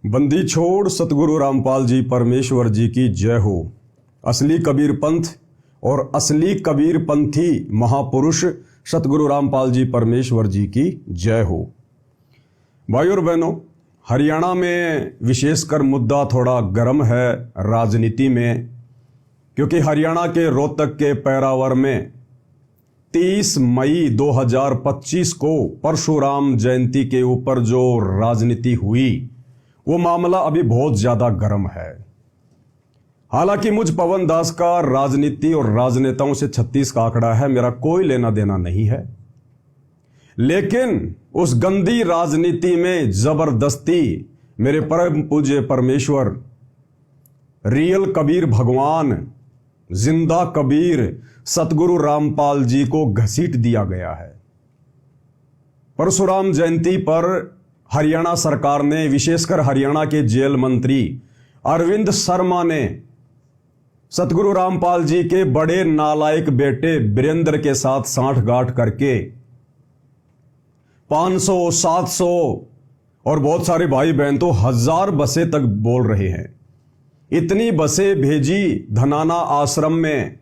बंदी छोड़ सतगुरु रामपाल जी परमेश्वर जी की जय हो। असली कबीर पंथ और असली कबीर पंथी महापुरुष सतगुरु रामपाल जी परमेश्वर जी की जय हो। भाइयों और बहनों, हरियाणा में विशेषकर मुद्दा थोड़ा गर्म है राजनीति में, क्योंकि हरियाणा के रोहतक के पैरावर में 30 मई 2025 को परशुराम जयंती के ऊपर जो राजनीति हुई वो मामला अभी बहुत ज्यादा गर्म है। हालांकि मुझ पवन दास का राजनीति और राजनेताओं से 36 का आंकड़ा है, मेरा कोई लेना देना नहीं है, लेकिन उस गंदी राजनीति में जबरदस्ती मेरे परम पूज्य परमेश्वर रियल कबीर भगवान जिंदा कबीर सतगुरु रामपाल जी को घसीट दिया गया है। परशुराम जयंती पर हरियाणा सरकार ने, विशेषकर हरियाणा के जेल मंत्री अरविंद शर्मा ने सतगुरु रामपाल जी के बड़े नालायक बेटे वीरेंद्र के साथ सांठगांठ करके 500, 700 और बहुत सारे भाई बहन तो 1000 बसें तक बोल रहे हैं। इतनी बसें भेजी धनाना आश्रम में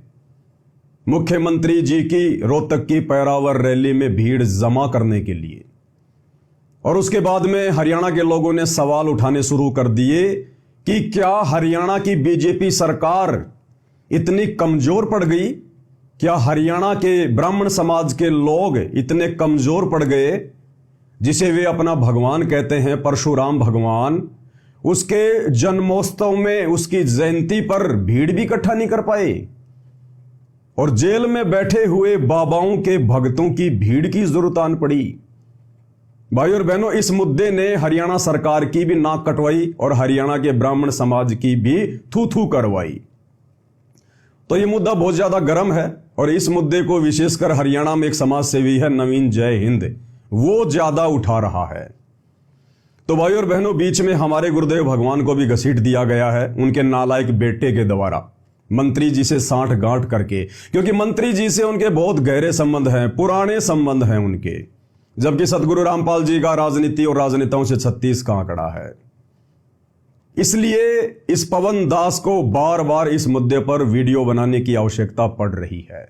मुख्यमंत्री जी की रोहतक की पैरावर रैली में भीड़ जमा करने के लिए। और उसके बाद में हरियाणा के लोगों ने सवाल उठाने शुरू कर दिए कि क्या हरियाणा की बीजेपी सरकार इतनी कमजोर पड़ गई? क्या हरियाणा के ब्राह्मण समाज के लोग इतने कमजोर पड़ गए जिसे वे अपना भगवान कहते हैं, परशुराम भगवान, उसके जन्मोत्सव में उसकी जयंती पर भीड़ भी इकट्ठा नहीं कर पाए और जेल में बैठे हुए बाबाओं के भक्तों की भीड़ की जरूरत आन पड़ी? भाई और बहनों, इस मुद्दे ने हरियाणा सरकार की भी नाक कटवाई और हरियाणा के ब्राह्मण समाज की भी थू थू करवाई। तो यह मुद्दा बहुत ज्यादा गर्म है और इस मुद्दे को विशेषकर हरियाणा में एक समाज सेवी है नवीन जय हिंद, वो ज्यादा उठा रहा है। तो भाई और बहनों, बीच में हमारे गुरुदेव भगवान को भी घसीट दिया गया है उनके नालायक बेटे के द्वारा, मंत्री जी से सांठगांठ करके, क्योंकि मंत्री जी से उनके बहुत गहरे संबंध हैं, पुराने संबंध हैं उनके, जबकि सतगुरु रामपाल जी का राजनीति और राजनेताओं से 36 का आंकड़ा है। इसलिए इस पवन दास को बार बार इस मुद्दे पर वीडियो बनाने की आवश्यकता पड़ रही है।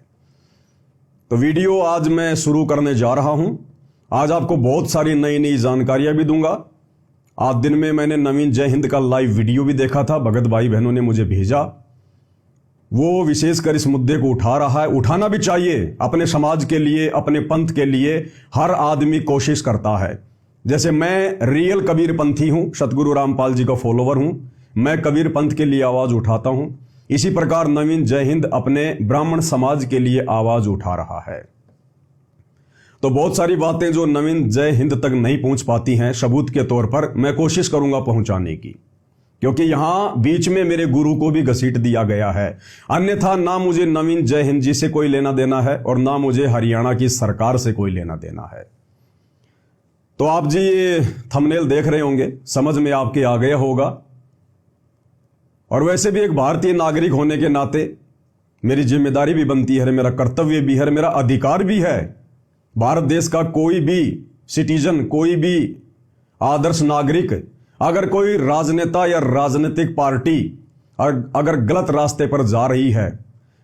तो वीडियो आज मैं शुरू करने जा रहा हूं। आज आपको बहुत सारी नई नई जानकारियां भी दूंगा। आज दिन में मैंने नवीन जय हिंद का लाइव वीडियो भी देखा था, भगत भाई बहनों ने मुझे भेजा। वो विशेषकर इस मुद्दे को उठा रहा है, उठाना भी चाहिए। अपने समाज के लिए, अपने पंथ के लिए हर आदमी कोशिश करता है। जैसे मैं रियल कबीर पंथी हूं, सतगुरु रामपाल जी का फॉलोवर हूं, मैं कबीर पंथ के लिए आवाज उठाता हूं। इसी प्रकार नवीन जय हिंद अपने ब्राह्मण समाज के लिए आवाज उठा रहा है। तो बहुत सारी बातें जो नवीन जय हिंद तक नहीं पहुंच पाती हैं, सबूत के तौर पर मैं कोशिश करूंगा पहुंचाने की, क्योंकि यहां बीच में मेरे गुरु को भी घसीट दिया गया है। अन्यथा ना मुझे नवीन जय हिंद जी से कोई लेना देना है और ना मुझे हरियाणा की सरकार से कोई लेना देना है। तो आप जी ये थंबनेल देख रहे होंगे, समझ में आपके आ गया होगा। और वैसे भी एक भारतीय नागरिक होने के नाते मेरी जिम्मेदारी भी बनती है, मेरा कर्तव्य भी है, मेरा अधिकार भी है। भारत देश का कोई भी सिटीजन, कोई भी आदर्श नागरिक, अगर कोई राजनेता या राजनीतिक पार्टी अगर गलत रास्ते पर जा रही है,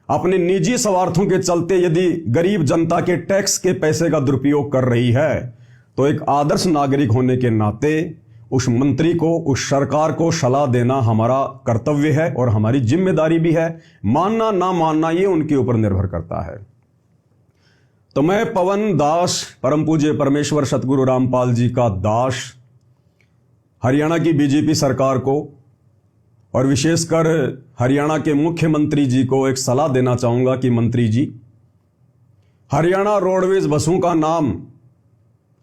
अपने निजी स्वार्थों के चलते यदि गरीब जनता के टैक्स के पैसे का दुरुपयोग कर रही है, तो एक आदर्श नागरिक होने के नाते उस मंत्री को, उस सरकार को सलाह देना हमारा कर्तव्य है और हमारी जिम्मेदारी भी है। मानना ना मानना ये उनके ऊपर निर्भर करता है। तो मैं पवन दास, परम पूज्य परमेश्वर सतगुरु रामपाल जी का दास, हरियाणा की बीजेपी सरकार को और विशेषकर हरियाणा के मुख्यमंत्री जी को एक सलाह देना चाहूंगा कि मंत्री जी, हरियाणा रोडवेज बसों का नाम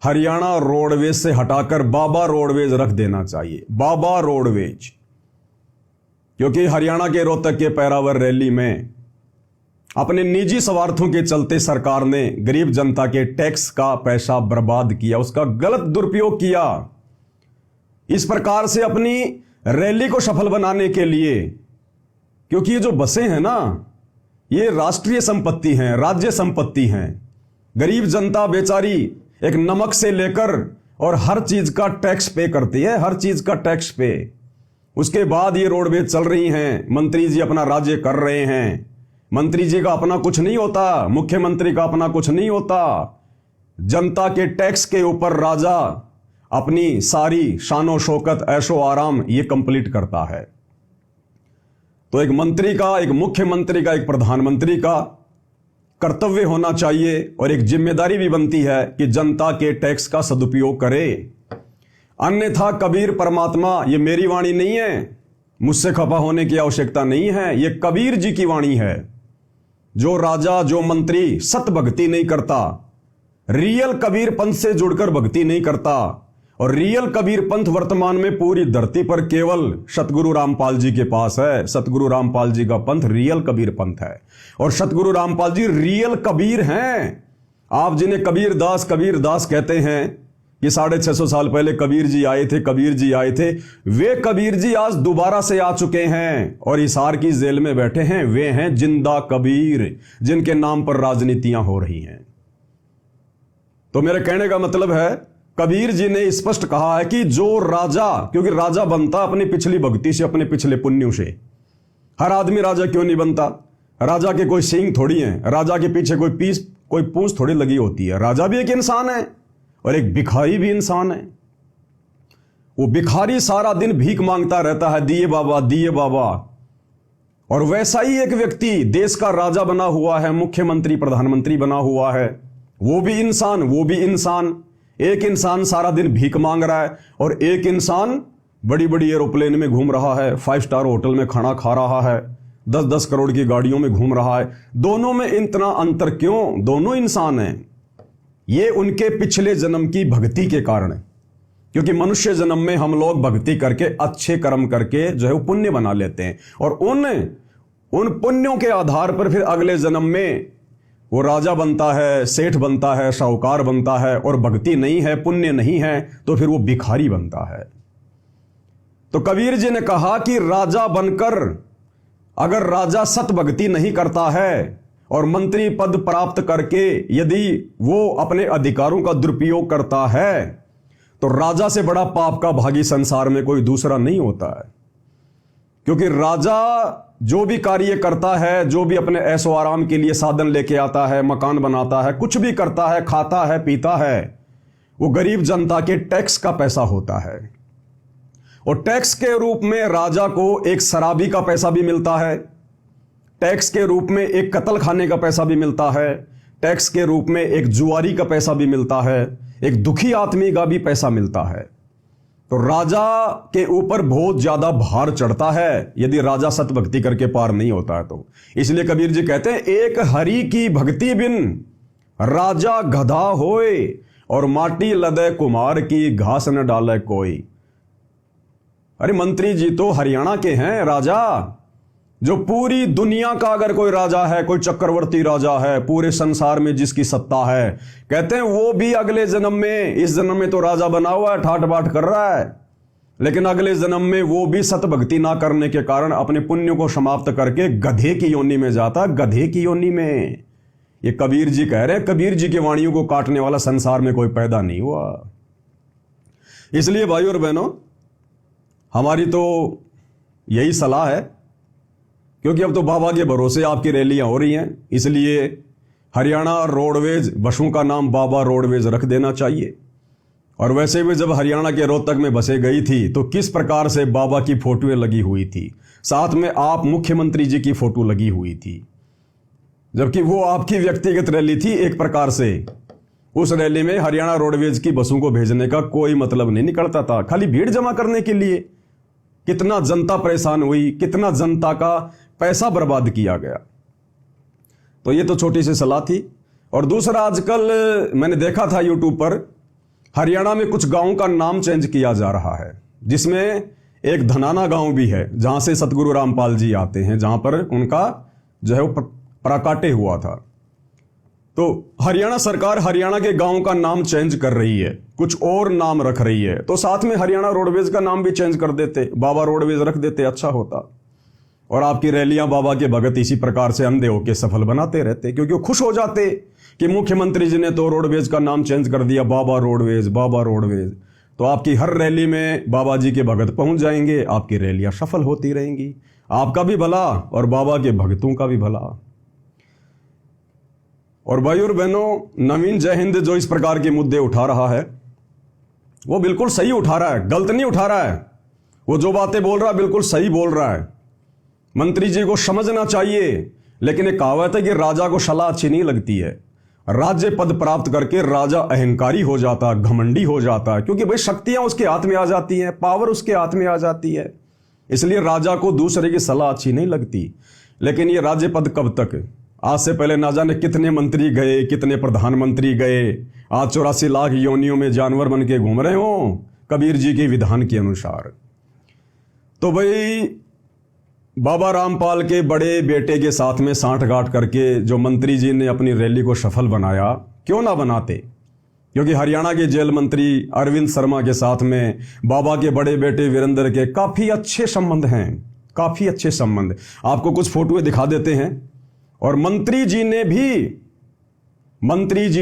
हरियाणा रोडवेज से हटाकर बाबा रोडवेज रख देना चाहिए, बाबा रोडवेज। क्योंकि हरियाणा के रोहतक के पैरावर रैली में अपने निजी स्वार्थों के चलते सरकार ने गरीब जनता के टैक्स का पैसा बर्बाद किया, उसका गलत दुरुपयोग किया। इस प्रकार से अपनी रैली को सफल बनाने के लिए, क्योंकि ये जो बसें हैं ना, ये राष्ट्रीय संपत्ति हैं, राज्य संपत्ति हैं। गरीब जनता बेचारी एक नमक से लेकर और हर चीज का टैक्स पे करती है, हर चीज का टैक्स पे। उसके बाद ये रोडवेज चल रही हैं, मंत्री जी अपना राज्य कर रहे हैं। मंत्री जी का अपना कुछ नहीं होता, मुख्यमंत्री का अपना कुछ नहीं होता। जनता के टैक्स के ऊपर राजा अपनी सारी शानो शौकत ऐशो आराम ये कंप्लीट करता है। तो एक मंत्री का, एक मुख्यमंत्री का, एक प्रधानमंत्री का कर्तव्य होना चाहिए और एक जिम्मेदारी भी बनती है कि जनता के टैक्स का सदुपयोग करे। अन्यथा कबीर परमात्मा, ये मेरी वाणी नहीं है, मुझसे खफा होने की आवश्यकता नहीं है, ये कबीर जी की वाणी है। जो राजा, जो मंत्री सत भक्ति नहीं करता, रियल कबीर पंथ से जुड़कर भक्ति नहीं करता, और रियल कबीर पंथ वर्तमान में पूरी धरती पर केवल सतगुरु रामपाल जी के पास है। सतगुरु रामपाल जी का पंथ रियल कबीर पंथ है और सतगुरु रामपाल जी रियल कबीर हैं। आप जिन्हें कबीर दास कहते हैं कि 650 साल पहले कबीर जी आए थे, वे कबीर जी आज दोबारा से आ चुके हैं और हिसार की जेल में बैठे हैं। वे हैं जिंदा कबीर, जिनके नाम पर राजनीतियां हो रही हैं। तो मेरे कहने का मतलब है, कबीर जी ने स्पष्ट कहा है कि जो राजा, क्योंकि राजा बनता अपनी पिछली भक्ति से, अपने पिछले पुण्यों से। हर आदमी राजा क्यों नहीं बनता? राजा के कोई सींग थोड़ी है, राजा के पीछे कोई पूंछ थोड़ी लगी होती है। राजा भी एक इंसान है और एक भिखारी भी इंसान है। वो भिखारी सारा दिन भीख मांगता रहता है, दिए बाबा दिए बाबा। और वैसा ही एक व्यक्ति देश का राजा बना हुआ है, मुख्यमंत्री प्रधानमंत्री बना हुआ है, वो भी इंसान। एक इंसान सारा दिन भीख मांग रहा है और एक इंसान बड़ी बड़ी एरोप्लेन में घूम रहा है, 5 स्टार होटल में खाना खा रहा है, 10-10 करोड़ की गाड़ियों में घूम रहा है। दोनों में इतना अंतर क्यों? दोनों इंसान हैं। ये उनके पिछले जन्म की भक्ति के कारण है, क्योंकि मनुष्य जन्म में हम लोग भक्ति करके, अच्छे कर्म करके जो है वो पुण्य बना लेते हैं और उन पुण्यों के आधार पर फिर अगले जन्म में वो राजा बनता है, सेठ बनता है, साहूकार बनता है। और भक्ति नहीं है, पुण्य नहीं है, तो फिर वो भिखारी बनता है। तो कबीर जी ने कहा कि राजा बनकर अगर राजा सत भक्ति नहीं करता है और मंत्री पद प्राप्त करके यदि वो अपने अधिकारों का दुरुपयोग करता है, तो राजा से बड़ा पाप का भागी संसार में कोई दूसरा नहीं होता है। क्योंकि राजा जो भी कार्य करता है, जो भी अपने ऐशो आराम के लिए साधन लेके आता है, मकान बनाता है, कुछ भी करता है, खाता है, पीता है, वो गरीब जनता के टैक्स का पैसा होता है। और टैक्स के रूप में राजा को एक शराबी का पैसा भी मिलता है, टैक्स के रूप में एक कत्ल खाने का पैसा भी मिलता है, टैक्स के रूप में एक जुआरी का पैसा भी मिलता है, एक दुखी आदमी का भी पैसा मिलता है। तो राजा के ऊपर बहुत ज्यादा भार चढ़ता है यदि राजा सत भक्ति करके पार नहीं होता है तो। इसलिए कबीर जी कहते हैं, एक हरि की भक्ति बिन राजा गधा होए और माटी लदे कुमार की घास न डाले कोई। अरे मंत्री जी तो हरियाणा के हैं राजा, जो पूरी दुनिया का अगर कोई राजा है, कोई चक्रवर्ती राजा है, पूरे संसार में जिसकी सत्ता है, कहते हैं वो भी अगले जन्म में, इस जन्म में तो राजा बना हुआ है, ठाट बाट कर रहा है, लेकिन अगले जन्म में वो भी सत भक्ति ना करने के कारण अपने पुण्यों को समाप्त करके गधे की योनि में जाता, गधे की योनि में। ये कबीर जी कह रहे हैं, कबीर जी की वाणियों को काटने वाला संसार में कोई पैदा नहीं हुआ। इसलिए भाइयों और बहनों, हमारी तो यही सलाह है, क्योंकि अब तो बाबा के भरोसे आपकी रैलियां हो रही हैं, इसलिए हरियाणा रोडवेज बसों का नाम बाबा रोडवेज रख देना चाहिए। और वैसे भी जब हरियाणा के रोहतक में बसें गई थी तो किस प्रकार से बाबा की फोटोएं लगी हुई थी, साथ में आप मुख्यमंत्री जी की फोटो लगी हुई थी, जबकि वो आपकी व्यक्तिगत रैली थी। एक प्रकार से उस रैली में हरियाणा रोडवेज की बसों को भेजने का कोई मतलब नहीं निकलता था, खाली भीड़ जमा करने के लिए। कितना जनता परेशान हुई, कितना जनता का पैसा बर्बाद किया गया। तो ये तो छोटी सी सलाह थी। और दूसरा, आजकल मैंने देखा था यूट्यूब पर, हरियाणा में कुछ गांवों का नाम चेंज किया जा रहा है, जिसमें एक धनाना गांव भी है जहां से सतगुरु रामपाल जी आते हैं, जहां पर उनका जो है वो प्राकाट्य हुआ था। तो हरियाणा सरकार हरियाणा के गांव का नाम चेंज कर रही है, कुछ और नाम रख रही है, तो साथ में हरियाणा रोडवेज का नाम भी चेंज कर देते, बाबा रोडवेज रख देते, अच्छा होता। और आपकी रैलियां बाबा के भगत इसी प्रकार से अंधे होके सफल बनाते रहते, क्योंकि वो खुश हो जाते कि मुख्यमंत्री जी ने तो रोडवेज का नाम चेंज कर दिया, बाबा रोडवेज, बाबा रोडवेज। तो आपकी हर रैली में बाबा जी के भगत पहुंच जाएंगे, आपकी रैलियां सफल होती रहेंगी, आपका भी भला और बाबा के भगतों का भी भला। और भाई और बहनों, नवीन जय हिंद जो इस प्रकार के मुद्दे उठा रहा है वो बिल्कुल सही उठा रहा है, गलत नहीं उठा रहा है। वो जो बातें बोल रहा है बिल्कुल सही बोल रहा है। मंत्री जी को समझना चाहिए, लेकिन एक कहावत है कि राजा को सलाह अच्छी नहीं लगती है। राज्य पद प्राप्त करके राजा अहंकारी हो जाता है, घमंडी हो जाता है, क्योंकि भाई शक्तियां उसके हाथ में आ जाती हैं, पावर उसके हाथ में आ जाती है। इसलिए राजा को दूसरे की सलाह अच्छी नहीं लगती। लेकिन ये राज्य पद कब तक? आज से पहले ना जाने कितने मंत्री गए, कितने प्रधानमंत्री गए, आज 84 लाख योनियों में जानवर बन के घूम रहे हो कबीर जी के विधान के अनुसार। तो भाई बाबा रामपाल के बड़े बेटे के साथ में सांठगांठ करके जो मंत्री जी ने अपनी रैली को सफल बनाया, क्यों ना बनाते? क्योंकि हरियाणा के जेल मंत्री अरविंद शर्मा के साथ में बाबा के बड़े बेटे वीरेंद्र के काफी अच्छे संबंध हैं, काफी अच्छे संबंध। आपको कुछ फोटोएं दिखा देते हैं। और मंत्री जी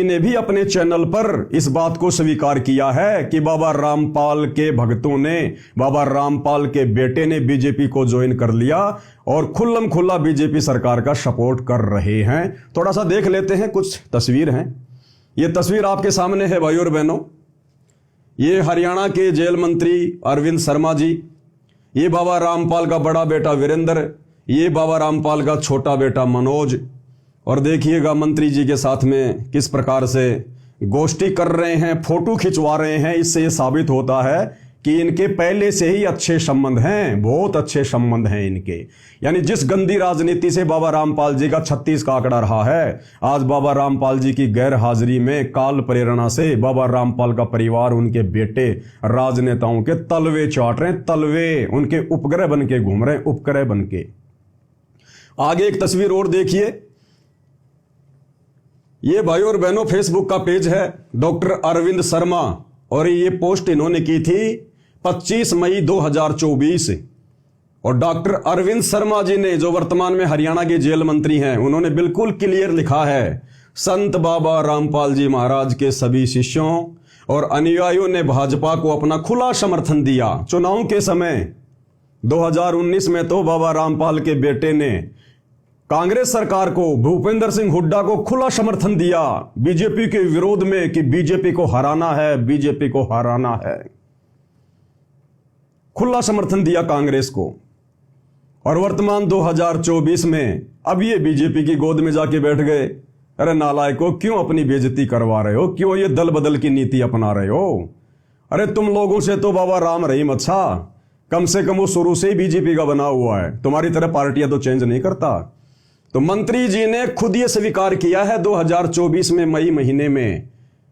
ने भी अपने चैनल पर इस बात को स्वीकार किया है कि बाबा रामपाल के भक्तों ने, बाबा रामपाल के बेटे ने बीजेपी को ज्वाइन कर लिया और खुल्लम खुल्ला बीजेपी सरकार का सपोर्ट कर रहे हैं। थोड़ा सा देख लेते हैं, कुछ तस्वीर हैं। ये तस्वीर आपके सामने है भाई और बहनों। ये हरियाणा के जेल मंत्री अरविंद शर्मा जी, ये बाबा रामपाल का बड़ा बेटा वीरेंद्र, ये बाबा रामपाल का छोटा बेटा मनोज। और देखिएगा मंत्री जी के साथ में किस प्रकार से गोष्ठी कर रहे हैं, फोटो खिंचवा रहे हैं। इससे ये साबित होता है कि इनके पहले से ही अच्छे संबंध हैं, बहुत अच्छे संबंध हैं इनके। यानी जिस गंदी राजनीति से बाबा रामपाल जी का 36 का आंकड़ा रहा है, आज बाबा रामपाल जी की गैर हाजिरी में काल प्रेरणा से बाबा रामपाल का परिवार, उनके बेटे राजनेताओं के तलवे चाट रहे हैं, तलवे उनके उपग्रह बन के घूम रहे हैं, उपग्रह बन के। आगे एक तस्वीर और देखिए। ये भाई और बहनों फेसबुक का पेज है डॉक्टर अरविंद शर्मा, और ये पोस्ट इन्होंने की थी 25 मई 2024। और डॉक्टर अरविंद शर्मा जी ने, जो वर्तमान में हरियाणा के जेल मंत्री हैं, उन्होंने बिल्कुल क्लियर लिखा है, संत बाबा रामपाल जी महाराज के सभी शिष्यों और अनुयायियों ने भाजपा को अपना खुला समर्थन दिया। चुनाव के समय 2019 में तो बाबा रामपाल के बेटे ने कांग्रेस सरकार को, भूपेंद्र सिंह हुड्डा को खुला समर्थन दिया बीजेपी के विरोध में कि बीजेपी को हराना है, बीजेपी को हराना है। खुला समर्थन दिया कांग्रेस को। और वर्तमान 2024 में अब ये बीजेपी की गोद में जाके बैठ गए। अरे नालायकों, क्यों अपनी बेइज्जती करवा रहे हो? क्यों ये दल बदल की नीति अपना रहे हो? अरे तुम लोगों से तो बाबा राम रहीम अच्छा, कम से कम वो शुरू से ही बीजेपी का बना हुआ है, तुम्हारी तरह पार्टियां तो चेंज नहीं करता। तो मंत्री जी ने खुद ये स्वीकार किया है 2024 में मई महीने में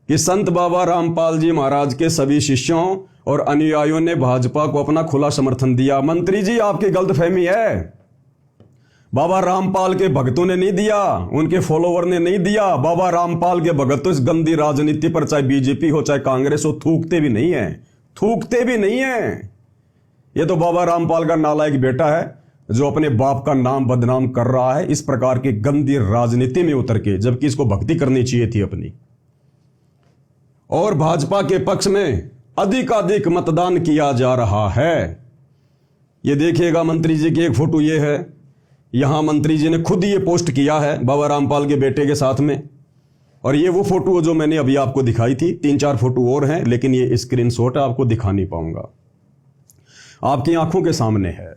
कि संत बाबा रामपाल जी महाराज के सभी शिष्यों और अनुयायियों ने भाजपा को अपना खुला समर्थन दिया। मंत्री जी, आपकी गलतफहमी है। बाबा रामपाल के भक्तों ने नहीं दिया, उनके फॉलोवर ने नहीं दिया। बाबा रामपाल के भगत तो इस गंदी राजनीति पर, चाहे बीजेपी हो चाहे कांग्रेस हो, थूकते भी नहीं है, थूकते भी नहीं है। ये तो बाबा रामपाल का नालायक बेटा है जो अपने बाप का नाम बदनाम कर रहा है इस प्रकार की गंदी राजनीति में उतर के, जबकि इसको भक्ति करनी चाहिए थी अपनी। और भाजपा के पक्ष में अधिकाधिक मतदान किया जा रहा है। ये देखिएगा मंत्री जी की एक फोटो ये है, यहां मंत्री जी ने खुद ये पोस्ट किया है बाबा रामपाल के बेटे के साथ में। और ये वो फोटो जो मैंने अभी आपको दिखाई थी, 3-4 फोटो और हैं, लेकिन ये स्क्रीनशॉट आपको दिखा नहीं पाऊंगा, आपकी आंखों के सामने है।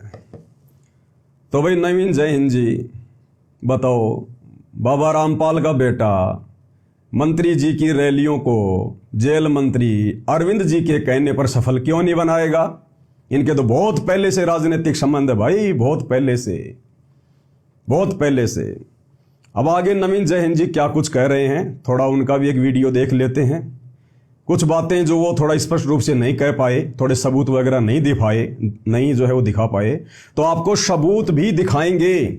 तो भाई नवीन जय हिंद जी, बताओ बाबा रामपाल का बेटा मंत्री जी की रैलियों को जेल मंत्री अरविंद जी के कहने पर सफल क्यों नहीं बनाएगा? इनके तो बहुत पहले से राजनीतिक संबंध है भाई, बहुत पहले से, बहुत पहले से। अब आगे नवीन जय हिंद जी क्या कुछ कह रहे हैं, थोड़ा उनका भी एक वीडियो देख लेते हैं। कुछ बातें जो वो थोड़ा स्पष्ट रूप से नहीं कह पाए, थोड़े सबूत वगैरह नहीं दे पाए, नहीं जो है वो दिखा पाए, तो आपको सबूत भी दिखाएंगे।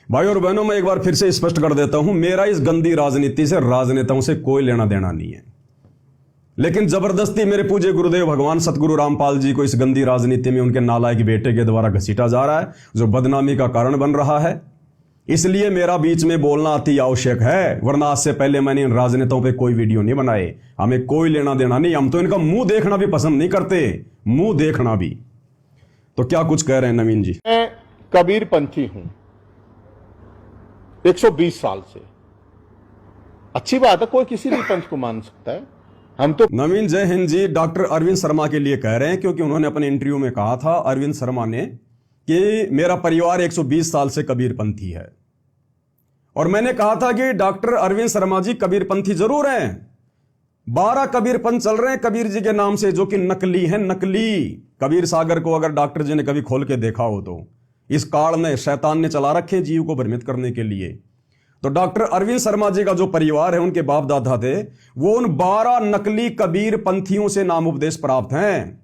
भाई और बहनों, मैं एक बार फिर से स्पष्ट कर देता हूं, मेरा इस गंदी राजनीति से, राजनेताओं से कोई लेना देना नहीं है। लेकिन जबरदस्ती मेरे पूज्य गुरुदेव भगवान सतगुरु रामपाल जी को इस गंदी राजनीति में उनके नालायक बेटे के द्वारा घसीटा जा रहा है, जो बदनामी का कारण बन रहा है। इसलिए मेरा बीच में बोलना अति आवश्यक है, वरना आज से पहले मैंने इन राजनेताओं पे कोई वीडियो नहीं बनाए। हमें कोई लेना देना नहीं, हम तो इनका मुंह देखना भी पसंद नहीं करते, मुंह देखना भी। तो क्या कुछ कह रहे हैं नवीन जी? मैं कबीर पंथी हूं 120 साल से। अच्छी बात है, कोई किसी भी पंथ को मान सकता है। हम तो नवीन जय हिंद जी डॉक्टर अरविंद शर्मा के लिए कह रहे हैं, क्योंकि उन्होंने अपने इंटरव्यू में कहा था, अरविंद शर्मा ने, कि मेरा परिवार 120 साल से कबीरपंथी है। और मैंने कहा था कि डॉक्टर अरविंद शर्मा जी कबीरपंथी जरूर हैं, 12 कबीरपंथ चल रहे हैं कबीर जी के नाम से, जो कि नकली हैं, नकली। कबीर सागर को अगर डॉक्टर जी ने कभी खोल के देखा हो तो इस काल में शैतान ने चला रखे जीव को भ्रमित करने के लिए। तो डॉक्टर अरविंद शर्मा जी का जो परिवार है, उनके बाप दादा थे, वो उन 12 नकली कबीर पंथियों से नाम उपदेश प्राप्त हैं,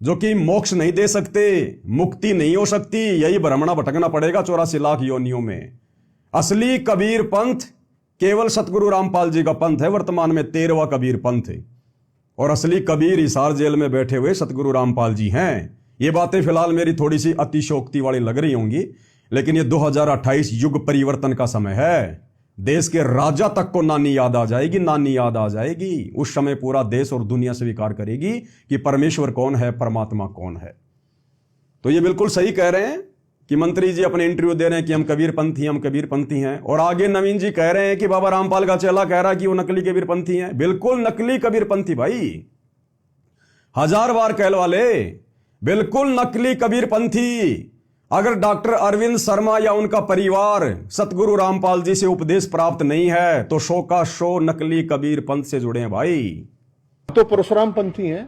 जो कि मोक्ष नहीं दे सकते, मुक्ति नहीं हो सकती, यही भ्रमणा भटकना पड़ेगा 84 लाख योनियों में। असली कबीर पंथ केवल सतगुरु रामपाल जी का पंथ है, वर्तमान में 13वां कबीर पंथ है। और असली कबीर हिसार जेल में बैठे हुए सतगुरु रामपाल जी हैं। ये बातें फिलहाल मेरी थोड़ी सी अतिशोक्ति वाली लग रही होंगी, लेकिन ये 2028 युग परिवर्तन का समय है। देश के राजा तक को नानी याद आ जाएगी, नानी याद आ जाएगी। उस समय पूरा देश और दुनिया स्वीकार करेगी कि परमेश्वर कौन है, परमात्मा कौन है। तो ये बिल्कुल सही कह रहे हैं कि मंत्री जी अपने इंटरव्यू दे रहे हैं कि हम कबीरपंथी हैं, हम कबीरपंथी हैं। और आगे नवीन जी कह रहे हैं कि बाबा रामपाल का चेला कह रहा है कि वो नकली कबीरपंथी हैं। बिल्कुल नकली कबीरपंथी भाई, 1000 बार कहलवा ले, बिल्कुल नकली कबीरपंथी। अगर डॉक्टर अरविंद शर्मा या उनका परिवार सतगुरु रामपाल जी से उपदेश प्राप्त नहीं है, तो शो का शो नकली कबीर पंथ से जुड़े हैं भाई। तो परशुराम पंथी हैं,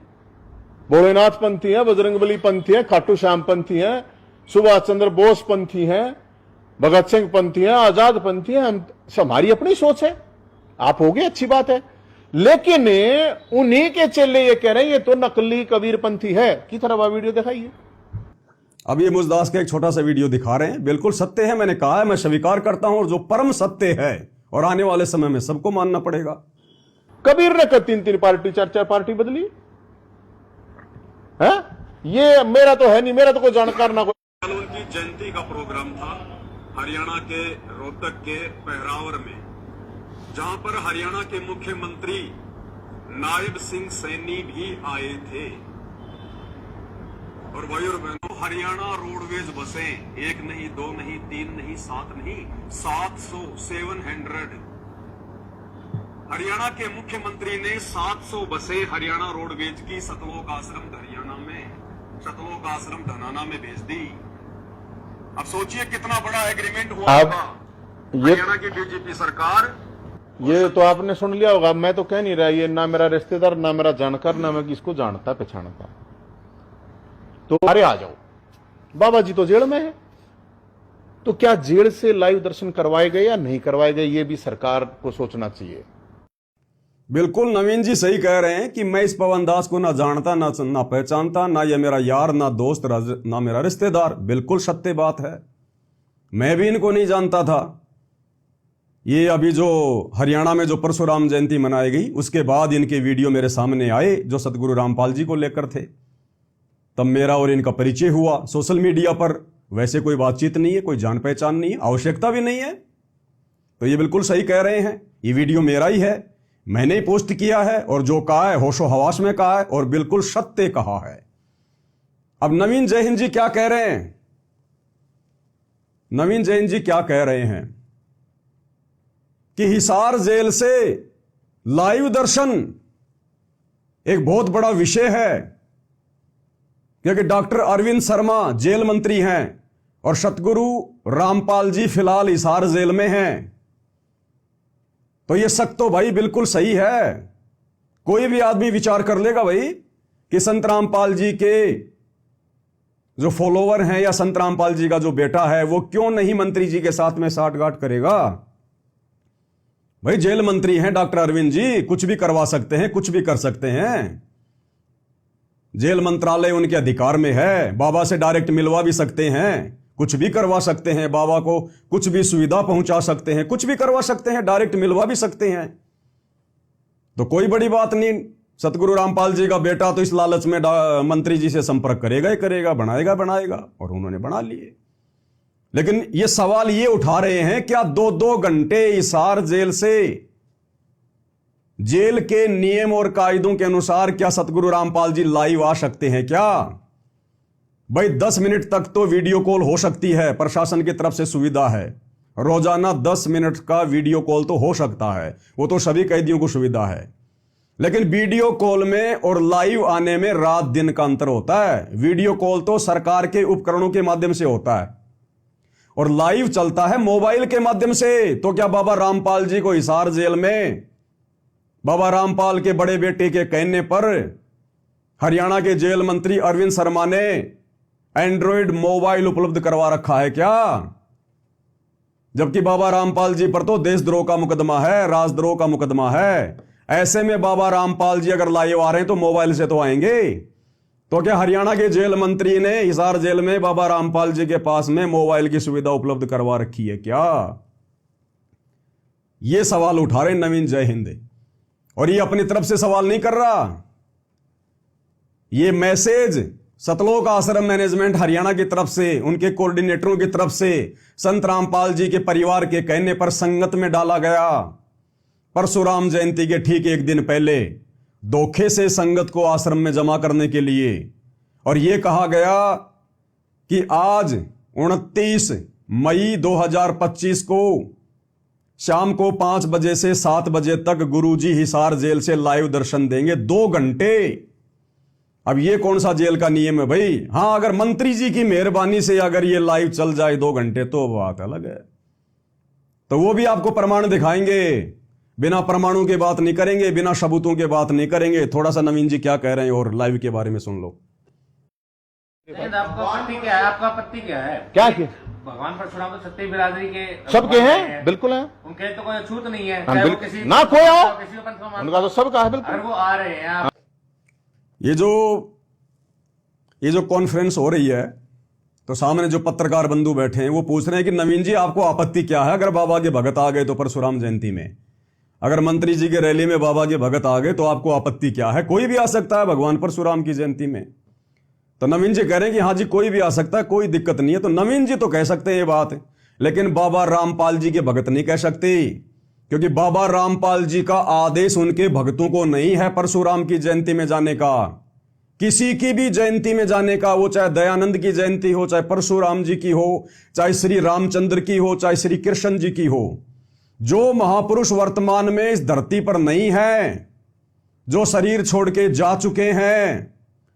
भोलेनाथ पंथी हैं, बजरंगबली पंथी हैं, खाटू श्याम पंथी हैं, सुभाष चंद्र बोस पंथी हैं, भगत सिंह पंथी हैं, आजाद पंथी हैं। हमारी अपनी सोच है, आप हो गए, अच्छी बात है। लेकिन उन्हीं के चेले ये कह रहे हैं ये तो नकली कबीर पंथी है। की तरह वीडियो दिखाइए। अब ये मुजदास का एक छोटा सा वीडियो दिखा रहे हैं, बिल्कुल सत्य है। मैंने कहा है, मैं स्वीकार करता हूं, और जो परम सत्य है और आने वाले समय में सबको मानना पड़ेगा। कबीर ने 3-3 पार्टी 4-4 पार्टी बदली है। ये मेरा तो है नहीं, मेरा तो कोई जानकार ना कोई। उनकी जयंती का प्रोग्राम था हरियाणा के रोहतक के पहरावर में, जहां पर हरियाणा के मुख्यमंत्री नायब सिंह सैनी भी आए थे। और भाई और बहनों, हरियाणा रोडवेज बसें 1 नहीं, 2 नहीं, 3 नहीं, 7 नहीं, 700 हरियाणा के मुख्यमंत्री ने 700 बसें हरियाणा रोडवेज की सतलोक आश्रम हरियाणा में, सतलोक आश्रम धनाना में भेज दी। अब सोचिए कितना बड़ा एग्रीमेंट हुआ होगा। हरियाणा की बीजेपी सरकार, ये तो आपने सुन लिया होगा। मैं तो कह नहीं रहा, ये ना मेरा रिश्तेदार, ना मेरा जानकार, ना मैं किसको जानता पहचानता। तो अरे आ जाओ, बाबा जी तो जेल में है। तो क्या जेल से लाइव दर्शन करवाए गए या नहीं करवाए गए, ये भी सरकार को सोचना चाहिए। बिल्कुल नवीन जी सही कह रहे हैं कि मैं इस पवन दास को ना जानता, ना पहचानता, ना ये मेरा यार, ना दोस्त, ना मेरा रिश्तेदार। बिल्कुल सत्य बात है, मैं भी इनको नहीं जानता था। ये अभी जो हरियाणा में जो परशुराम जयंती मनाई गई, उसके बाद इनके वीडियो मेरे सामने आए जो सतगुरु रामपाल जी को लेकर थे। तब मेरा और इनका परिचय हुआ सोशल मीडिया पर। वैसे कोई बातचीत नहीं है, कोई जान पहचान नहीं है, आवश्यकता भी नहीं है। तो ये बिल्कुल सही कह रहे हैं, ये वीडियो मेरा ही है, मैंने ही पोस्ट किया है, और जो कहा है होशो हवास में कहा है, और बिल्कुल सत्य कहा है। अब नवीन जय हिंद जी क्या कह रहे हैं? नवीन जय हिंद जी क्या कह रहे हैं कि हिसार जेल से लाइव दर्शन एक बहुत बड़ा विषय है, क्योंकि डॉक्टर अरविंद शर्मा जेल मंत्री हैं और सतगुरु रामपाल जी फिलहाल हिसार जेल में हैं। तो ये शक तो भाई बिल्कुल सही है। कोई भी आदमी विचार कर लेगा भाई कि संत रामपाल जी के जो फॉलोवर हैं या संत रामपाल जी का जो बेटा है, वो क्यों नहीं मंत्री जी के साथ में साठगांठ करेगा। भाई जेल मंत्री हैं डॉक्टर अरविंद जी, कुछ भी करवा सकते हैं, कुछ भी कर सकते हैं। जेल मंत्रालय उनके अधिकार में है, बाबा से डायरेक्ट मिलवा भी सकते हैं, कुछ भी करवा सकते हैं, बाबा को कुछ भी सुविधा पहुंचा सकते हैं, कुछ भी करवा सकते हैं, डायरेक्ट मिलवा भी सकते हैं। तो कोई बड़ी बात नहीं। सतगुरु रामपाल जी का बेटा तो इस लालच में मंत्री जी से संपर्क करेगा ही करेगा, बनाएगा, और उन्होंने बना लिए। लेकिन ये सवाल ये उठा रहे हैं, क्या 2-2 घंटे हिसार जेल से, जेल के नियम और कायदों के अनुसार क्या सतगुरु रामपाल जी लाइव आ सकते हैं क्या? भाई 10 मिनट तक तो वीडियो कॉल हो सकती है, प्रशासन की तरफ से सुविधा है। रोजाना 10 मिनट का वीडियो कॉल तो हो सकता है, वो तो सभी कैदियों को सुविधा है। लेकिन वीडियो कॉल में और लाइव आने में रात दिन का अंतर होता है। वीडियो कॉल तो सरकार के उपकरणों के माध्यम से होता है और लाइव चलता है मोबाइल के माध्यम से। तो क्या बाबा रामपाल जी को हिसार जेल में बाबा रामपाल के बड़े बेटे के कहने पर हरियाणा के जेल मंत्री अरविंद शर्मा ने एंड्रॉयड मोबाइल उपलब्ध करवा रखा है क्या? जबकि बाबा रामपाल जी पर तो देशद्रोह का मुकदमा है, राजद्रोह का मुकदमा है। ऐसे में बाबा रामपाल जी अगर लाइव आ रहे हैं तो मोबाइल से तो आएंगे। तो क्या हरियाणा के जेल मंत्री ने हिसार जेल में बाबा रामपाल जी के पास में मोबाइल की सुविधा उपलब्ध करवा रखी है क्या? यह सवाल उठा रहे नवीन जय हिंद। और ये अपनी तरफ से सवाल नहीं कर रहा, ये मैसेज सतलोक आश्रम मैनेजमेंट हरियाणा की तरफ से, उनके कोऑर्डिनेटरों की तरफ से संत रामपाल जी के परिवार के कहने पर संगत में डाला गया। परशुराम जयंती के ठीक एक दिन पहले धोखे से संगत को आश्रम में जमा करने के लिए, और यह कहा गया कि आज 29 मई 2025 को शाम को 5 बजे से 7 बजे तक गुरुजी हिसार जेल से लाइव दर्शन देंगे 2 घंटे। अब ये कौन सा जेल का नियम है भाई? हां, अगर मंत्री जी की मेहरबानी से अगर ये लाइव चल जाए 2 घंटे तो बात अलग है, तो वो भी आपको प्रमाण दिखाएंगे। बिना प्रमाणों के बात नहीं करेंगे, बिना सबूतों के बात नहीं करेंगे। थोड़ा सा नवीन जी क्या कह रहे हैं और लाइव के बारे में सुन लो। आपका आपत्ति क्या है? आपका आपत्ति क्या है? क्या कि भगवान परशुराम तो सत्य बिरादरी के सबके हैं, बिल्कुल हैं। उनके तो कोई छूत नहीं है, हाँ, चाहे वो किसी ना कोई आओ, किसी को पंथ को मानते उनका तो सबका है बिल्कुल। अगर वो आ रहे हैं आप ये जो कॉन्फ्रेंस हो रही है, तो सामने जो पत्रकार बंधु बैठे हैं वो पूछ रहे हैं कि नवीन जी आपको आपत्ति क्या है? अगर बाबा के भगत आ गए तो परशुराम जयंती में, अगर मंत्री जी के रैली में बाबा के भगत आ गए तो आपको आपत्ति क्या है? कोई भी आ सकता है भगवान परशुराम की जयंती में। तो नवीन जी कह रहे हैं कि हाँ जी कोई भी आ सकता है, कोई दिक्कत नहीं है। तो नवीन जी तो कह सकते हैं ये बात, लेकिन बाबा रामपाल जी के भगत नहीं कह सकते, क्योंकि बाबा रामपाल जी का आदेश उनके भक्तों को नहीं है परशुराम की जयंती में जाने का। किसी की भी जयंती में जाने का, वो चाहे दयानंद की जयंती हो, चाहे परशुराम जी की हो, चाहे श्री रामचंद्र की हो, चाहे श्री कृष्ण जी की हो, जो महापुरुष वर्तमान में इस धरती पर नहीं है, जो शरीर छोड़ के जा चुके हैं,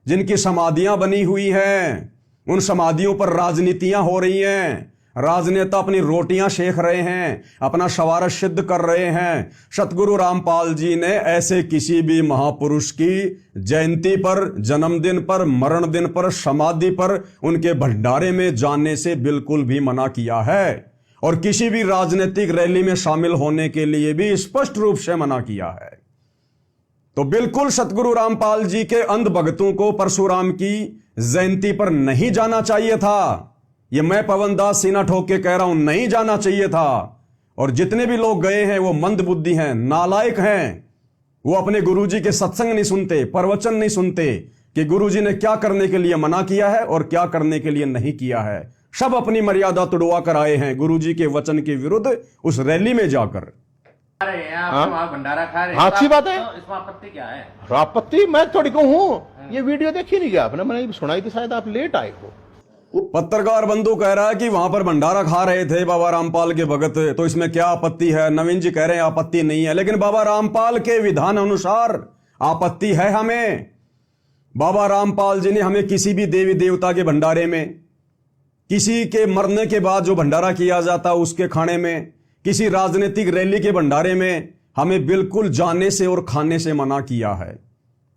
जिनकी समाधियां बनी हुई हैं, उन समाधियों पर राजनीतियां हो रही हैं। राजनेता अपनी रोटियां सेक रहे हैं, अपना शवारत सिद्ध कर रहे हैं। सतगुरु रामपाल जी ने ऐसे किसी भी महापुरुष की जयंती पर, जन्मदिन पर, मरण दिन पर, समाधि पर उनके भंडारे में जाने से बिल्कुल भी मना किया है, और किसी भी राजनीतिक रैली में शामिल होने के लिए भी स्पष्ट रूप से मना किया है। तो बिल्कुल सतगुरु रामपाल जी के अंध भक्तों को परशुराम की जयंती पर नहीं जाना चाहिए था। ये मैं पवन दास सीना ठोक के कह रहा हूं, नहीं जाना चाहिए था। और जितने भी लोग गए हैं वो मंद बुद्धि हैं, नालायक हैं। वो अपने गुरुजी के सत्संग नहीं सुनते, प्रवचन नहीं सुनते कि गुरुजी ने क्या करने के लिए मना किया है और क्या करने के लिए नहीं किया है। सब अपनी मर्यादा तुड़वा कर आए हैं गुरुजी के वचन के विरुद्ध उस रैली में जाकर। आ रहे हैं आप, वहाँ भंडारा खा रहे हैं। हाँ, अच्छी बात है। तो इसमें आपत्ति क्या है? आपत्ति मैं थोड़ी को हूं, ये वीडियो देखी नहीं गया आपने, मैंने सुनाई थी, शायद आप लेट आए हो। पत्रकार बंधु कह रहा है कि वहां पर भंडारा खा रहे थे बाबा रामपाल के भगत, तो इसमें क्या आपत्ति है? नवीन जी कह रहे हैं आपत्ति नहीं है, लेकिन बाबा रामपाल के विधान अनुसार आपत्ति है हमें। बाबा रामपाल जी ने हमें किसी भी देवी देवता के भंडारे में, किसी के मरने के बाद जो भंडारा किया जाता उसके खाने में, किसी राजनीतिक रैली के भंडारे में हमें बिल्कुल जाने से और खाने से मना किया है।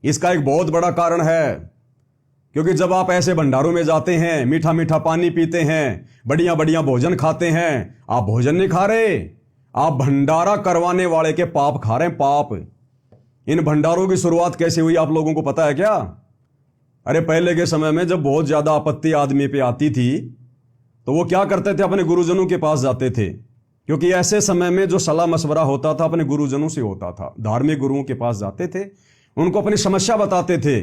इसका एक बहुत बड़ा कारण है, क्योंकि जब आप ऐसे भंडारों में जाते हैं, मीठा मीठा पानी पीते हैं, बढ़िया बढ़िया भोजन खाते हैं, आप भोजन नहीं खा रहे, आप भंडारा करवाने वाले के पाप खा रहे हैं, पाप। इन भंडारों की शुरुआत कैसे हुई आप लोगों को पता है क्या? अरे पहले के समय में जब बहुत ज्यादा आपत्ति आदमी पे आती थी तो वो क्या करते थे? अपने गुरुजनों के पास जाते थे, क्योंकि ऐसे समय में जो सलाह मशवरा होता था अपने गुरुजनों से होता था। धार्मिक गुरुओं के पास जाते थे, उनको अपनी समस्या बताते थे,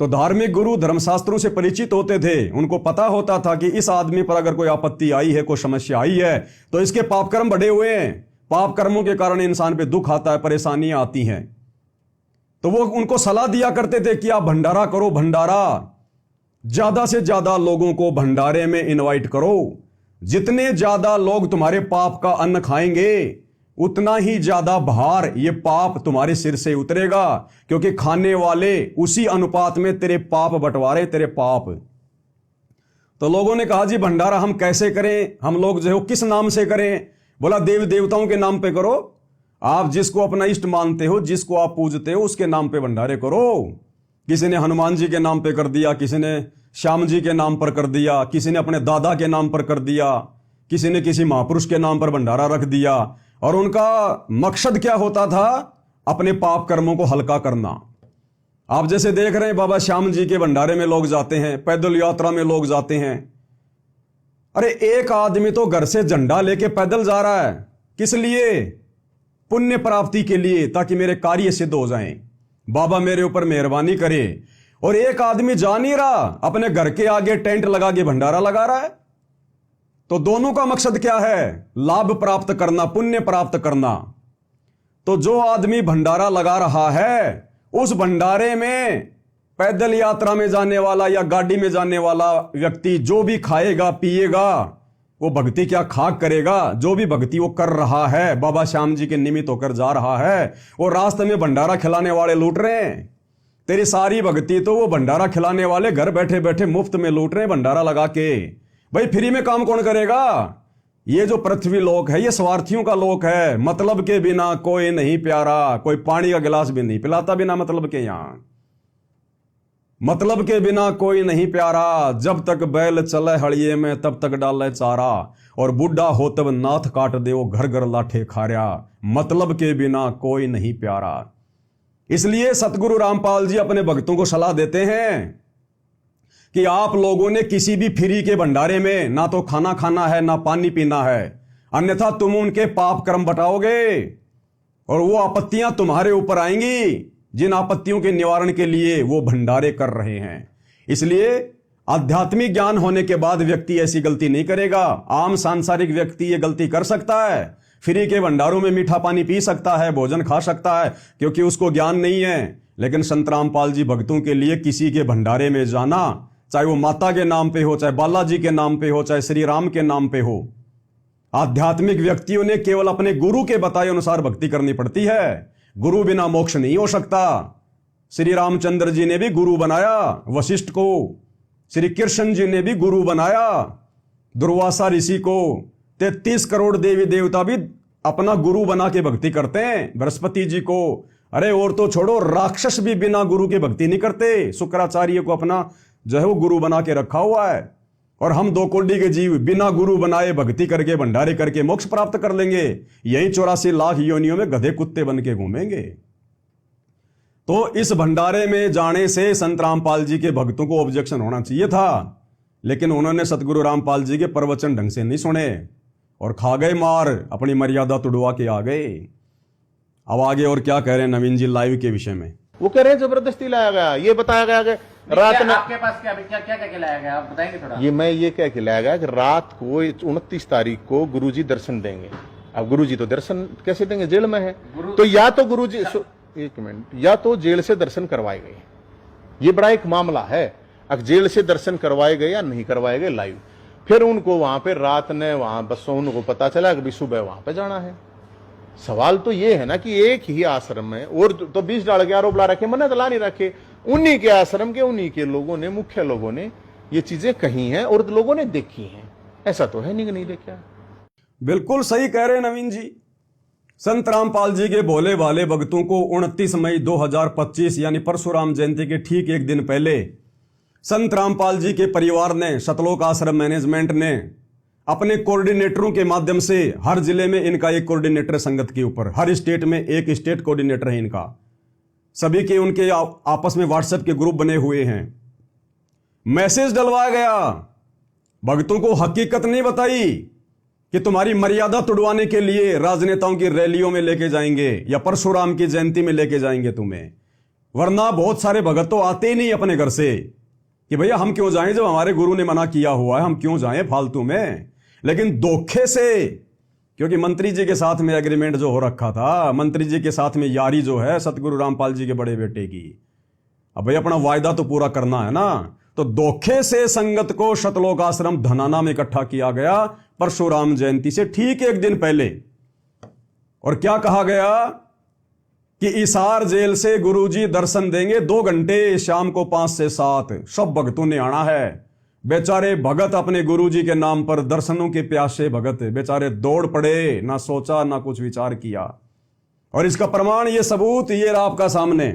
तो धार्मिक गुरु धर्मशास्त्रों से परिचित होते थे, उनको पता होता था कि इस आदमी पर अगर कोई आपत्ति आई है, कोई समस्या आई है, तो इसके पाप कर्म बढ़े हुए हैं, पाप कर्मों के कारण इंसान पे दुख आता है, परेशानियां आती हैं। तो वो उनको सलाह दिया करते थे कि आप भंडारा करो, भंडारा, ज्यादा से ज्यादा लोगों को भंडारे में इनवाइट करो। जितने ज्यादा लोग तुम्हारे पाप का अन्न खाएंगे, उतना ही ज्यादा भार, ये पाप तुम्हारे सिर से उतरेगा, क्योंकि खाने वाले उसी अनुपात में तेरे पाप बंटवारे, तेरे पाप। तो लोगों ने कहा जी भंडारा हम कैसे करें, हम लोग जो है किस नाम से करें? बोला देव देवताओं के नाम पे करो, आप जिसको अपना इष्ट मानते हो, जिसको आप पूजते हो, उसके नाम पे भंडारे करो। किसी ने हनुमान जी के नाम पे कर दिया, किसी ने श्याम जी के नाम पर कर दिया, किसी ने अपने दादा के नाम पर कर दिया, किसी ने किसी महापुरुष के नाम पर भंडारा रख दिया। और उनका मकसद क्या होता था? अपने पाप कर्मों को हल्का करना। आप जैसे देख रहे हैं बाबा श्याम जी के भंडारे में लोग जाते हैं, पैदल यात्रा में लोग जाते हैं। अरे एक आदमी तो घर से झंडा लेके पैदल जा रहा है, किस लिए? पुण्य प्राप्ति के लिए, ताकि मेरे कार्य सिद्ध हो जाएं, बाबा मेरे ऊपर मेहरबानी करे। और एक आदमी जा नहीं रहा, अपने घर के आगे टेंट लगा के भंडारा लगा रहा है। तो दोनों का मकसद क्या है? लाभ प्राप्त करना, पुण्य प्राप्त करना। तो जो आदमी भंडारा लगा रहा है, उस भंडारे में पैदल यात्रा में जाने वाला या गाड़ी में जाने वाला व्यक्ति जो भी खाएगा पिएगा, वो भक्ति क्या खाक करेगा? जो भी भक्ति वो कर रहा है, बाबा श्याम जी के निमित्त होकर जा रहा है, वो रास्ते में भंडारा खिलाने वाले लूट रहे हैं। तेरी सारी भक्ति तो वो भंडारा खिलाने वाले घर बैठे बैठे मुफ्त में लूट रहे हैं भंडारा लगा के। भाई फ्री में काम कौन करेगा? ये जो पृथ्वी लोक है, ये स्वार्थियों का लोक है। मतलब के बिना कोई नहीं प्यारा, कोई पानी का गिलास भी नहीं पिलाता बिना मतलब के। यहां मतलब के बिना कोई नहीं प्यारा, जब तक बैल चले हड़िए में तब तक डाले चारा, और बुढ़ा हो तब नाथ काट दे वो घर घर लाठे खारा। मतलब के बिना कोई नहीं प्यारा। इसलिए सतगुरु रामपाल जी अपने भक्तों को सलाह देते हैं कि आप लोगों ने किसी भी फ्री के भंडारे में ना तो खाना खाना है, ना पानी पीना है, अन्यथा तुम उनके पाप कर्म बटाओगे और वो आपत्तियां तुम्हारे ऊपर आएंगी, जिन आपत्तियों के निवारण के लिए वो भंडारे कर रहे हैं। इसलिए आध्यात्मिक ज्ञान होने के बाद व्यक्ति ऐसी गलती नहीं करेगा। आम सांसारिक व्यक्ति ये गलती कर सकता है, फ्री के भंडारों में मीठा पानी पी सकता है, भोजन खा सकता है, क्योंकि उसको ज्ञान नहीं है। लेकिन संत रामपाल जी भक्तों के लिए किसी के भंडारे में जाना, चाहे वो माता के नाम पे हो, चाहे बालाजी के नाम पे हो, चाहे श्री राम के नाम पे हो, आध्यात्मिक व्यक्तियों ने केवल अपने गुरु के बताए अनुसार भक्ति करनी पड़ती है। गुरु बिना मोक्ष नहीं हो सकता। श्री रामचंद्र जी ने भी गुरु बनाया वशिष्ठ को, श्री कृष्ण जी ने भी गुरु बनाया दुर्वासा ऋषि को, 33 करोड़ देवी देवता भी अपना गुरु बना के भक्ति करते हैं, बृहस्पति जी को। अरे और तो छोड़ो, राक्षस भी बिना गुरु के भक्ति नहीं करते। शुक्राचार्य को अपना जो है वो गुरु बना के रखा हुआ है। और हम 2 कोटि के जीव बिना गुरु बनाए भक्ति करके भंडारे करके मोक्ष प्राप्त कर लेंगे। यही 84 लाख योनियों में गधे कुत्ते बन के घूमेंगे। तो इस भंडारे में जाने से संत रामपाल जी के भक्तों को ऑब्जेक्शन होना चाहिए था, लेकिन उन्होंने सतगुरु रामपाल जी के प्रवचन ढंग से नहीं सुने और खा गए मार, अपनी मर्यादा तुड़वा के आ गए। अब आगे और क्या कह रहे हैं नवीन जी लाइव के विषय में? वो कह रहे हैं जबरदस्ती लाया गया। ये बताया गया कि रात में आपके पास क्या क्या क्या क्या लाया गया, आप बताएंगे थोड़ा? ये कह के लाया गया कि रात को 29 तारीख को गुरुजी दर्शन देंगे। अब गुरुजी तो दर्शन कैसे देंगे? जेल में है। तो या तो गुरुजी, एक मिनट, या तो जेल से दर्शन करवाए गए, ये बड़ा एक मामला है। अब जेल से दर्शन करवाए गए या नहीं करवाए गए लाइव, फिर उनको वहां पे रात ने वहां बसों उनको पता चला कि सुबह वहां पे जाना है। सवाल तो ये है ना कि एक ही आश्रम में, और तो 20 डाल के आरोप ला रखे, मन्नत तो ला नहीं रखे। उन्हीं के आश्रम के उन्हीं के लोगों ने, मुख्य लोगों ने ये चीजें कही हैं और लोगों ने देखी हैं। ऐसा तो है नहीं कि नहीं देखा। बिल्कुल सही कह रहे हैं नवीन जी। संत रामपाल जी के भोले भाले भक्तों को 29 मई 2025 यानी परशुराम जयंती के ठीक एक दिन पहले संत रामपाल जी के परिवार ने, सतलोक आश्रम मैनेजमेंट ने अपने कोऑर्डिनेटरों के माध्यम से, हर जिले में इनका एक कोऑर्डिनेटर संगत के ऊपर, हर स्टेट में एक स्टेट कोऑर्डिनेटर है इनका, सभी के उनके आपस में व्हाट्सएप के ग्रुप बने हुए हैं। मैसेज डलवाया गया, भक्तों को हकीकत नहीं बताई कि तुम्हारी मर्यादा तुड़वाने के लिए राजनेताओं की रैलियों में लेके जाएंगे या परशुराम की जयंती में लेके जाएंगे तुम्हें। वरना बहुत सारे भगत तो आते ही नहीं अपने घर से कि भैया हम क्यों जाएं, जब हमारे गुरु ने मना किया हुआ है, हम क्यों जाएं फालतू में। लेकिन धोखे से, क्योंकि मंत्री जी के साथ में एग्रीमेंट जो हो रखा था, मंत्री जी के साथ में यारी जो है सतगुरु रामपाल जी के बड़े बेटे की, अब भाई अपना वायदा तो पूरा करना है ना। तो धोखे से संगत को शतलोक आश्रम धनाना में इकट्ठा किया गया परशुराम जयंती से ठीक एक दिन पहले। और क्या कहा गया कि इसार जेल से गुरुजी दर्शन देंगे 2 घंटे, शाम को 5 से 7 सब भक्तों ने आना है। बेचारे भगत अपने गुरुजी के नाम पर दर्शनों के प्यासे भगत बेचारे दौड़ पड़े, ना सोचा ना कुछ विचार किया। और इसका प्रमाण, ये सबूत, ये रहा आपका सामने।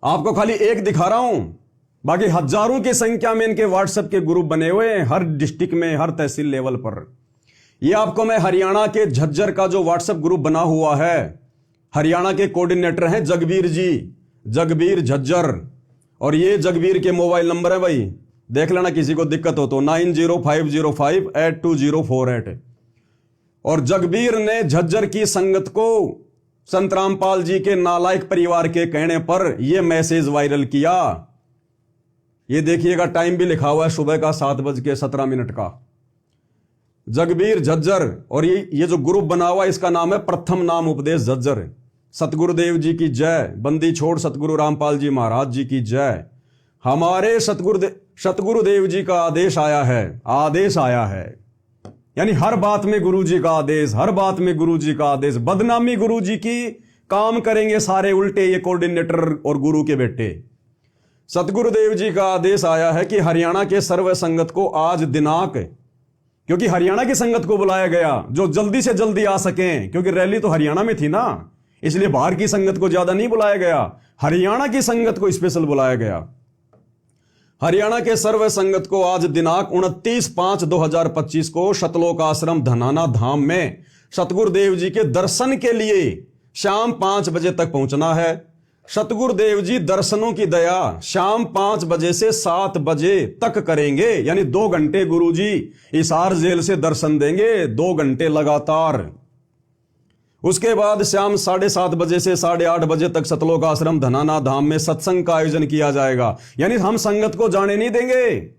आपको खाली एक दिखा रहा हूं, बाकी हजारों की संख्या में इनके व्हाट्सएप के ग्रुप बने हुए हैं हर डिस्ट्रिक्ट में, हर तहसील लेवल पर। ये आपको मैं हरियाणा के झज्जर का जो व्हाट्सएप ग्रुप बना हुआ है, हरियाणा के कोऑर्डिनेटर हैं जगबीर जी, जगबीर झज्जर। और ये जगबीर के मोबाइल नंबर है भाई, देख लेना किसी को दिक्कत हो तो 9050582048। और जगबीर ने झज्जर की संगत को संत रामपाल जी के नालायक परिवार के कहने पर यह मैसेज वायरल किया। ये देखिएगा, टाइम भी लिखा हुआ है, सुबह का 7:17 का। जगबीर झज्जर। और ये जो ग्रुप बना हुआ है इसका नाम है प्रथम नाम उपदेश झज्जर। सतगुरुदेव जी की जय, बंदी छोड़ सतगुरु रामपाल जी महाराज जी की जय। हमारे सतगुरुदेव जी का आदेश आया है, आदेश आया है, यानी हर बात में गुरु जी का आदेश, हर बात में गुरु जी का आदेश। बदनामी गुरु जी की काम करेंगे सारे उल्टे ये कोऑर्डिनेटर और गुरु के बेटे। सतगुरुदेव जी का आदेश आया है कि हरियाणा के सर्व संगत को आज दिनांक, क्योंकि हरियाणा की संगत को बुलाया गया जो जल्दी से जल्दी आ सकें, क्योंकि रैली तो हरियाणा में थी ना, इसलिए बाहर की संगत को ज्यादा नहीं बुलाया गया, हरियाणा की संगत को स्पेशल बुलाया गया। हरियाणा के सर्व संगत को आज दिनांक 29/5/2025 को शतलोक आश्रम धनाना धाम में सतगुरुदेव जी के दर्शन के लिए शाम 5 बजे तक पहुंचना है। सतगुरुदेव जी दर्शनों की दया शाम 5 बजे से 7 बजे तक करेंगे, यानी 2 घंटे गुरुजी हिसार जेल से दर्शन देंगे, 2 घंटे लगातार। उसके बाद शाम 7:30 बजे से 8:30 बजे तक सतलोक आश्रम धनाना धाम में सत्संग का आयोजन किया जाएगा। यानी हम संगत को जाने नहीं देंगे।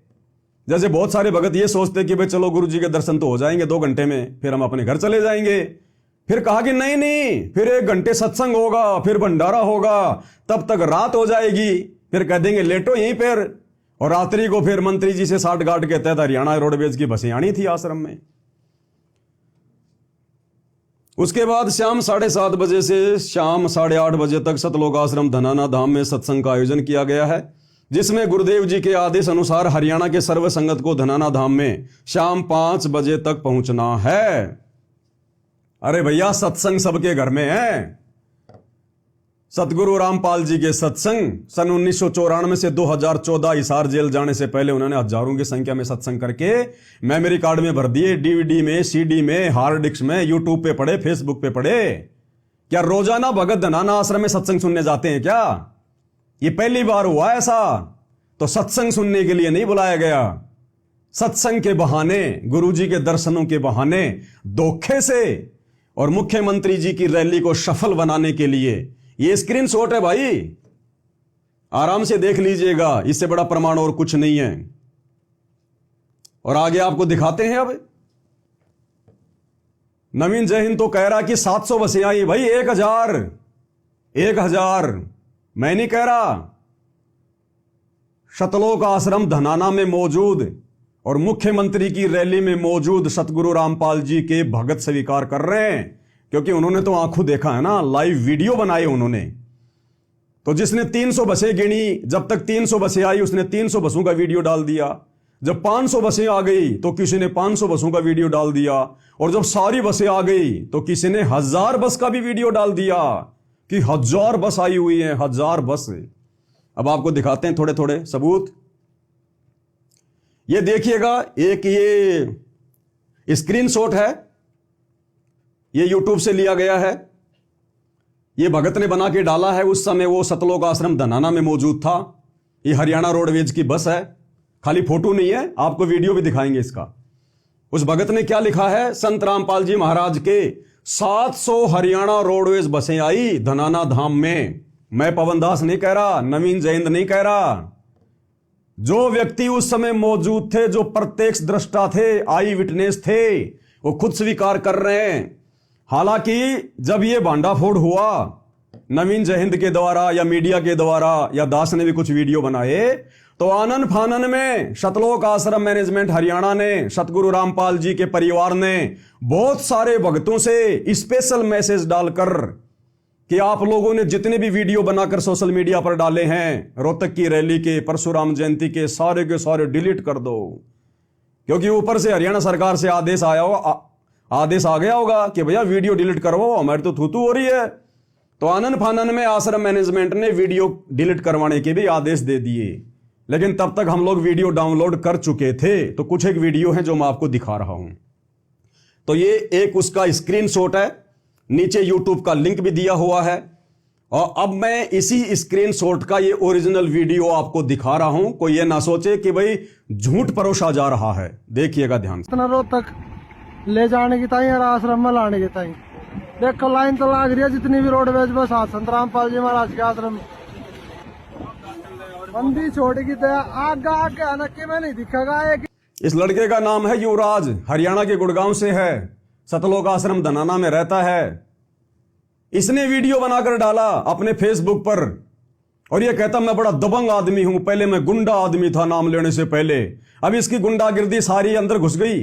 जैसे बहुत सारे भगत ये सोचते कि भाई चलो गुरु जी के दर्शन तो हो जाएंगे 2 घंटे में, फिर हम अपने घर चले जाएंगे। फिर कहा कि नहीं नहीं, फिर 1 घंटे सत्संग होगा, फिर भंडारा होगा, तब तक रात हो जाएगी, फिर कह देंगे लेटो यहीं पर। और रात्रि को फिर मंत्री जी से साठगांठ के तहत हरियाणा रोडवेज की बसें आनी थी आश्रम में। उसके बाद शाम 7:30 बजे से शाम 8:30 बजे तक सतलोक आश्रम धनाना धाम में सत्संग का आयोजन किया गया है, जिसमें गुरुदेव जी के आदेश अनुसार हरियाणा के सर्व संगत को धनाना धाम में शाम 5 बजे तक पहुंचना है। अरे भैया, सत्संग सबके घर में है। सतगुरु रामपाल जी के सत्संग सन 1994 से 2014 हिसार जेल जाने से पहले उन्होंने हजारों की संख्या में सत्संग करके मेमोरी कार्ड में भर दिए, डीवीडी में, सीडी में, हार्ड डिस्क में, यूट्यूब पे पढ़े, फेसबुक पे पढ़े। क्या रोजाना भगत धनाना आश्रम में सत्संग सुनने जाते हैं क्या? ये पहली बार हुआ ऐसा। तो सत्संग सुनने के लिए नहीं बुलाया गया, सत्संग के बहाने, गुरुजी के दर्शनों के बहाने, धोखे से और मुख्यमंत्री जी की रैली को सफल बनाने के लिए। ये स्क्रीनशॉट है भाई, आराम से देख लीजिएगा, इससे बड़ा प्रमाण और कुछ नहीं है। और आगे आपको दिखाते हैं। अब नवीन जय हिंद तो कह रहा कि 700 बसें आई। भाई 1000 मैं नहीं कह रहा। शतलोक आश्रम धनाना में मौजूद और मुख्यमंत्री की रैली में मौजूद सतगुरु रामपाल जी के भगत स्वीकार कर रहे हैं, क्योंकि उन्होंने तो आंखों देखा है ना, लाइव वीडियो बनाए उन्होंने। तो जिसने 300 बसें गिनी, जब तक 300 बसें आई उसने 300 बसों का वीडियो डाल दिया। जब 500 बसें आ गई तो किसी ने 500 बसों का वीडियो डाल दिया। और जब सारी बसें आ गई तो किसी ने 1000 बस का भी वीडियो डाल दिया कि 1000 बस आई हुई है, 1000 बस। अब आपको दिखाते हैं थोड़े थोड़े सबूत। ये देखिएगा, एक ये स्क्रीनशॉट है, ये यूट्यूब से लिया गया है, ये भगत ने बना के डाला है। उस समय वो सतलोक आश्रम धनाना में मौजूद था। ये हरियाणा रोडवेज की बस है, खाली फोटो नहीं है, आपको वीडियो भी दिखाएंगे इसका। उस भगत ने क्या लिखा है, संत रामपाल जी महाराज के 700 हरियाणा रोडवेज बसें आई धनाना धाम में, मैं पवन दास नहीं कह रहा, नवीन जयंत नहीं कह रहा, जो व्यक्ति उस समय मौजूद थे, जो प्रत्यक्ष दृष्टा थे, आई विटनेस थे, वो खुद स्वीकार कर रहे हैं। हालांकि जब ये भांडाफोड़ हुआ नवीन जयंत के द्वारा या मीडिया के द्वारा, या दास ने भी कुछ वीडियो बनाए, तो आनन फानन में सतलोक आश्रम मैनेजमेंट हरियाणा ने, सतगुरु रामपाल जी के परिवार ने बहुत सारे भक्तों से स्पेशल मैसेज डालकर कि आप लोगों ने जितने भी वीडियो बनाकर सोशल मीडिया पर डाले हैं रोहतक की रैली के, परशुराम जयंती के सारे डिलीट कर दो, क्योंकि ऊपर से हरियाणा सरकार से आदेश आया होगा, आदेश आ गया होगा कि भैया वीडियो डिलीट करो, हमारी तो थूथू हो रही है। तो आनन फानन में आश्रम मैनेजमेंट ने वीडियो डिलीट करवाने के भी आदेश दे दिए, लेकिन तब तक हम लोग वीडियो डाउनलोड कर चुके थे। तो कुछ एक वीडियो है जो मैं आपको दिखा रहा हूं। तो ये एक उसका स्क्रीनशॉट है, नीचे यूट्यूब का लिंक भी दिया हुआ है, और अब मैं इसी स्क्रीनशॉट का ये ओरिजिनल वीडियो आपको दिखा रहा हूं। कोई ये ना सोचे कि भाई झूठ परोसा जा रहा है, देखिएगा ध्यान से। इतना रोहतक ले जाने की ताई और आश्रम में लाने की ताई देखो लाइन तो लाग रही है, जितनी भी रोडवेज बस संत रामपाल जी महाराज के आश्रम बंदी छोड़ की तो आगे आगे आना कि मैं नहीं दिखेगा। एक इस लड़के का नाम है युवराज, हरियाणा के गुड़गांव से है, सतलोक आश्रम धनाना में रहता है। इसने वीडियो बनाकर डाला अपने फेसबुक पर, और ये कहता मैं बड़ा दबंग आदमी हूं, पहले मैं गुंडा आदमी था नाम लेने से पहले, अब इसकी गुंडागिर्दी सारी अंदर घुस गई।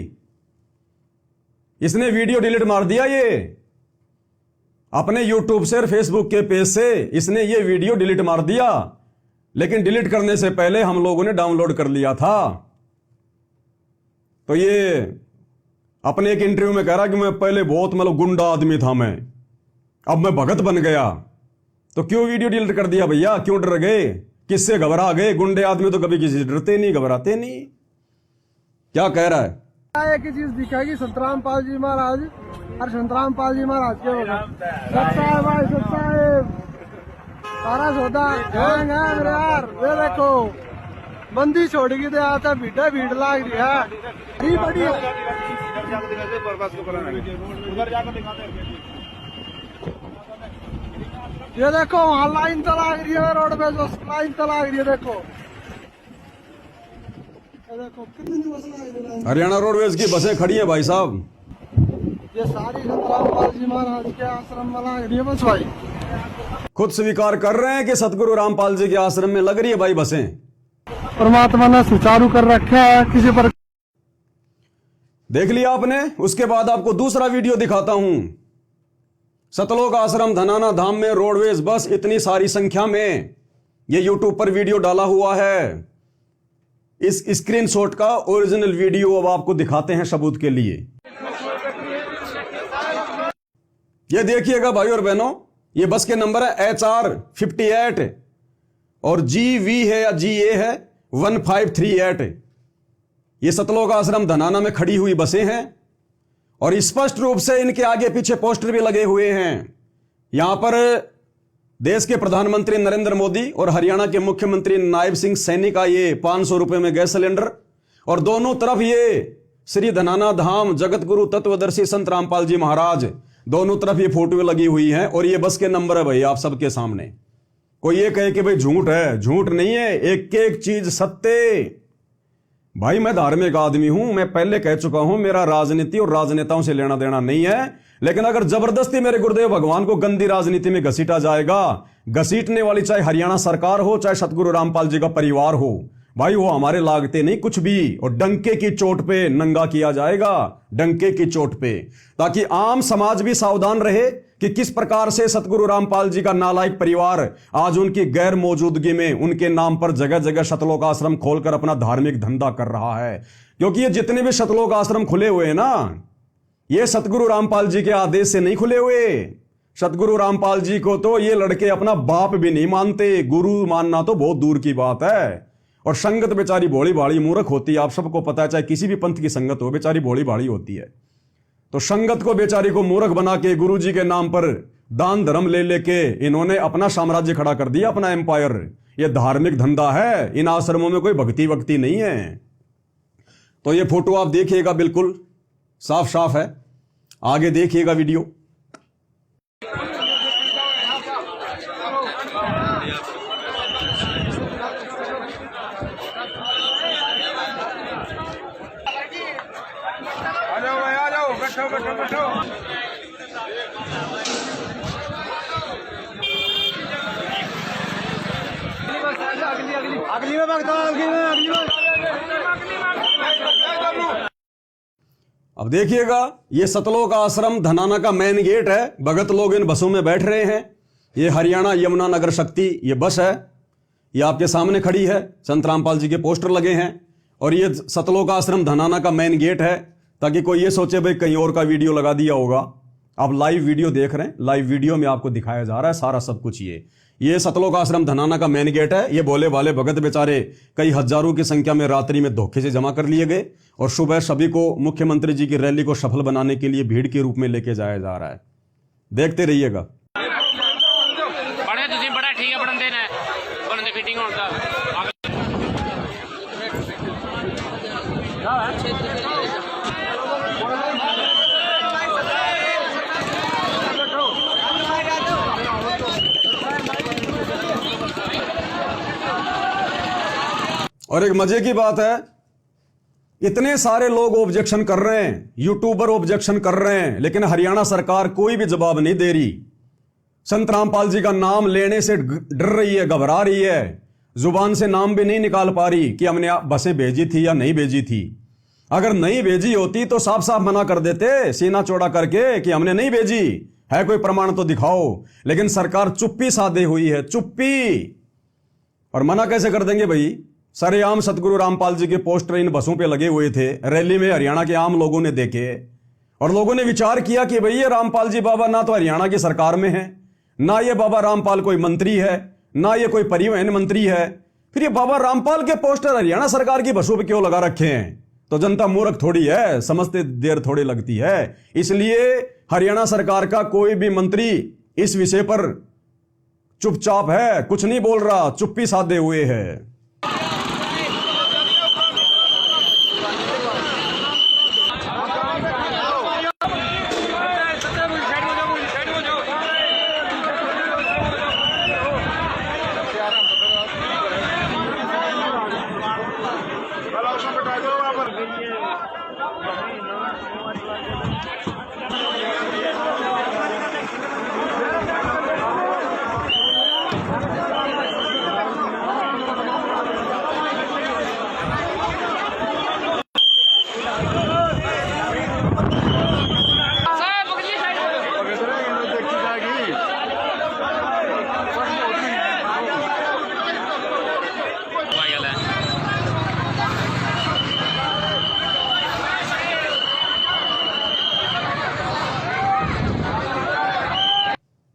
इसने वीडियो डिलीट मार दिया, ये अपने यूट्यूब से और फेसबुक के पेज से इसने ये वीडियो डिलीट मार दिया, लेकिन डिलीट करने से पहले हम लोगों ने डाउनलोड कर लिया था। तो ये अपने एक इंटरव्यू में कह रहा कि मैं पहले बहुत मतलब गुंडा आदमी था, मैं अब मैं भगत बन गया। तो क्यों वीडियो डिलीट कर दिया भैया, क्यों डर गए, किससे घबरा गए? गुंडे आदमी तो कभी किसी से डरते नहीं, घबराते नहीं। क्या कह रहा है? एक ही चीज दिखेगी, संत रामपाल जी महाराज और संत रामपाल जी महाराज के सच्चा है भाई, सच्चा है सारा सौदा गैंग है मेरे यार। ये देखो बंदी छोड़ की दे आता, भीड़ भीड़ लाग रही है, बड़ी ये देखो वहाँ लाइन तो लाग रही है, रोड पे जो लाइन तो लाग रही है, देखो देखो कितनी बस लाग रही है। हरियाणा रोडवेज की बसें खड़ी है भाई साहब, ये सारी संत रामपाल जी महाराज के आश्रम में लाग रही है बस भाई। खुद स्वीकार कर रहे हैं कि सतगुरु रामपाल जी के आश्रम में लग रही है भाई बसें। परमात्मा ने सुचारू कर रखा है, किसी पर देख लिया आपने। उसके बाद आपको दूसरा वीडियो दिखाता हूं। सतलोक आश्रम धनाना धाम में रोडवेज बस इतनी सारी संख्या में, ये यूट्यूब पर वीडियो डाला हुआ है। इस स्क्रीनशॉट का ओरिजिनल वीडियो अब आपको दिखाते हैं सबूत के लिए। ये देखिएगा भाई और बहनों, ये बस के नंबर है HR58 और GV है या GA है 1538। ये सतलोक आश्रम धनाना में खड़ी हुई बसें हैं, और स्पष्ट रूप से इनके आगे पीछे पोस्टर भी लगे हुए हैं। यहां पर देश के प्रधानमंत्री नरेंद्र मोदी और हरियाणा के मुख्यमंत्री नायब सिंह सैनी का ये 500 रुपए में गैस सिलेंडर, और दोनों तरफ ये श्री धनाना धाम जगत गुरु तत्वदर्शी संत रामपाल जी महाराज, दोनों तरफ ये फोटो लगी हुई हैं। और ये बस के नंबर है भाई आप सबके सामने। कोई ये कहे कि भाई झूठ है, झूठ नहीं है, एक एक चीज सत्य। भाई मैं धार्मिक आदमी हूं, मैं पहले कह चुका हूं, मेरा राजनीति और राजनेताओं से लेना देना नहीं है, लेकिन अगर जबरदस्ती मेरे गुरुदेव भगवान को गंदी राजनीति में घसीटा जाएगा, घसीटने वाली चाहे हरियाणा सरकार हो चाहे सतगुरु रामपाल जी का परिवार हो, भाई वो हमारे लागते नहीं कुछ भी, और डंके की चोट पे नंगा किया जाएगा, डंके की चोट पे, ताकि आम समाज भी सावधान रहे कि किस प्रकार से सतगुरु रामपाल जी का नालायक परिवार आज उनकी गैर मौजूदगी में उनके नाम पर जगह जगह सतलोक आश्रम खोलकर अपना धार्मिक धंधा कर रहा है। क्योंकि ये जितने भी सतलोक आश्रम खुले हुए हैं ना, ये सतगुरु रामपाल जी के आदेश से नहीं खुले हुए। सतगुरु रामपाल जी को तो ये लड़के अपना बाप भी नहीं मानते, गुरु मानना तो बहुत दूर की बात है। और संगत बेचारी भोली भाली मूर्ख होती है, आप सबको पता है, चाहे किसी भी पंथ की संगत हो बेचारी भोली भाली होती है। तो संगत को बेचारी को मूर्ख बना के गुरु जी के नाम पर दान धर्म ले लेके इन्होंने अपना साम्राज्य खड़ा कर दिया, अपना एम्पायर। ये धार्मिक धंधा है, इन आश्रमों में कोई भक्ति वक्ति नहीं है। तो ये फोटो आप देखिएगा, बिल्कुल साफ साफ है, आगे देखिएगा वीडियो। अगली में भगता अगली में अब देखिएगा, ये सतलोक आश्रम धनाना का मेन गेट है। भगत लोग इन बसों में बैठ रहे हैं। ये हरियाणा यमुना नगर शक्ति ये बस है, ये आपके सामने खड़ी है। संत रामपाल जी के पोस्टर लगे हैं और ये सतलोक आश्रम धनाना का मेन गेट है, ताकि कोई ये सोचे भाई कहीं और का वीडियो लगा दिया होगा। आप लाइव वीडियो देख रहे हैं, लाइव वीडियो में आपको दिखाया जा रहा है सारा सब कुछ। ये सतलोक आश्रम धनाना का मेन गेट है। ये भोले वाले भगत बेचारे कई हजारों की संख्या में रात्रि में धोखे से जमा कर लिए गए और सुबह सभी को मुख्यमंत्री जी की रैली को सफल बनाने के लिए भीड़ के रूप में लेके जाया जा रहा है। देखते रहिएगा। बड़े तुसी बड़ा ठीक है बनते ने बनते फिटिंग होता और एक मजे की बात है, इतने सारे लोग ऑब्जेक्शन कर रहे हैं, यूट्यूबर ऑब्जेक्शन कर रहे हैं, लेकिन हरियाणा सरकार कोई भी जवाब नहीं दे रही। संत रामपाल जी का नाम लेने से डर रही है, घबरा रही है, जुबान से नाम भी नहीं निकाल पा रही कि हमने बसें भेजी थी या नहीं भेजी थी। अगर नहीं भेजी होती तो साफ साफ मना कर देते, सीना चौड़ा करके कि हमने नहीं भेजी है, कोई प्रमाण तो दिखाओ। लेकिन सरकार चुप्पी साधे हुई है, चुप्पी। और मना कैसे कर देंगे भाई? सरेआम सतगुरु रामपाल जी के पोस्टर इन बसों पे लगे हुए थे, रैली में हरियाणा के आम लोगों ने देखे और लोगों ने विचार किया कि भाई ये रामपाल जी बाबा ना तो हरियाणा की सरकार में है, ना ये बाबा रामपाल कोई मंत्री है, ना ये कोई परिवहन मंत्री है, फिर ये बाबा रामपाल के पोस्टर हरियाणा सरकार की बसों पे क्यों लगा रखे हैं? तो जनता मूर्ख थोड़ी है, समझते देर थोड़ी लगती है। इसलिए हरियाणा सरकार का कोई भी मंत्री इस विषय पर चुपचाप है, कुछ नहीं बोल रहा, चुप्पी साधे हुए है।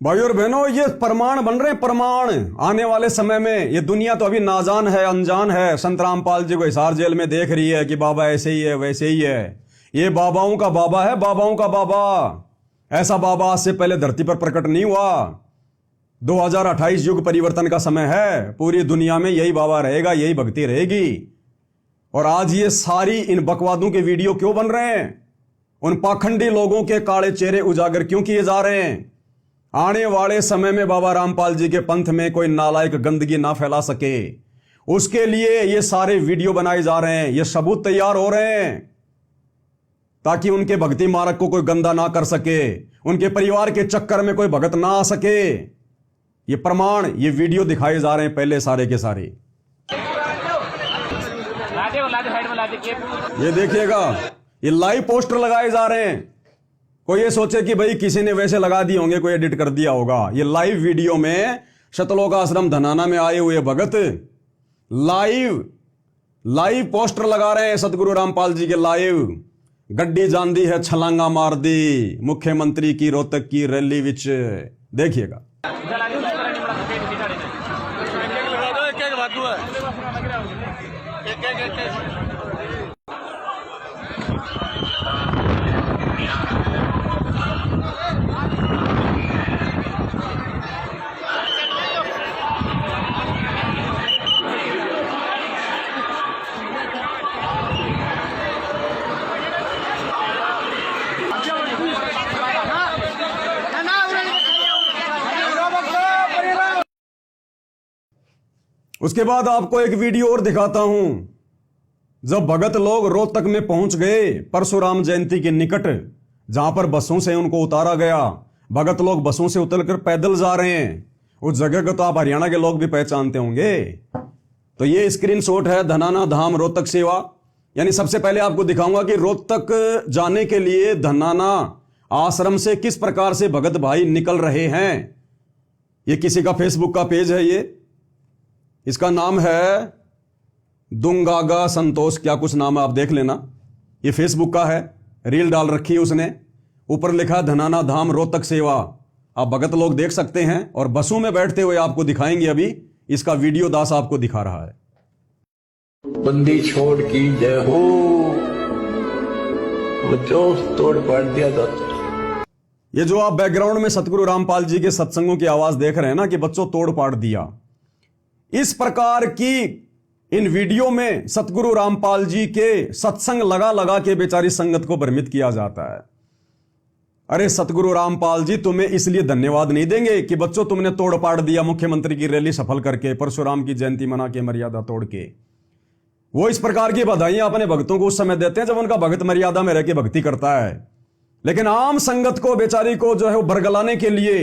भाई और बहनों, ये प्रमाण बन रहे हैं, प्रमाण। आने वाले समय में ये दुनिया तो अभी नाजान है, अनजान है। संत रामपाल जी को हिसार जेल में देख रही है कि बाबा ऐसे ही है, वैसे ही है। ये बाबाओं का बाबा है, बाबाओं का बाबा। ऐसा बाबा आज से पहले धरती पर प्रकट नहीं हुआ। 2028 युग परिवर्तन का समय है, पूरी दुनिया में यही बाबा रहेगा, यही भक्ति रहेगी। और आज ये सारी इन बकवादों के वीडियो क्यों बन रहे हैं? उन पाखंडी लोगों के काले चेहरे उजागर क्यों किए जा रहे हैं? आने वाले समय में बाबा रामपाल जी के पंथ में कोई नालायक गंदगी ना फैला सके, उसके लिए ये सारे वीडियो बनाए जा रहे हैं, ये सबूत तैयार हो रहे हैं, ताकि उनके भक्ति मार्ग को कोई गंदा ना कर सके, उनके परिवार के चक्कर में कोई भगत ना आ सके। ये प्रमाण, ये वीडियो दिखाए जा रहे हैं पहले सारे के सारे। ये देखिएगा, ये लाइव पोस्टर लगाए जा रहे हैं। कोई ये सोचे कि भाई किसी ने वैसे लगा दिए होंगे, कोई एडिट कर दिया होगा। ये लाइव वीडियो में सतलोक आश्रम धनाना में आए हुए भगत लाइव पोस्टर लगा रहे हैं सतगुरु रामपाल जी के लाइव। गड्डी जान दी है, छलांगा मार दी मुख्यमंत्री की रोहतक की रैली विच। देखिएगा। उसके बाद आपको एक वीडियो और दिखाता हूं। जब भगत लोग रोहतक में पहुंच गए परशुराम जयंती के निकट, जहां पर बसों से उनको उतारा गया। भगत लोग बसों से उतरकर पैदल जा रहे हैं। उस जगह को तो आप हरियाणा के लोग भी पहचानते होंगे। तो ये स्क्रीनशॉट है धनाना धाम रोहतक सेवा। यानी सबसे पहले आपको दिखाऊंगा कि रोहतक जाने के लिए धनाना आश्रम से किस प्रकार से भगत भाई निकल रहे हैं। ये किसी का फेसबुक का पेज है, ये इसका नाम है दुंगागा संतोष, क्या कुछ नाम है आप देख लेना। ये फेसबुक का है, रील डाल रखी है उसने, ऊपर लिखा धनाना धाम रोहतक सेवा। आप भगत लोग देख सकते हैं और बसों में बैठते हुए आपको दिखाएंगे। अभी इसका वीडियो दास आपको दिखा रहा है। बंदी छोड़ की जय हो, बच्चों तोड़ पाड़ दिया जाता। ये जो आप बैकग्राउंड में सतगुरु रामपाल जी के सत्संगों की आवाज देख रहे हैं ना कि बच्चों तोड़ पाड़ दिया, इस प्रकार की इन वीडियो में सतगुरु रामपाल जी के सत्संग लगा लगा के बेचारी संगत को भ्रमित किया जाता है। अरे सतगुरु रामपाल जी तुम्हें इसलिए धन्यवाद नहीं देंगे कि बच्चों तुमने तोड़ पाड़ दिया मुख्यमंत्री की रैली सफल करके, परशुराम की जयंती मना के, मर्यादा तोड़ के। वो इस प्रकार की बधाइयां अपने भक्तों को उस समय देते हैं जब उनका भक्त मर्यादा में रह के भक्ति करता है। लेकिन आम संगत को बेचारी को जो है वो बरगलाने के लिए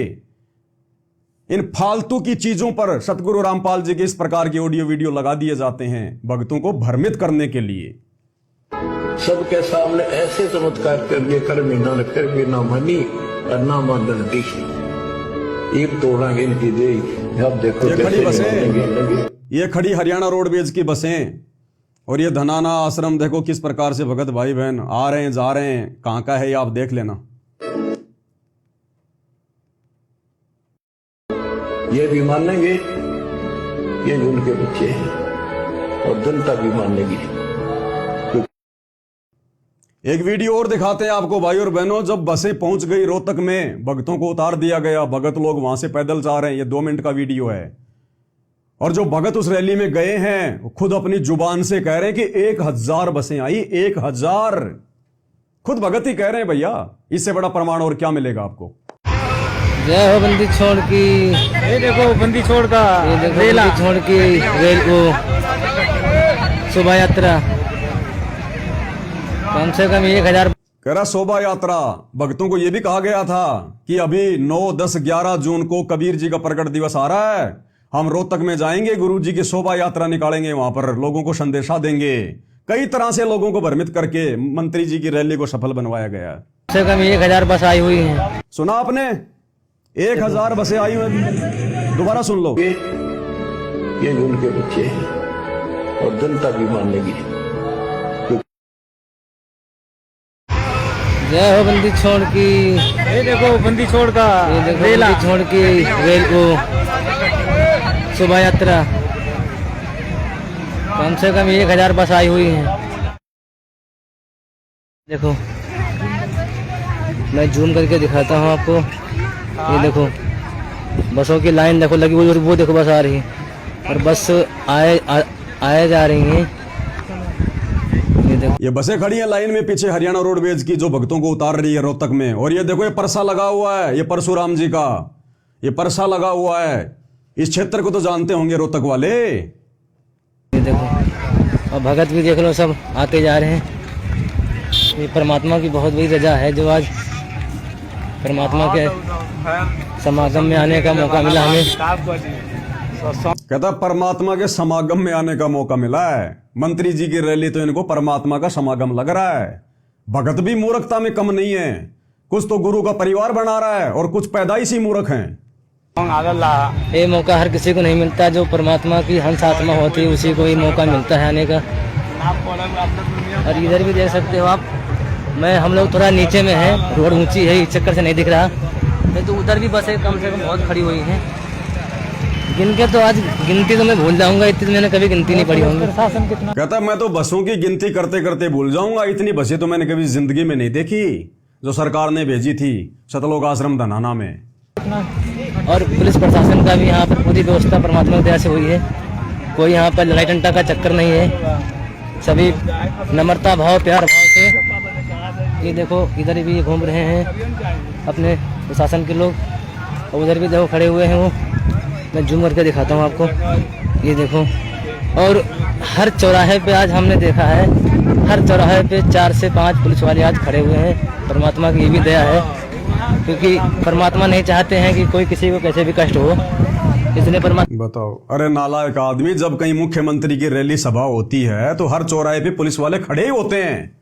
इन फालतू की चीजों पर सतगुरु रामपाल जी के इस प्रकार की ऑडियो वीडियो लगा दिए जाते हैं भक्तों को भ्रमित करने के लिए। सबके सामने ऐसे चमत्कार कर दिए, कर भी ना कर भी ना मनी और ना मानन दी। एक तोड़ा इनकी दे। अब देखो ये खड़ी कैसे बसें, ये खड़ी हरियाणा रोडवेज की बसें और ये धनाना आश्रम देखो किस प्रकार से भगत भाई बहन आ रहे हैं जा रहे हैं। कहां का है ये आप देख लेना। ये भी मानेंगे, ये उनके बच्चे हैं और जनता भी मानेगी। एक वीडियो और दिखाते हैं आपको भाई और बहनों। जब बसें पहुंच गई रोहतक में, भक्तों को उतार दिया गया, भगत लोग वहां से पैदल जा रहे हैं। ये 2 मिनट का वीडियो है और जो भगत उस रैली में गए हैं खुद अपनी जुबान से कह रहे हैं कि 1000 बसें आई, 1000। खुद भगत ही कह रहे हैं भैया। इससे बड़ा प्रमाण और क्या मिलेगा आपको। जय हो बंदी छोड़ की, ये देखो बंदी छोड़ का ये देखो बंदी छोड़ की रेल को शोभा यात्रा कम से कम 1000। कह रहा शोभा यात्रा। भक्तों को यह भी कहा गया था कि अभी 9, 10, 11 जून को कबीर जी का प्रकट दिवस आ रहा है। हम रोहतक में जाएंगे, गुरु जी की शोभा यात्रा निकालेंगे, वहां पर लोगों को संदेशा देंगे। कई तरह से लोगों को भ्रमित करके मंत्री जी की रैली को सफल बनवाया गया। कम से कम 1000 बस आई हुई हैं। सुना आपने, 1000 बसें आई हुई। दोबारा सुन लो। ये उनके बच्चे हैं और जनता भी मानेगी। जय हो बंदी छोड़ की, ये देखो बंदी छोड़ का ये देखो बंदी छोड़ की रेल को शोभा यात्रा कम से कम 1000 बस आई हुई हैं। देखो मैं जूम करके दिखाता हूँ आपको। ये देखो बसों की लाइन देखो लगी हुई, वो देखो बस आ रही है और बस आए जा रही हैं। ये देखो ये बसें खड़ी हैं लाइन में पीछे हरियाणा रोडवेज की, जो भक्तों को उतार रही है रोहतक में। और ये देखो ये परसा लगा हुआ है, ये परशुराम जी का ये परसा लगा हुआ है। इस क्षेत्र को तो जानते होंगे रोहतक वाले। ये देखो और भगत भी देख लो सब आते जा रहे हैं। ये परमात्मा की बहुत बड़ी रजा है जो आज परमात्मा के समागम में आने का मौका मिला हमें। कहता परमात्मा के समागम में आने का मौका मिला है। मंत्री जी की रैली तो इनको परमात्मा का समागम लग रहा है। भगत भी मूर्खता में कम नहीं है। कुछ तो गुरु का परिवार बना रहा है और कुछ पैदाइशी मूर्ख हैं। ये मौका हर किसी को नहीं मिलता। जो परमात्मा की हंस आत्मा होती है उसी को ये मौका मिलता है आने का। और इधर भी देख सकते हो आप, हम लोग थोड़ा नीचे में है, रोड ऊंची है, इस चक्कर से नहीं दिख रहा। नहीं तो उधर भी बसें कम से कम बहुत खड़ी हुई हैं। गिन के तो आज गिनती तो मैं भूल जाऊंगा, इतनी मैंने कभी गिनती नहीं पड़ी होंगी। कहता मैं तो बसों की गिनती करते करते भूल जाऊंगा। इतनी बसें तो मैंने कभी जिंदगी में नहीं देखी जो सरकार ने भेजी थी सतलोक आश्रम धनाना में। और पुलिस प्रशासन का भी यहाँ पर पूरी व्यवस्था परमात्मा की दया से हुई है। कोई यहाँ पर लड़ाई टंटा का चक्कर नहीं है। सभी नम्रता भाव प्यार भाव से। ये देखो इधर भी घूम रहे हैं अपने प्रशासन के लोग और उधर भी देखो खड़े हुए हैं वो। मैं जूम करके दिखाता हूँ आपको। ये देखो और हर चौराहे पे आज हमने देखा है हर चौराहे पे 4 से 5 पुलिस वाले आज खड़े हुए हैं। परमात्मा की ये भी दया है, क्योंकि परमात्मा नहीं चाहते हैं कि कोई किसी को कैसे भी कष्ट हो, इसलिए परमात्मा। बताओ, अरे नालायक आदमी, जब कहीं मुख्यमंत्री की रैली सभा होती है तो हर चौराहे पे पुलिस वाले खड़े ही होते हैं।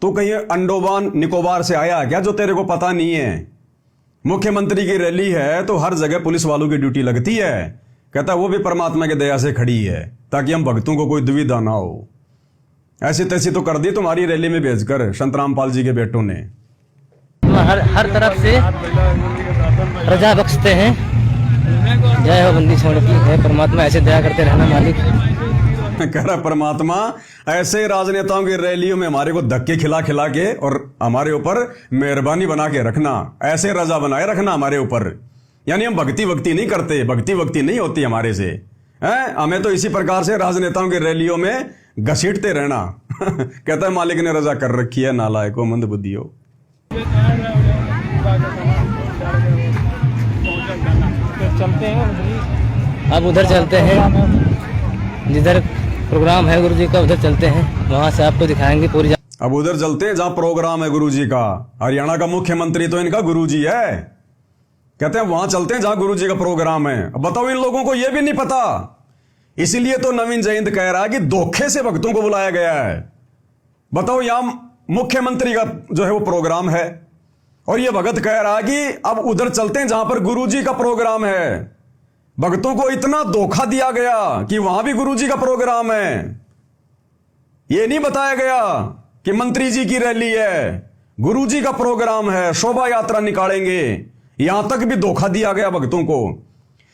तो कहीं अंडोमान निकोबार से आया क्या जो तेरे को पता नहीं है? मुख्यमंत्री की रैली है तो हर जगह पुलिस वालों की ड्यूटी लगती है। कहता है वो भी परमात्मा की दया से खड़ी है ताकि हम भक्तों को कोई दुविधा ना हो। ऐसी तैसी तो कर दी तुम्हारी रैली में भेजकर संतराम पाल जी के बेटों ने। हर तरफ से प्रजा बख्शते हैं। जय हो बंदी छोड़ की है परमात्मा, ऐसे दया करते रहना मालिक। कह रहा परमात्मा ऐसे राजनेताओं की रैलियों में हमारे को धक्के खिला खिला के और हमारे ऊपर मेहरबानी बना के रखना, ऐसे रजा बनाए रखना हमारे ऊपर। यानी हम भक्ति नहीं करते, भक्ति नहीं होती हमारे से हैं। हमें तो इसी प्रकार से राजनेताओं की रैलियों में घसीटते रहना। कहता है मालिक ने रजा कर रखी है, नालायको मंद बुद्धियो। चलते हैं, अब उधर चलते हैं जिधर प्रोग्राम है गुरु जी का, उधर चलते हैं, वहां से आपको दिखाएंगे पूरी। अब उधर चलते हैं जहां प्रोग्राम है गुरु जी का। हरियाणा का मुख्यमंत्री तो इनका गुरु जी है। कहते हैं वहां चलते हैं जहां गुरु जी का प्रोग्राम है। अब बताओ, इन लोगों को यह भी नहीं पता। इसीलिए तो नवीन जयंत कह रहा है कि धोखे से भक्तों को बुलाया गया है। बताओ, यहां मुख्यमंत्री का जो है वो प्रोग्राम है और ये भगत कह रहा है कि अब उधर चलते हैं जहां पर गुरुजी का प्रोग्राम है। भक्तों को इतना धोखा दिया गया कि वहां भी गुरुजी का प्रोग्राम है। ये नहीं बताया गया कि मंत्री जी की रैली है, गुरुजी का प्रोग्राम है, शोभा यात्रा निकालेंगे। यहां तक भी धोखा दिया गया भक्तों को।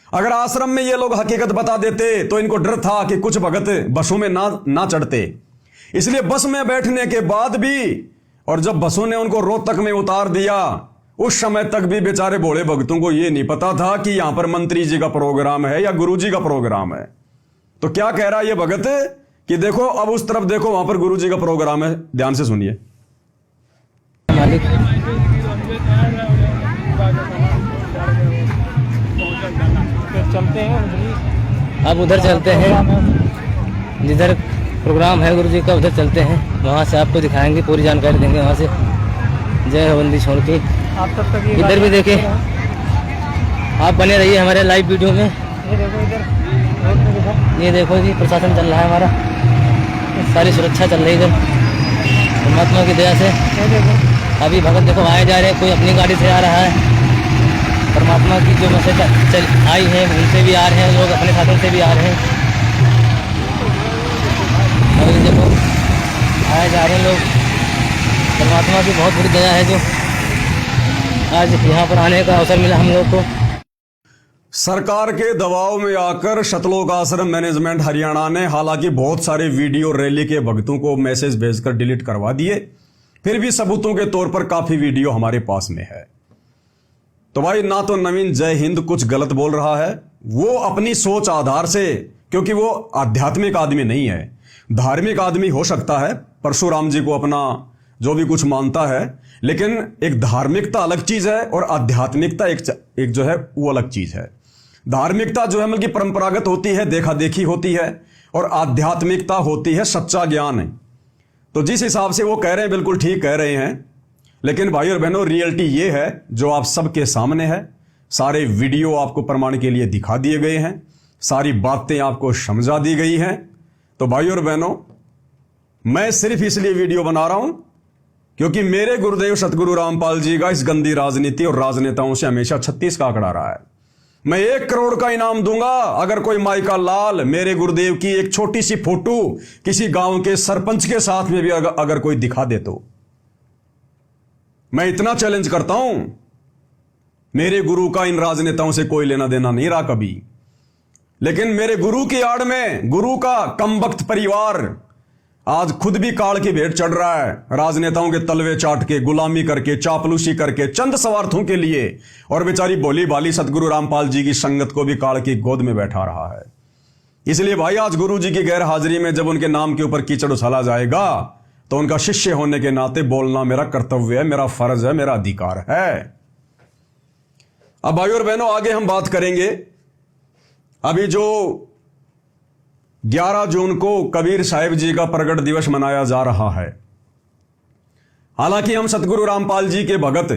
अगर आश्रम में ये लोग हकीकत बता देते तो इनको डर था कि कुछ भगत बसों में ना चढ़ते। इसलिए बस में बैठने के बाद भी, और जब बसों ने उनको रोहतक में उतार दिया, उस समय तक भी बेचारे भोले भक्तों को यह नहीं पता था कि यहां पर मंत्री जी का प्रोग्राम है या गुरु जी का प्रोग्राम है। तो क्या कह रहा है ये भगत कि देखो, अब उस तरफ देखो, वहां पर गुरु जी का प्रोग्राम है। ध्यान से सुनिए। मालिक चलते हैं, अब उधर चलते हैं जिधर प्रोग्राम है गुरु जी का, उधर चलते हैं, वहां से आपको दिखाएंगे, पूरी जानकारी देंगे वहां से। जय हो बंदी छोड़ के। आप तब तक इधर भी देखे, आप बने रहिए हमारे लाइव वीडियो में। ये देखो इधर, ये देखो जी प्रशासन चल रहा है हमारा, सारी सुरक्षा चल रही है इधर परमात्मा की दया से। अभी भगत देखो आए जा रहे हैं, कोई अपनी गाड़ी से आ रहा है। परमात्मा की जो बसें आई हैं उनसे भी आ रहे हैं लोग, अपने साधन से भी आ रहे हैं। और देखो आए जा रहे हैं लोग। परमात्मा की बहुत बड़ी दया है जो आज यहाँ पर आने का अवसर मिला हम लोग को। सरकार के दबाव में आकर शतलोक आश्रम मैनेजमेंट हरियाणा ने हालांकि बहुत सारे वीडियो रैली के भक्तों को मैसेज भेजकर डिलीट करवा दिए, फिर भी सबूतों के तौर पर काफी वीडियो हमारे पास में है। तो भाई, ना तो नवीन जय हिंद कुछ गलत बोल रहा है, वो अपनी सोच आधार से, क्योंकि वो आध्यात्मिक आदमी नहीं है, धार्मिक आदमी हो सकता है, परशुराम जी को अपना जो भी कुछ मानता है, लेकिन एक धार्मिकता अलग चीज है और आध्यात्मिकता एक जो है वो अलग चीज है। धार्मिकता जो है मतलब परंपरागत होती है, देखा देखी होती है, और आध्यात्मिकता होती है सच्चा ज्ञान। तो जिस हिसाब से वो कह रहे हैं बिल्कुल ठीक कह रहे हैं, लेकिन भाई और बहनों रियलिटी ये है जो आप सबके सामने है। सारे वीडियो आपको प्रमाण के लिए दिखा दिए गए हैं, सारी बातें आपको समझा दी गई हैं। तो भाई और बहनों, मैं सिर्फ इसलिए वीडियो बना रहा हूं क्योंकि मेरे गुरुदेव सतगुरु रामपाल जी का इस गंदी राजनीति और राजनेताओं से हमेशा 36 का आंकड़ा रहा है। मैं 1 करोड़ का इनाम दूंगा अगर कोई माई का लाल मेरे गुरुदेव की एक छोटी सी फोटो किसी गांव के सरपंच के साथ में भी अगर कोई दिखा दे तो। मैं इतना चैलेंज करता हूं, मेरे गुरु का इन राजनेताओं से कोई लेना देना नहीं रहा कभी, लेकिन मेरे गुरु की आड़ में गुरु का कमबख्त परिवार आज खुद भी काल की भेंट चढ़ रहा है, राजनेताओं के तलवे चाट के, गुलामी करके, चापलूसी करके, चंद स्वार्थों के लिए, और बेचारी भोली भाली सतगुरु रामपाल जी की संगत को भी काल की गोद में बैठा रहा है। इसलिए भाई, आज गुरु जी की गैर हाजिरी में जब उनके नाम के ऊपर कीचड़ उछाला जाएगा तो उनका शिष्य होने के नाते बोलना मेरा कर्तव्य है, मेरा फर्ज है, मेरा अधिकार है। अब भाई और बहनों, आगे हम बात करेंगे। अभी जो 11 जून को कबीर साहिब जी का प्रगट दिवस मनाया जा रहा है। हालांकि हम सतगुरु रामपाल जी के भगत,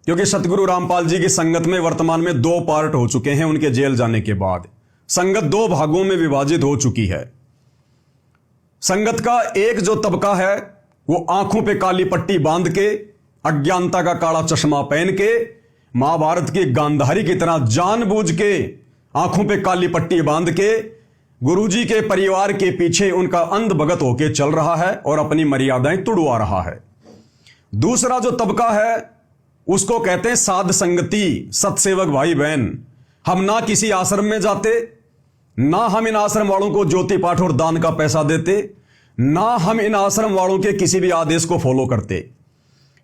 क्योंकि सतगुरु रामपाल जी की संगत में वर्तमान में 2 पार्ट हो चुके हैं उनके जेल जाने के बाद। संगत 2 भागों में विभाजित हो चुकी है। संगत का एक जो तबका है वो आंखों पे काली पट्टी बांध के, अज्ञानता का काला चश्मा पहन के, महाभारत की गांधारी की तरह जानबूझ के आंखों पे काली पट्टी बांध के गुरुजी के परिवार के पीछे उनका अंध भगत होके चल रहा है और अपनी मर्यादाएं तुड़वा रहा है। दूसरा जो तबका है उसको कहते हैं साध संगति, सत्सेवक भाई बहन। हम ना किसी आश्रम में जाते, ना हम इन आश्रम वालों को ज्योति पाठ और दान का पैसा देते, ना हम इन आश्रम वालों के किसी भी आदेश को फॉलो करते।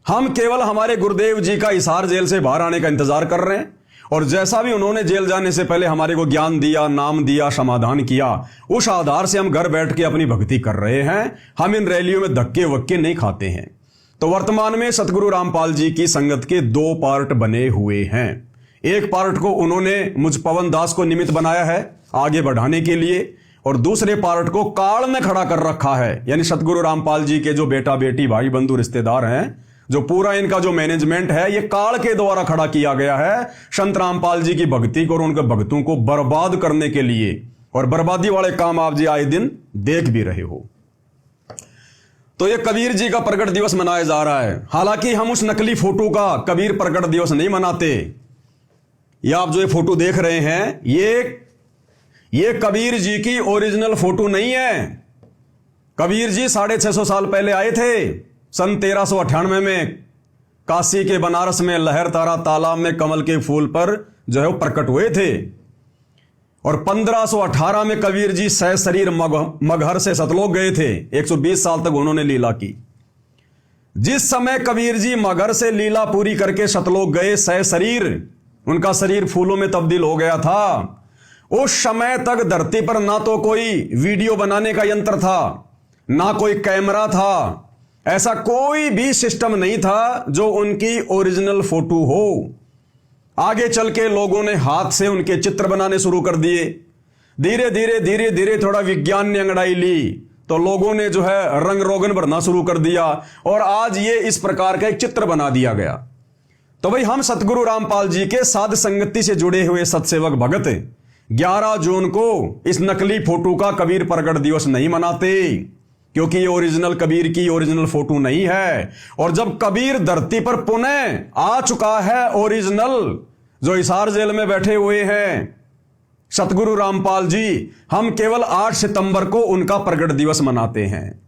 हम केवल हमारे गुरुदेव जी का हिसार जेल से बाहर आने का इंतजार कर रहे हैं, और जैसा भी उन्होंने जेल जाने से पहले हमारे को ज्ञान दिया, नाम दिया, समाधान किया, उस आधार से हम घर बैठ के अपनी भक्ति कर रहे हैं। हम इन रैलियों में धक्के वक्के नहीं खाते हैं। तो वर्तमान में सतगुरु रामपाल जी की संगत के 2 पार्ट बने हुए हैं। एक पार्ट को उन्होंने मुझ पवन दास को निमित्त बनाया है आगे बढ़ाने के लिए, और दूसरे पार्ट को काल में खड़ा कर रखा है, यानी सतगुरु रामपाल जी के जो बेटा बेटी भाई बंधु रिश्तेदार हैं, जो पूरा इनका जो मैनेजमेंट है ये काल के द्वारा खड़ा किया गया है संत रामपाल जी की भक्ति को और उनके भक्तों को बर्बाद करने के लिए। और बर्बादी वाले काम आप जी आए दिन देख भी रहे हो। तो ये कबीर जी का प्रगट दिवस मनाया जा रहा है। हालांकि हम उस नकली फोटो का कबीर प्रगट दिवस नहीं मनाते। ये आप जो ये फोटो देख रहे हैं ये कबीर जी की ओरिजिनल फोटो नहीं है। कबीर जी 650 साल पहले आए थे, सन 1398 में काशी के बनारस में लहर तारा तालाब में कमल के फूल पर जो है वो प्रकट हुए थे। और 1518 में कबीर जी सशरीर मगहर से सतलोक गए थे। 120 साल तक उन्होंने लीला की। जिस समय कबीर जी मगहर से लीला पूरी करके सतलोक गए, सशरीर, उनका शरीर फूलों में तब्दील हो गया था। उस समय तक धरती पर ना तो कोई वीडियो बनाने का यंत्र था, ना कोई कैमरा था, ऐसा कोई भी सिस्टम नहीं था जो उनकी ओरिजिनल फोटो हो। आगे चल के लोगों ने हाथ से उनके चित्र बनाने शुरू कर दिए। धीरे धीरे थोड़ा विज्ञान ने अंगड़ाई ली तो लोगों ने जो है रंग रोगन भरना शुरू कर दिया, और आज ये इस प्रकार का एक चित्र बना दिया गया। तो भाई हम सतगुरु रामपाल जी के साध संगति से जुड़े हुए सत्सेवक भगत 11 जून को इस नकली फोटो का कबीर प्रगट दिवस नहीं मनाते, क्योंकि ये ओरिजिनल कबीर की ओरिजिनल फोटो नहीं है। और जब कबीर धरती पर पुनः आ चुका है ओरिजिनल, जो हिसार जेल में बैठे हुए हैं सतगुरु रामपाल जी, हम केवल 8 सितंबर को उनका प्रगट दिवस मनाते हैं।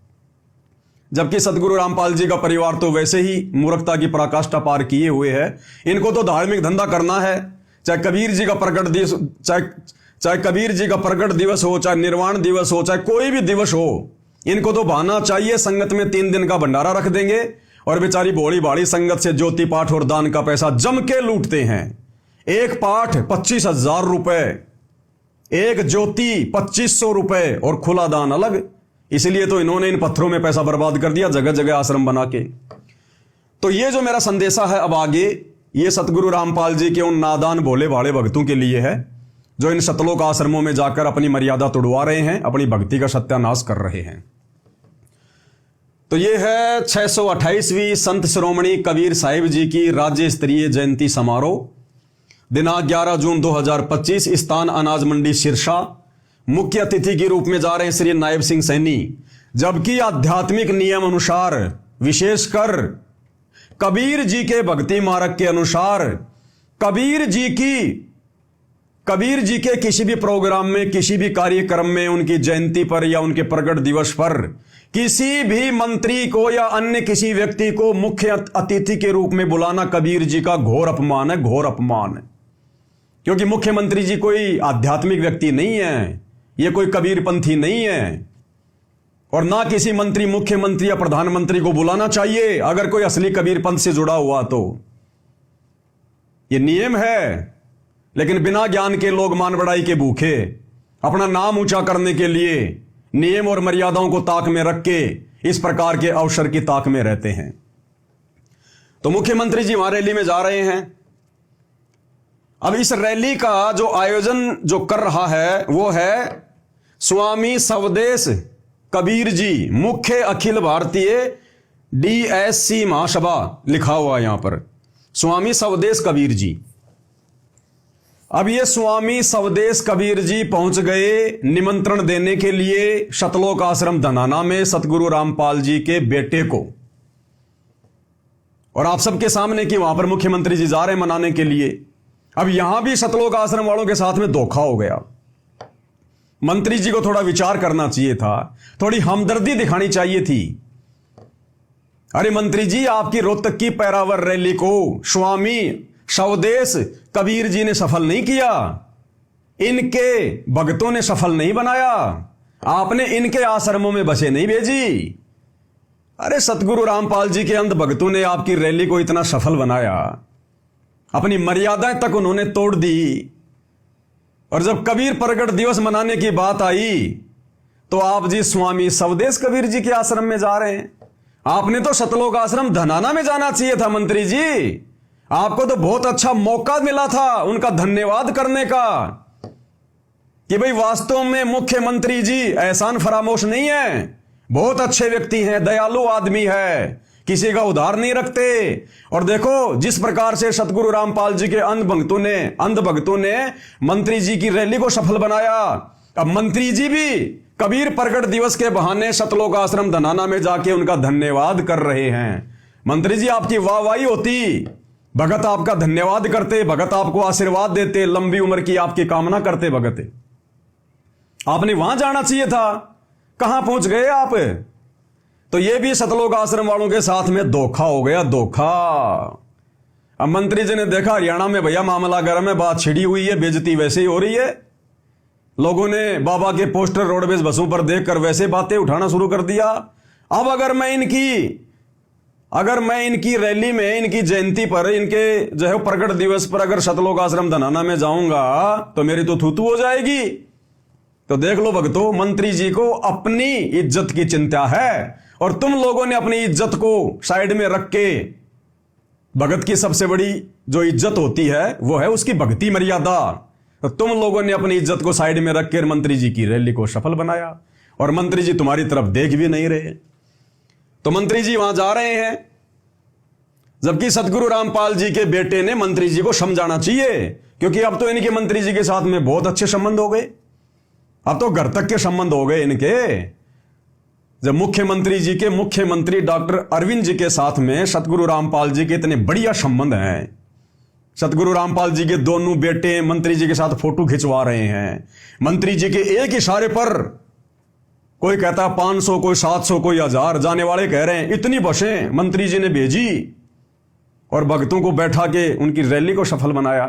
जबकि सतगुरु रामपाल जी का परिवार तो वैसे ही मूर्खता की पराकाष्ठा पार किए हुए है। इनको तो धार्मिक धंधा करना है, चाहे कबीर जी का प्रगट दिवस, चाहे कबीर जी का प्रगट दिवस हो, चाहे निर्वाण दिवस हो, चाहे कोई भी दिवस हो, इनको तो बहाना चाहिए। संगत में 3 दिन का भंडारा रख देंगे और बेचारी भोली भाड़ी संगत से ज्योति पाठ और दान का पैसा जम के लूटते हैं। एक पाठ 25,000 रुपए, एक ज्योति 2500 रुपए और खुला दान अलग। इसलिए तो इन्होंने इन पत्थरों में पैसा बर्बाद कर दिया, जगह जगह आश्रम बना के। तो ये जो मेरा संदेशा है अब आगे, ये सतगुरु रामपाल जी के उन नादान भोले भाड़े भक्तों के लिए है जो इन सतलोक आश्रमों में जाकर अपनी मर्यादा तोड़वा रहे हैं, अपनी भक्ति का सत्यानाश कर रहे हैं। तो ये है 628वीं संत शिरोमणि कबीर साहिब जी की राज्य स्तरीय जयंती समारोह, दिनांक 11 जून 2025, स्थान अनाज मंडी सिरसा। मुख्य अतिथि के रूप में जा रहे हैं श्री नायब सिंह सैनी। जबकि आध्यात्मिक नियम अनुसार, विशेषकर कबीर जी के भक्ति मार्ग के अनुसार, कबीर जी के किसी भी प्रोग्राम में, किसी भी कार्यक्रम में, उनकी जयंती पर या उनके प्रगट दिवस पर किसी भी मंत्री को या अन्य किसी व्यक्ति को मुख्य अतिथि के रूप में बुलाना कबीर जी का घोर अपमान है, घोर अपमान है। क्योंकि मुख्यमंत्री जी कोई आध्यात्मिक व्यक्ति नहीं है, ये कोई कबीरपंथी नहीं है, और ना किसी मंत्री, मुख्यमंत्री या प्रधानमंत्री को बुलाना चाहिए अगर कोई असली कबीरपंथ से जुड़ा हुआ तो। ये नियम है। लेकिन बिना ज्ञान के लोग मान बढ़ाई के भूखे अपना नाम ऊंचा करने के लिए नियम और मर्यादाओं को ताक में रख के इस प्रकार के अवसर की ताक में रहते हैं। तो मुख्यमंत्री जी वहां रैली में जा रहे हैं। अब इस रैली का जो आयोजन जो कर रहा है वो है स्वामी सवदेश कबीर जी, मुख्य अखिल भारतीय DSC महासभा, लिखा हुआ यहां पर स्वामी सवदेश कबीर जी। अब ये स्वामी सवदेश कबीर जी पहुंच गए निमंत्रण देने के लिए सतलोक आश्रम धनाना में सतगुरु रामपाल जी के बेटे को, और आप सबके सामने कि वहां पर मुख्यमंत्री जी जा रहे हैं मनाने के लिए। अब यहां भी सतलोक आश्रम वालों के साथ में धोखा हो गया। मंत्री जी को थोड़ा विचार करना चाहिए था, थोड़ी हमदर्दी दिखानी चाहिए थी। अरे मंत्री जी, आपकी रोहतक की पैरावर रैली को स्वामी सवदेश कबीर जी ने सफल नहीं किया, इनके भक्तों ने सफल नहीं बनाया, आपने इनके आश्रमों में बसें नहीं भेजी। अरे सतगुरु रामपाल जी के अंध भक्तों ने आपकी रैली को इतना सफल बनाया, अपनी मर्यादाएं तक उन्होंने तोड़ दी। और जब कबीर प्रगट दिवस मनाने की बात आई तो आप जी स्वामी सवदेश कबीर जी के आश्रम में जा रहे हैं। आपने तो सतलोक आश्रम धनाना में जाना चाहिए था मंत्री जी, आपको तो बहुत अच्छा मौका मिला था उनका धन्यवाद करने का कि भाई वास्तव में मुख्यमंत्री जी एहसान फरामोश नहीं है, बहुत अच्छे व्यक्ति हैं, दयालु आदमी है, किसी का उधार नहीं रखते। और देखो जिस प्रकार से सतगुरु रामपाल जी के अंध भक्तों ने मंत्री जी की रैली को सफल बनाया, अब मंत्री जी भी कबीर प्रगट दिवस के बहाने सतलोक आश्रम धनाना में जाके उनका धन्यवाद कर रहे हैं। मंत्री जी आपकी वाहवाही होती, भगत आपका धन्यवाद करते, भगत आपको आशीर्वाद देते, लंबी उम्र की आपकी कामना करते भगत। आपने वहां जाना चाहिए था, कहां पहुंच गए आप? तो यह भी सतलोक आश्रम वालों के साथ में धोखा हो गया, धोखा। अब मंत्री जी ने देखा हरियाणा में भैया मामला गर्म है, बात छिड़ी हुई है, बेइज्जती वैसे ही हो रही है, लोगों ने बाबा के पोस्टर रोडवेज बसों पर देखकर वैसे बातें उठाना शुरू कर दिया। अब अगर मैं इनकी रैली में, इनकी जयंती पर, इनके जो है प्रगट दिवस पर अगर सतलोक आश्रम धनाना में जाऊंगा तो मेरी तो थूथू हो जाएगी। तो देख लो भक्तों, मंत्री जी को अपनी इज्जत की चिंता है और तुम लोगों ने अपनी इज्जत को साइड में रख के, भगत की सबसे बड़ी जो इज्जत होती है वो है उसकी भक्ति मर्यादा, तो तुम लोगों ने अपनी इज्जत को साइड में रख कर मंत्री जी की रैली को सफल बनाया और मंत्री जी तुम्हारी तरफ देख भी नहीं रहे। तो मंत्री जी वहां जा रहे हैं, जबकि सतगुरु रामपाल जी के बेटे ने मंत्री जी को समझाना चाहिए, क्योंकि अब तो इनके मंत्री जी के साथ में बहुत अच्छे संबंध हो गए, अब तो घर तक के संबंध हो गए इनके। जब मुख्यमंत्री जी के मुख्यमंत्री डॉक्टर अरविंद जी के साथ में सतगुरु रामपाल जी के इतने बढ़िया संबंध हैं, सतगुरु रामपाल जी के दोनों बेटे मंत्री जी के साथ फोटो खिंचवा रहे हैं, मंत्री जी के एक इशारे पर कोई कहता 500, कोई 700, कोई 1000, जाने वाले कह रहे हैं इतनी बसें मंत्री जी ने भेजी और भक्तों को बैठा के उनकी रैली को सफल बनाया।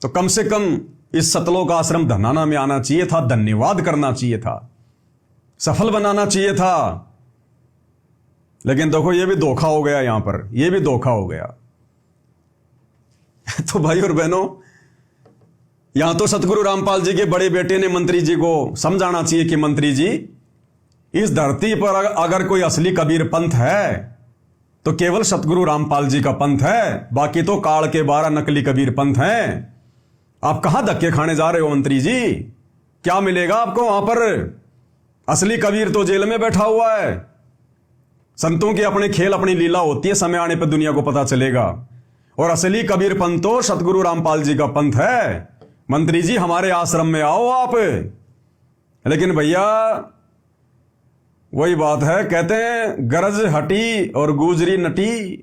तो कम से कम इस सतलोक आश्रम धनाना में आना चाहिए था, धन्यवाद करना चाहिए था, सफल बनाना चाहिए था। लेकिन देखो ये भी धोखा हो गया, यहां पर ये भी धोखा हो गया। तो भाई और बहनों, यहां तो सतगुरु रामपाल जी के बड़े बेटे ने मंत्री जी को समझाना चाहिए कि मंत्री जी, इस धरती पर अगर कोई असली कबीर पंथ है तो केवल सतगुरु रामपाल जी का पंथ है, बाकी तो काल के 12 नकली कबीर पंथ हैं। आप कहां धक्के खाने जा रहे हो मंत्री जी? क्या मिलेगा आपको वहां पर? असली कबीर तो जेल में बैठा हुआ है। संतों के अपने खेल, अपनी लीला होती है, समय आने पर दुनिया को पता चलेगा। और असली कबीर पंथ तो सतगुरु रामपाल जी का पंथ है। मंत्री जी हमारे आश्रम में आओ आप। लेकिन भैया वही बात है, कहते हैं गरज हटी और गुजरी नटी,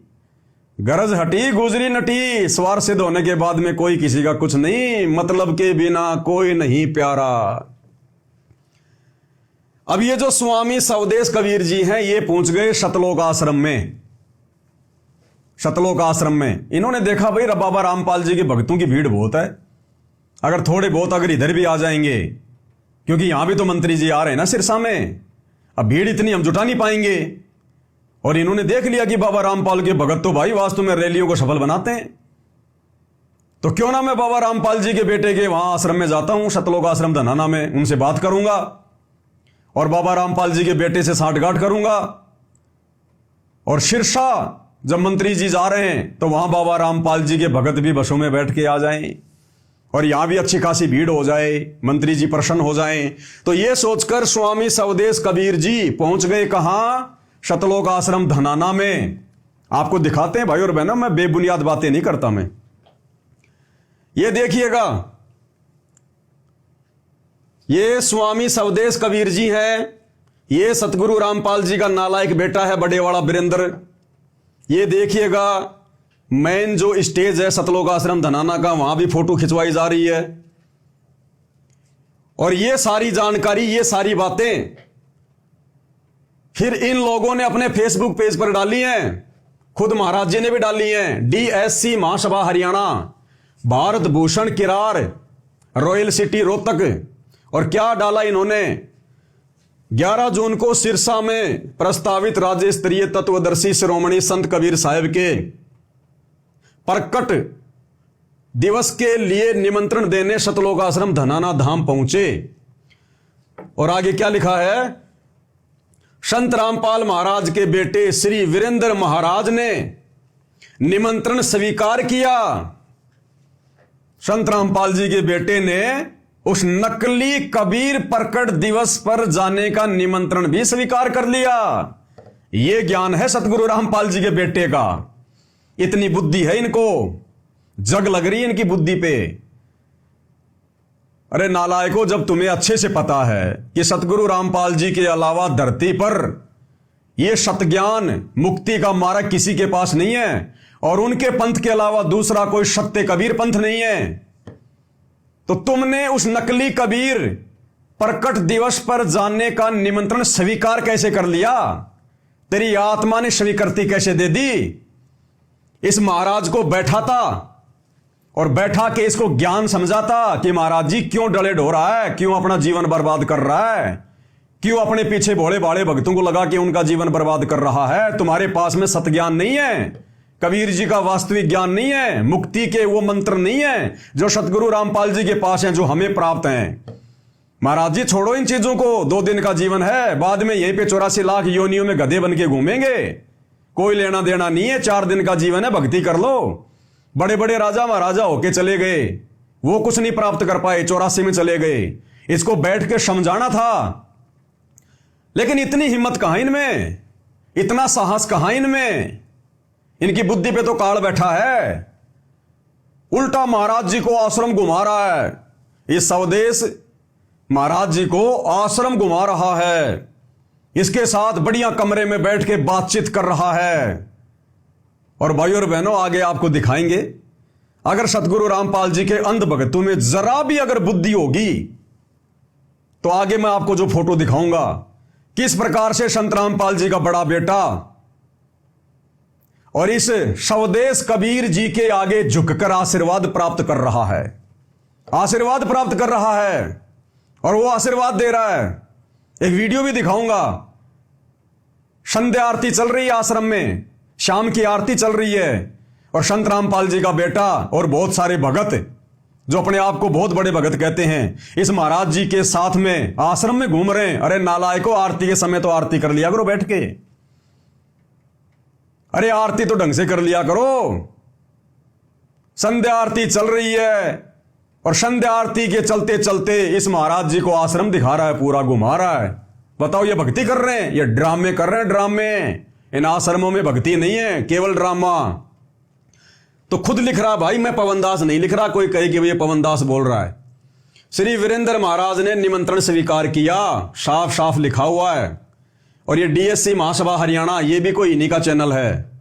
गरज हटी गुजरी नटी, स्वार सिद्ध होने के बाद में कोई किसी का कुछ नहीं, मतलब के बिना कोई नहीं प्यारा। अब ये जो स्वामी सवदेश कबीर जी हैं, ये पहुंच गए सतलोक आश्रम में। सतलोक आश्रम में इन्होंने देखा भाई बाबा रामपाल जी के भक्तों की भीड़ बहुत है, अगर थोड़े बहुत अगर इधर भी आ जाएंगे, क्योंकि यहां भी तो मंत्री जी आ रहे हैं ना सिरसा में, अब भीड़ इतनी हम जुटा नहीं पाएंगे। और इन्होंने देख लिया कि बाबा रामपाल के भगत तो भाई वास्तव में रैलियों को सफल बनाते हैं, तो क्यों ना मैं बाबा रामपाल जी के बेटे के वहां आश्रम में जाता हूं, सतलोक आश्रम धनाना में, उनसे बात करूंगा और बाबा रामपाल जी के बेटे से साठगांठ करूंगा। और सिरसा जब मंत्री जी जा रहे हैं तो वहां बाबा रामपाल जी के भगत भी बसों में बैठ के आ जाएं और यहां भी अच्छी खासी भीड़ हो जाए, मंत्री जी प्रसन्न हो जाएं, तो ये सोचकर स्वामी स्वदेश कबीर जी पहुंच गए कहां? शतलोक आश्रम धनाना में। आपको दिखाते हैं भाई और बहनों, मैं बेबुनियाद बातें नहीं करता मैं। ये देखिएगा, ये स्वामी स्वदेश कबीर जी हैं, ये सतगुरु रामपाल जी का नालायक बेटा है बड़े वाला वीरेंद्र। ये देखिएगा मेन जो स्टेज है सतलोक आश्रम धनाना का, वहां भी फोटो खिंचवाई जा रही है। और ये सारी जानकारी, ये सारी बातें फिर इन लोगों ने अपने फेसबुक पेज पर डाली हैं, खुद महाराज जी ने भी डाली हैं। डीएससी महासभा हरियाणा, भारत भूषण किरार, रॉयल सिटी रोहतक। और क्या डाला इन्होंने? 11 जून को सिरसा में प्रस्तावित राज्य स्तरीय तत्वदर्शी श्रोमणी संत कबीर साहब के प्रकट दिवस के लिए निमंत्रण देने शतलोक आश्रम धनाना धाम पहुंचे। और आगे क्या लिखा है? संत रामपाल महाराज के बेटे श्री वीरेंद्र महाराज ने निमंत्रण स्वीकार किया। संत रामपाल जी के बेटे ने उस नकली कबीर प्रकट दिवस पर जाने का निमंत्रण भी स्वीकार कर लिया। यह ज्ञान है सतगुरु रामपाल जी के बेटे का। इतनी बुद्धि है इनको, जग लग रही है इनकी बुद्धि पे। अरे नालायकों, जब तुम्हें अच्छे से पता है कि सतगुरु रामपाल जी के अलावा धरती पर यह सतज्ञान मुक्ति का मार्ग किसी के पास नहीं है, और उनके पंथ के अलावा दूसरा कोई सत्य कबीर पंथ नहीं है, तो तुमने उस नकली कबीर प्रकट दिवस पर जाने का निमंत्रण स्वीकार कैसे कर लिया? तेरी आत्मा ने स्वीकृति कैसे दे दी? इस महाराज को बैठाता और बैठा के इसको ज्ञान समझाता कि महाराज जी क्यों डले ढो रहा है, क्यों अपना जीवन बर्बाद कर रहा है, क्यों अपने पीछे भोले भाले भक्तों को लगा के उनका जीवन बर्बाद कर रहा है। तुम्हारे पास में सतज्ञान नहीं है, कबीर जी का वास्तविक ज्ञान नहीं है, मुक्ति के वो मंत्र नहीं है जो सतगुरु रामपाल जी के पास हैं, जो हमें प्राप्त हैं। महाराज जी छोड़ो इन चीजों को, 2 दिन का जीवन है, बाद में यहीं पे 84 लाख योनियों में गधे बन के घूमेंगे, कोई लेना देना नहीं है। 4 दिन का जीवन है, भक्ति कर लो। बड़े बड़े राजा महाराजा होके चले गए, वो कुछ नहीं प्राप्त कर पाए, 84 में चले गए। इसको बैठ के समझाना था, लेकिन इतनी हिम्मत कहां इनमें, इतना साहस कहां इनमें? इनकी बुद्धि पे तो काल बैठा है। उल्टा महाराज जी को आश्रम घुमा रहा है, इस स्वदेश महाराज जी को आश्रम घुमा रहा है, इसके साथ बढ़िया कमरे में बैठ के बातचीत कर रहा है। और भाई और बहनों, आगे आपको दिखाएंगे, अगर सतगुरु रामपाल जी के अंध भक्तों में जरा भी अगर बुद्धि होगी, तो आगे मैं आपको जो फोटो दिखाऊंगा, किस प्रकार से संत रामपाल जी का बड़ा बेटा और इस स्वदेश कबीर जी के आगे झुककर आशीर्वाद प्राप्त कर रहा है, आशीर्वाद प्राप्त कर रहा है, और वो आशीर्वाद दे रहा है। एक वीडियो भी दिखाऊंगा, संध्या आरती चल रही है आश्रम में, शाम की आरती चल रही है, और संत रामपाल जी का बेटा और बहुत सारे भगत जो अपने आप को बहुत बड़े भगत कहते हैं, इस महाराज जी के साथ में आश्रम में घूम रहे हैं। अरे नालायकों, आरती के समय तो आरती कर लिया करो बैठ के, अरे आरती तो ढंग से कर लिया करो। संध्या आरती चल रही है, और संध्या आरती के चलते चलते इस महाराज जी को आश्रम दिखा रहा है, पूरा घुमा रहा है। बताओ, ये भक्ति कर रहे हैं, ये ड्रामे कर रहे हैं, ड्रामे। इन आश्रमों में भक्ति नहीं है, केवल ड्रामा। तो खुद लिख रहा भाई, मैं पवन दास नहीं लिख रहा, कोई कहे कि ये पवन दास बोल रहा है। श्री वीरेंद्र महाराज ने निमंत्रण स्वीकार किया, साफ साफ लिखा हुआ है। और ये डीएससी महासभा हरियाणा, ये भी कोई इन्हीं का चैनल है।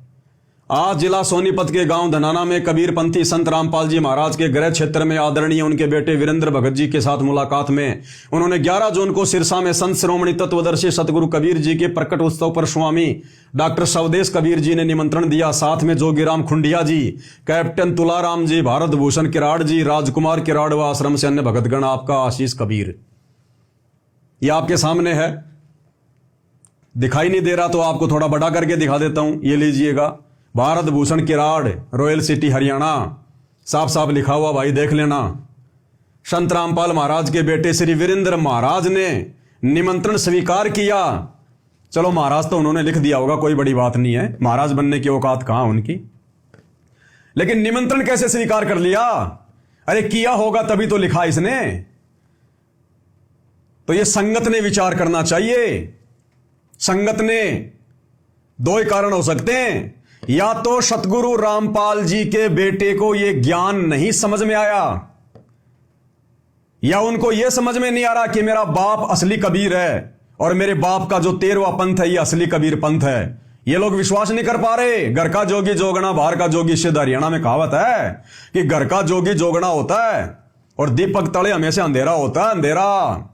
आज जिला सोनीपत के गांव धनाना में कबीरपंथी संत रामपाल जी महाराज के गृह क्षेत्र में आदरणीय उनके बेटे वीरेंद्र भगत जी के साथ मुलाकात में उन्होंने 11 जून को सिरसा में संत श्रोमणी तत्वदर्शी सतगुरु कबीर जी के प्रकट उत्सव पर स्वामी डॉक्टर स्वदेश कबीर जी ने निमंत्रण दिया। साथ में जोगीराम खुंडिया जी, कैप्टन तुलाराम जी, भारत भूषण किराड़ जी, राजकुमार किराड़ व आश्रम से अन्य भगतगण, आपका आशीष कबीर। ये आपके सामने है, दिखाई नहीं दे रहा तो आपको थोड़ा बड़ा करके दिखा देता हूं। ये लीजिएगा, भारत भूषण किराड़, रॉयल सिटी हरियाणा, साफ साफ लिखा हुआ भाई, देख लेना। संत रामपाल महाराज के बेटे श्री वीरेंद्र महाराज ने निमंत्रण स्वीकार किया। चलो महाराज तो उन्होंने लिख दिया होगा, कोई बड़ी बात नहीं है, महाराज बनने की औकात कहां उनकी। लेकिन निमंत्रण कैसे स्वीकार कर लिया? अरे किया होगा तभी तो लिखा इसने। तो ये संगत ने विचार करना चाहिए। संगत ने दो ही कारण हो सकते हैं, या तो सतगुरु रामपाल जी के बेटे को यह ज्ञान नहीं समझ में आया, या उनको यह समझ में नहीं आ रहा कि मेरा बाप असली कबीर है और मेरे बाप का जो 13वां पंथ है ये असली कबीर पंथ है। ये लोग विश्वास नहीं कर पा रहे। घर का जोगी जोगना, बाहर का जोगी सिद्ध। हरियाणा में कहावत है कि घर का जोगी जोगना होता है और दीपक तले हमेशा अंधेरा होता है, अंधेरा।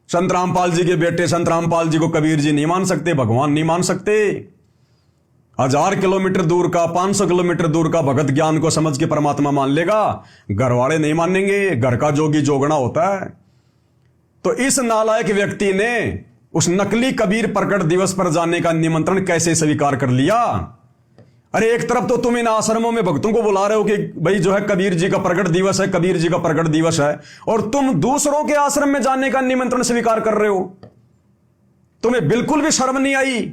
संत रामपाल जी के बेटे संत रामपाल जी को कबीर जी नहीं मान सकते, भगवान नहीं मान सकते। 1000 किलोमीटर दूर का, 500 किलोमीटर दूर का भगत ज्ञान को समझ के परमात्मा मान लेगा, घर वाले नहीं मानेंगे। घर का जोगी जोगना होता है। तो इस नालायक व्यक्ति ने उस नकली कबीर प्रकट दिवस पर जाने का निमंत्रण कैसे स्वीकार कर लिया? अरे एक तरफ तो तुम इन आश्रमों में भक्तों को बुला रहे हो कि भाई जो है कबीर जी का प्रकट दिवस है, कबीर जी का प्रकट दिवस है, और तुम दूसरों के आश्रम में जाने का निमंत्रण स्वीकार कर रहे हो। तुम्हें बिल्कुल भी शर्म नहीं आई?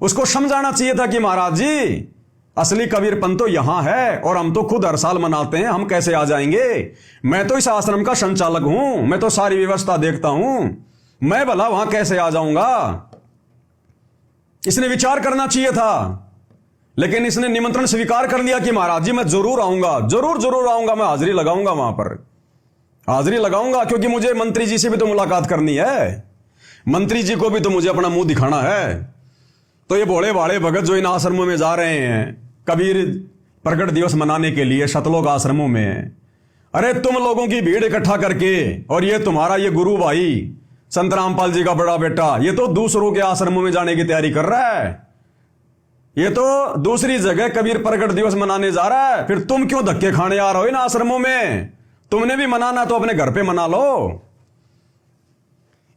उसको समझाना चाहिए था कि महाराज जी असली कबीर पंथ तो यहां है और हम तो खुद हर साल मनाते हैं, हम कैसे आ जाएंगे? मैं तो इस आश्रम का संचालक हूं, मैं तो सारी व्यवस्था देखता हूं, मैं भला वहां कैसे आ जाऊंगा? इसने विचार करना चाहिए था। लेकिन इसने निमंत्रण स्वीकार कर लिया कि महाराज जी मैं जरूर आऊंगा, जरूर आऊंगा, मैं हाजिरी लगाऊंगा, वहां पर हाजिरी लगाऊंगा, क्योंकि मुझे मंत्री जी से भी तो मुलाकात करनी है, मंत्री जी को भी तो मुझे अपना मुंह दिखाना है। तो ये भोले भाले भगत जो इन आश्रमों में जा रहे हैं कबीर प्रकट दिवस मनाने के लिए, सतलोक आश्रमों में, अरे तुम लोगों की भीड़ इकट्ठा करके, और ये तुम्हारा ये गुरु भाई संत रामपाल जी का बड़ा बेटा ये तो दूसरों के आश्रमों में जाने की तैयारी कर रहा है, ये तो दूसरी जगह कबीर प्रकट दिवस मनाने जा रहा है। फिर तुम क्यों धक्के खाने आ रहे हो इन आश्रमों में? तुमने भी मनाना तो अपने घर पे मना लो।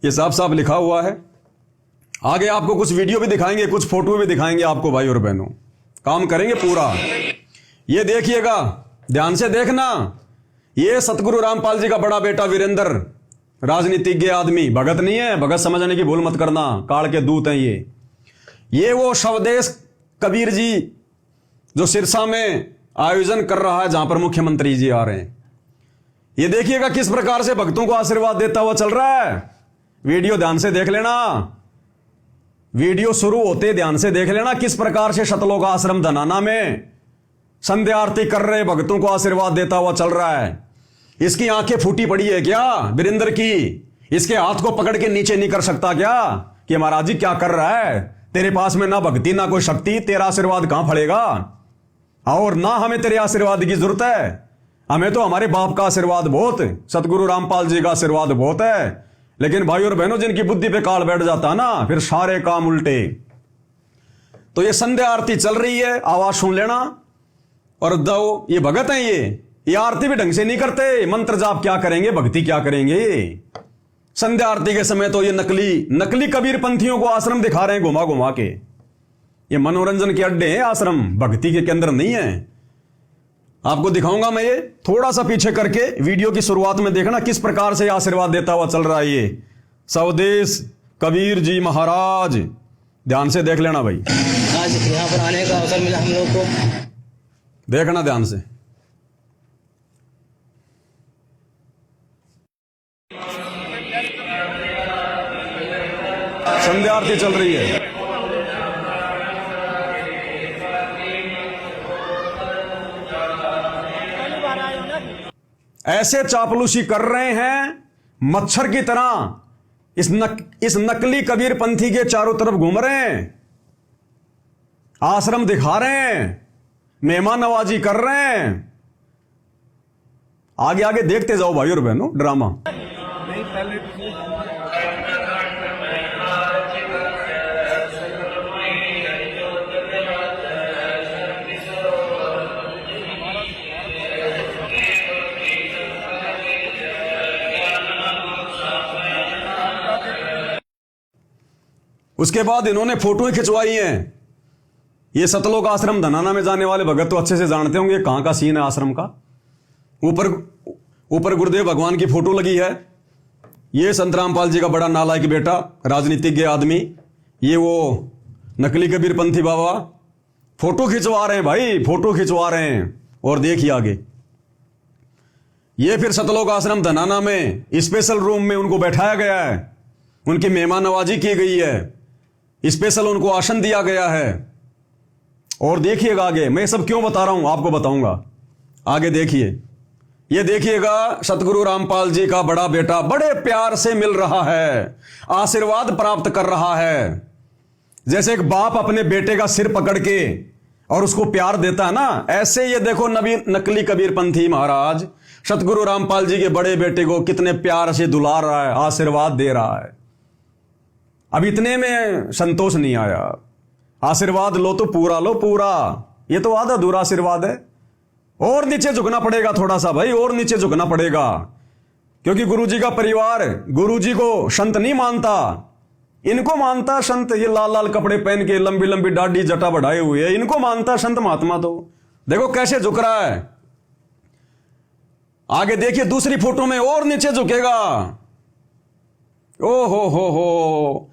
ये साफ साफ लिखा हुआ है। आगे आपको कुछ वीडियो भी दिखाएंगे, कुछ फोटो भी दिखाएंगे आपको भाई और बहनों, काम करेंगे पूरा। ये देखिएगा, ध्यान से देखना। ये सतगुरु रामपाल जी का बड़ा बेटा वीरेंद्र, राजनीतिज्ञ आदमी, भगत नहीं है, भगत समझने की भूल मत करना, काल के दूत हैं ये वो स्वदेश कबीर जी जो सिरसा में आयोजन कर रहा है, जहां पर मुख्यमंत्री जी आ रहे हैं। ये देखिएगा किस प्रकार से भक्तों को आशीर्वाद देता हुआ चल रहा है। वीडियो ध्यान से देख लेना, वीडियो शुरू होते ध्यान से देख लेना किस प्रकार से सतलोक आश्रम धनाना में संध्या आरती कर रहे भक्तों को आशीर्वाद देता हुआ चल रहा है। इसकी आंखें फूटी पड़ी है क्या वीरेंद्र की? इसके हाथ को पकड़ के नीचे नहीं कर सकता क्या कि महाराज जी क्या कर रहा है? तेरे पास में ना भक्ति ना कोई शक्ति, तेरा आशीर्वाद कहां फलेगा? और ना हमें तेरे आशीर्वाद की जरूरत है, हमें तो हमारे बाप का आशीर्वाद बहुत, सतगुरु रामपाल जी का आशीर्वाद बहुत है। लेकिन भाई और बहनों जिनकी बुद्धि पे काल बैठ जाता है ना, फिर सारे काम उल्टे। तो ये संध्या आरती चल रही है, आवाज सुन लेना। और दो ये भगत हैं, ये आरती भी ढंग से नहीं करते, मंत्र जाप क्या करेंगे, भक्ति क्या करेंगे? संध्या आरती के समय तो ये नकली कबीर पंथियों को आश्रम दिखा रहे हैं घुमा घुमा के। ये मनोरंजन के अड्डे हैं आश्रम, भक्ति के केंद्र नहीं है। आपको दिखाऊंगा मैं, ये थोड़ा सा पीछे करके वीडियो की शुरुआत में देखना किस प्रकार से आशीर्वाद देता हुआ चल रहा है ये स्वदेश कबीर जी महाराज। ध्यान से देख लेना भाई, आज यहाँ पर आने का अवसर मिला हम लोग को, देखना ध्यान से। संध्या आरती चल रही है। ऐसे चापलूसी कर रहे हैं मच्छर की तरह, इस नकली कबीर पंथी के चारों तरफ घूम रहे हैं, आश्रम दिखा रहे हैं, मेहमान नवाजी कर रहे हैं। आगे आगे देखते जाओ भाई और बहनों ड्रामा। उसके बाद इन्होंने फोटो खिंचवाई हैं। ये सतलोक आश्रम धनाना में जाने वाले भगत तो अच्छे से जानते होंगे कहां का सीन है आश्रम का। ऊपर गुरुदेव भगवान की फोटो लगी है। ये संत रामपाल जी का बड़ा नालायक बेटा, राजनीतिज्ञ आदमी, ये वो नकली कबीर पंथी बाबा फोटो खिंचवा रहे हैं भाई, फोटो खिंचवा रहे हैं। और देखिए आगे, ये फिर सतलोक आश्रम धनाना में स्पेशल रूम में उनको बैठाया गया है, उनकी मेहमान नवाजी की गई है, स्पेशल उनको आसन दिया गया है। और देखिएगा आगे, मैं सब क्यों बता रहा हूं आपको बताऊंगा, आगे देखिए। ये देखिएगा सतगुरु रामपाल जी का बड़ा बेटा बड़े प्यार से मिल रहा है, आशीर्वाद प्राप्त कर रहा है। जैसे एक बाप अपने बेटे का सिर पकड़ के और उसको प्यार देता है ना, ऐसे ये देखो नकली कबीरपंथी महाराज सतगुरु रामपाल जी के बड़े बेटे को कितने प्यार से दुलार रहा है, आशीर्वाद दे रहा है। अब इतने में संतोष नहीं आया, आशीर्वाद लो तो पूरा लो, पूरा, ये तो आधा अधूरा आशीर्वाद है। और नीचे झुकना पड़ेगा थोड़ा सा भाई, और नीचे झुकना पड़ेगा, क्योंकि गुरुजी का परिवार गुरुजी को संत नहीं मानता, इनको मानता संत। ये लाल लाल कपड़े पहन के लंबी लंबी दाढ़ी जटा बढ़ाए हुए, इनको मानता संत महात्मा। तो देखो कैसे झुक रहा है। आगे देखिए दूसरी फोटो में और नीचे झुकेगा। ओ हो,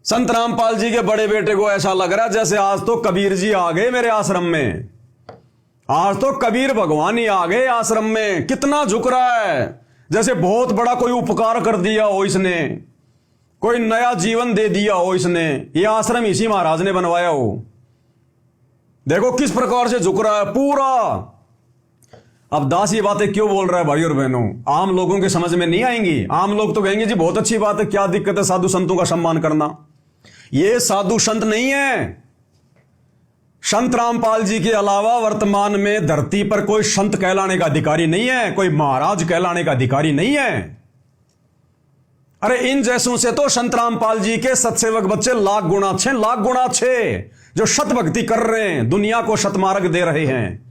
संत रामपाल जी के बड़े बेटे को ऐसा लग रहा है जैसे आज तो कबीर जी आ गए मेरे आश्रम में, आज तो कबीर भगवान ही आ गए आश्रम में। कितना झुक रहा है, जैसे बहुत बड़ा कोई उपकार कर दिया हो इसने, कोई नया जीवन दे दिया हो इसने, ये आश्रम इसी महाराज ने बनवाया हो। देखो किस प्रकार से झुक रहा है पूरा। अब दास ये बातें क्यों बोल रहा है भाई और बहनों, आम लोगों के समझ में नहीं आएंगी। आम लोग तो कहेंगे जी बहुत अच्छी बात है, क्या दिक्कत है साधु संतों का सम्मान करना। ये साधु संत नहीं है। संत रामपाल जी के अलावा वर्तमान में धरती पर कोई संत कहलाने का अधिकारी नहीं है, कोई महाराज कहलाने का अधिकारी नहीं है। अरे इन जैसों से तो संत रामपाल जी के सत्सेवक बच्चे लाख गुना अच्छे, जो सत भक्ति कर रहे हैं, दुनिया को सतमार्ग दे रहे हैं।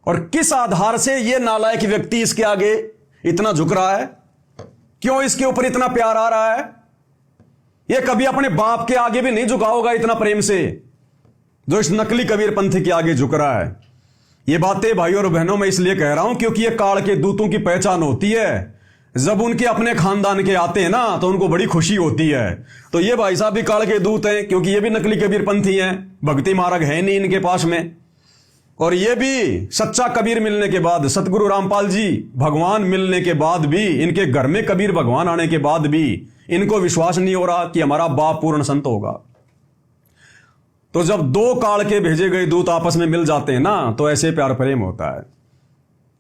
और किस आधार से ये नालायक व्यक्ति इसके आगे इतना झुक रहा है, क्यों इसके ऊपर इतना प्यार आ रहा है। ये कभी अपने बाप के आगे भी नहीं झुका होगा इतना प्रेम से, जो इस नकली कबीर पंथी के आगे झुक रहा है। ये बातें भाई और बहनों मैं इसलिए कह रहा हूं क्योंकि ये काल के दूतों की पहचान होती है। जब उनके अपने खानदान के आते हैं ना तो उनको बड़ी खुशी होती है। तो ये भाई साहब भी काल के दूत हैं, क्योंकि ये भी नकली कबीर पंथी हैं, भक्ति मार्ग है नहीं इनके पास में। और ये भी सच्चा कबीर मिलने के बाद, सतगुरु रामपाल जी भगवान मिलने के बाद भी, इनके घर में कबीर भगवान आने के बाद भी इनको विश्वास नहीं हो रहा कि हमारा बाप पूर्ण संत होगा। तो जब दो काल के भेजे गए दूत आपस में मिल जाते हैं ना, तो ऐसे प्यार प्रेम होता है।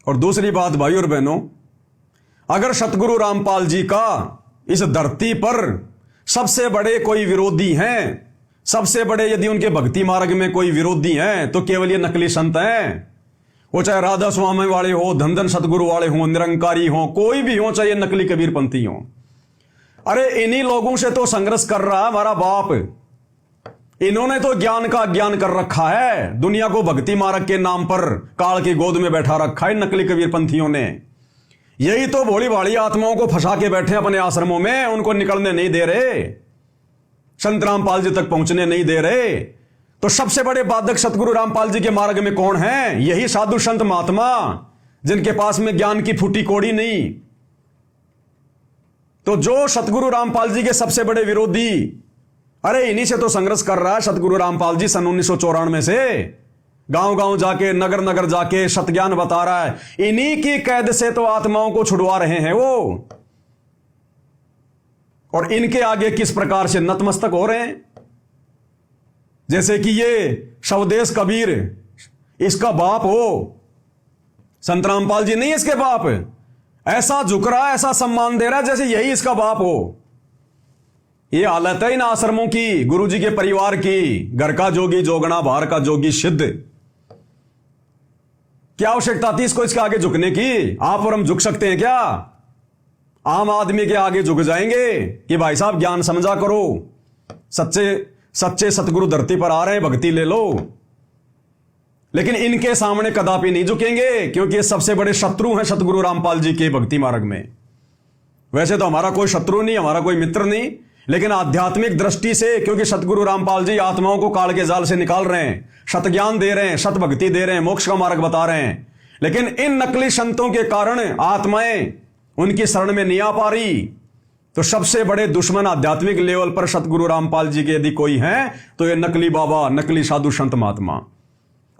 और दूसरी बात भाई और बहनों, अगर सतगुरु रामपाल जी का इस धरती पर सबसे बड़े कोई विरोधी हैं, सबसे बड़े यदि उनके भक्ति मार्ग में कोई विरोधी हैं, तो केवल ये नकली संत हैं। वो चाहे राधा स्वामी वाले हो, धन सतगुरु वाले हो, निरंकारी हो, कोई भी हो, चाहे नकली कबीर पंथी हो। अरे इन्हीं लोगों से तो संघर्ष कर रहा है हमारा बाप। इन्होंने तो ज्ञान का अज्ञान कर रखा है, दुनिया को भक्ति मार्ग के नाम पर काल की गोद में बैठा रखा है नकली कबीर पंथियों ने। यही तो भोली भाली आत्माओं को फंसा के बैठे अपने आश्रमों में, उनको निकलने नहीं दे रहे, संत रामपाल जी तक पहुंचने नहीं दे रहे। तो सबसे बड़े बाधक सतगुरु रामपाल जी के मार्ग में कौन है? यही साधु संत महात्मा, जिनके पास में ज्ञान की फूटी कोड़ी नहीं। तो जो सतगुरु रामपाल जी के सबसे बड़े विरोधी, अरे इन्हीं से तो संघर्ष कर रहा है सतगुरु रामपाल जी। सन 1994 से गांव गांव जाके, नगर नगर जाके सतज्ञान बता रहा है। इन्हीं की कैद से तो आत्माओं को छुड़वा रहे हैं वो। और इनके आगे किस प्रकार से नतमस्तक हो रहे हैं, जैसे कि ये स्वदेश कबीर इसका बाप हो। संत रामपाल जी नहीं इसके बाप, ऐसा झुक रहा है, ऐसा सम्मान दे रहा है जैसे यही इसका बाप हो। ये हालत है इन आश्रमों की, गुरु जी के परिवार की। घर का जोगी जोगना, बाहर का जोगी सिद्ध। क्या आवश्यकता थी इसको इसके आगे झुकने की? आप और हम झुक सकते हैं क्या? आम आदमी के आगे झुक जाएंगे कि भाई साहब ज्ञान समझा करो, सच्चे सतगुरु धरती पर आ रहे हैं, भक्ति ले लो। लेकिन इनके सामने कदापि नहीं झुकेंगे, क्योंकि ये सबसे बड़े शत्रु हैं सतगुरु रामपाल जी के भक्ति मार्ग में। वैसे तो हमारा कोई शत्रु नहीं, हमारा कोई मित्र नहीं, लेकिन आध्यात्मिक दृष्टि से, क्योंकि सतगुरु रामपाल जी आत्माओं को काल के जाल से निकाल रहे हैं, सत ज्ञान दे रहे हैं, सत भक्ति दे रहे हैं, मोक्ष का मार्ग बता रहे हैं। लेकिन इन नकली संतों के कारण आत्माएं उनकी शरण में नहीं आ पा रही। तो सबसे बड़े दुश्मन आध्यात्मिक लेवल पर सतगुरु रामपाल जी के यदि कोई हैं, तो ये नकली बाबा, नकली साधु संत महात्मा।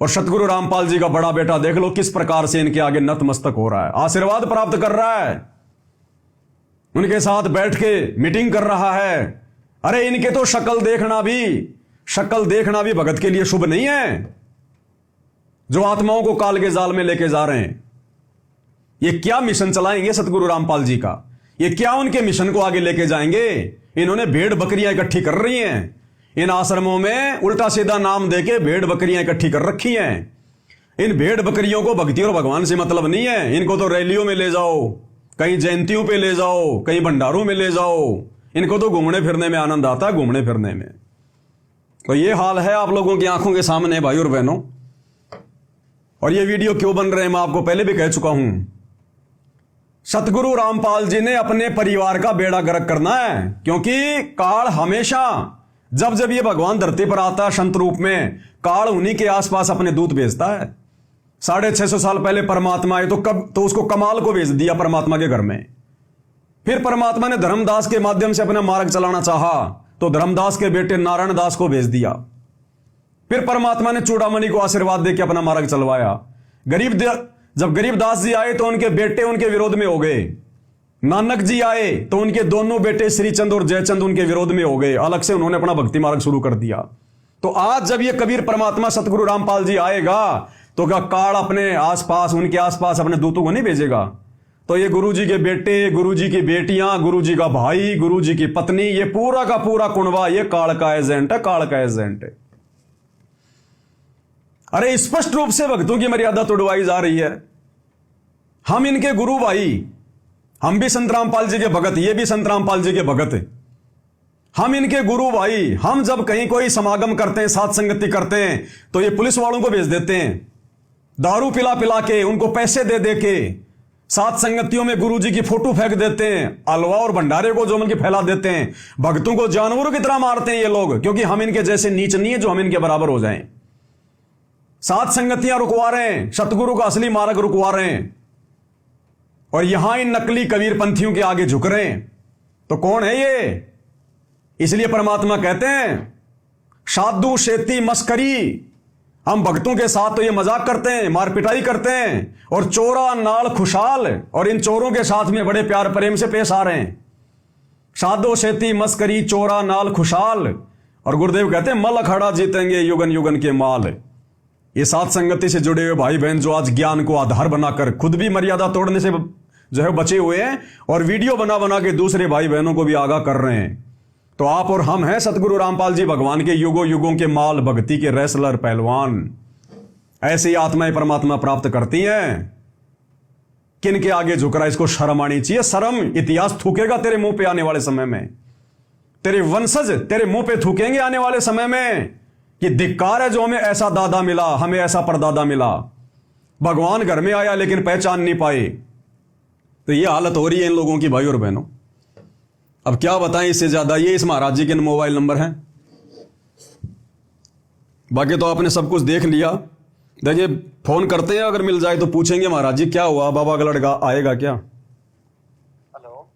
और सतगुरु रामपाल जी का बड़ा बेटा देख लो किस प्रकार से इनके आगे नतमस्तक हो रहा है, आशीर्वाद प्राप्त कर रहा है, उनके साथ बैठ के मीटिंग कर रहा है। अरे इनके तो शक्ल देखना भी भगत के लिए शुभ नहीं है, जो आत्माओं को काल के जाल में लेके जा रहे हैं। ये क्या मिशन चलाएंगे सतगुरु रामपाल जी का, ये क्या उनके मिशन को आगे लेके जाएंगे। इन्होंने भेड़ बकरियां इकट्ठी कर रही हैं, इन आश्रमों में उल्टा सीधा नाम देके भेड़ बकरियां इकट्ठी कर रखी हैं। इन भेड़ बकरियों को भक्ति और भगवान से मतलब नहीं है। इनको तो रैलियों में ले जाओ, कहीं जयंतियों पे ले जाओ, कहीं भंडारों में ले जाओ, इनको तो घूमने फिरने में आनंद आता है, घूमने फिरने में। तो ये हाल है आप लोगों की आंखों के सामने भाई और बहनों। और ये वीडियो क्यों बन रहे हैं मैं आपको पहले भी कह चुका हूं। सतगुरु रामपाल जी ने अपने परिवार का बेड़ा गर्क करना है, क्योंकि काल हमेशा जब जब ये भगवान धरती पर आता है संत रूप में, काल उन्हीं के आसपास अपने दूत भेजता है। 650 साल पहले परमात्मा आए तो उसको कमाल को भेज दिया परमात्मा के घर में। फिर परमात्मा ने धर्मदास के माध्यम से अपना मार्ग चलाना चाहा तो धर्मदास के बेटे नारायण दास को भेज दिया। फिर परमात्मा ने चूड़ामणि को आशीर्वाद देकर अपना मार्ग चलवाया। जब गरीबदास जी आए तो उनके बेटे उनके विरोध में हो गए। नानक जी आए तो उनके दोनों बेटे श्रीचंद और जयचंद उनके विरोध में हो गए। अलग से उन्होंने अपना भक्ति मार्ग शुरू कर दिया। तो आज जब ये कबीर परमात्मा सतगुरु रामपाल जी आएगा तो क्या काल अपने आसपास, उनके आसपास अपने दूतों को नहीं भेजेगा? तो ये गुरु जी के बेटे, गुरु जी की बेटियां, गुरु जी का भाई, गुरु जी की पत्नी, ये पूरा का पूरा कुनबा ये काल का एजेंट है, काल का एजेंट है। अरे स्पष्ट रूप से भक्तों की मर्यादा तोड़वाई जा रही है। हम इनके गुरु भाई, हम भी संत रामपाल जी के भगत, ये भी संत रामपाल जी के भगत है। हम इनके गुरु भाई। हम जब कहीं कोई समागम करते हैं, साथ संगति करते हैं, तो ये पुलिस वालों को भेज देते हैं, दारू पिला पिला के, उनको पैसे दे दे के, साथ संगतियों में गुरु जी की फोटो फेंक देते हैं, हलवा और भंडारे को जो उनकी फैला देते हैं। भक्तों को जानवरों की तरह मारते हैं ये लोग, क्योंकि हम इनके जैसे नीच नहीं है जो हम इनके बराबर हो जाएं। सात संगतियां रुकवा रहे हैं, सतगुरु का असली मार्ग रुकवा रहे हैं, और यहां इन नकली कबीर पंथियों के आगे झुक रहे हैं। तो कौन है ये? इसलिए परमात्मा कहते हैं साधु शेती मस्करी। हम भक्तों के साथ तो ये मजाक करते हैं, मार पिटाई करते हैं, और चोरा नाल खुशहाल, और इन चोरों के साथ में बड़े प्यार प्रेम से पेश आ रहे हैं। साधो शेती मस्करी चोरा नाल खुशहाल, और गुरुदेव कहते हैं मल अखाड़ा जीतेंगे युगन युगन के माल। ये साथ संगति से जुड़े हुए भाई बहन जो आज ज्ञान को आधार बनाकर खुद भी मर्यादा तोड़ने से जो है बचे हुए हैं, और वीडियो बना बना के दूसरे भाई बहनों को भी आगाह कर रहे हैं। तो आप और हम हैं सतगुरु रामपाल जी भगवान के युगों युगों के माल, भक्ति के रेसलर, पहलवान। ऐसी आत्माएं परमात्मा प्राप्त करती हैं। किन के आगे झुक रहा है, इसको शर्म आनी चाहिए। शर्म इतिहास थूकेगा तेरे मुंह पे आने वाले समय में, तेरे वंशज तेरे मुंह पे थूकेंगे आने वाले समय में कि धिक्कार है जो हमें ऐसा दादा मिला, हमें ऐसा परदादा मिला। भगवान घर में आया लेकिन पहचान नहीं पाए। तो ये हालत हो रही है इन लोगों की भाई और बहनों। अब क्या बताएं इससे ज्यादा। ये इस महाराज जी के मोबाइल नंबर हैं, बाकी तो आपने सब कुछ देख लिया। देखिए फोन करते हैं, अगर मिल जाए तो पूछेंगे महाराज जी क्या हुआ, बाबा का लड़का आएगा क्या? हेलो,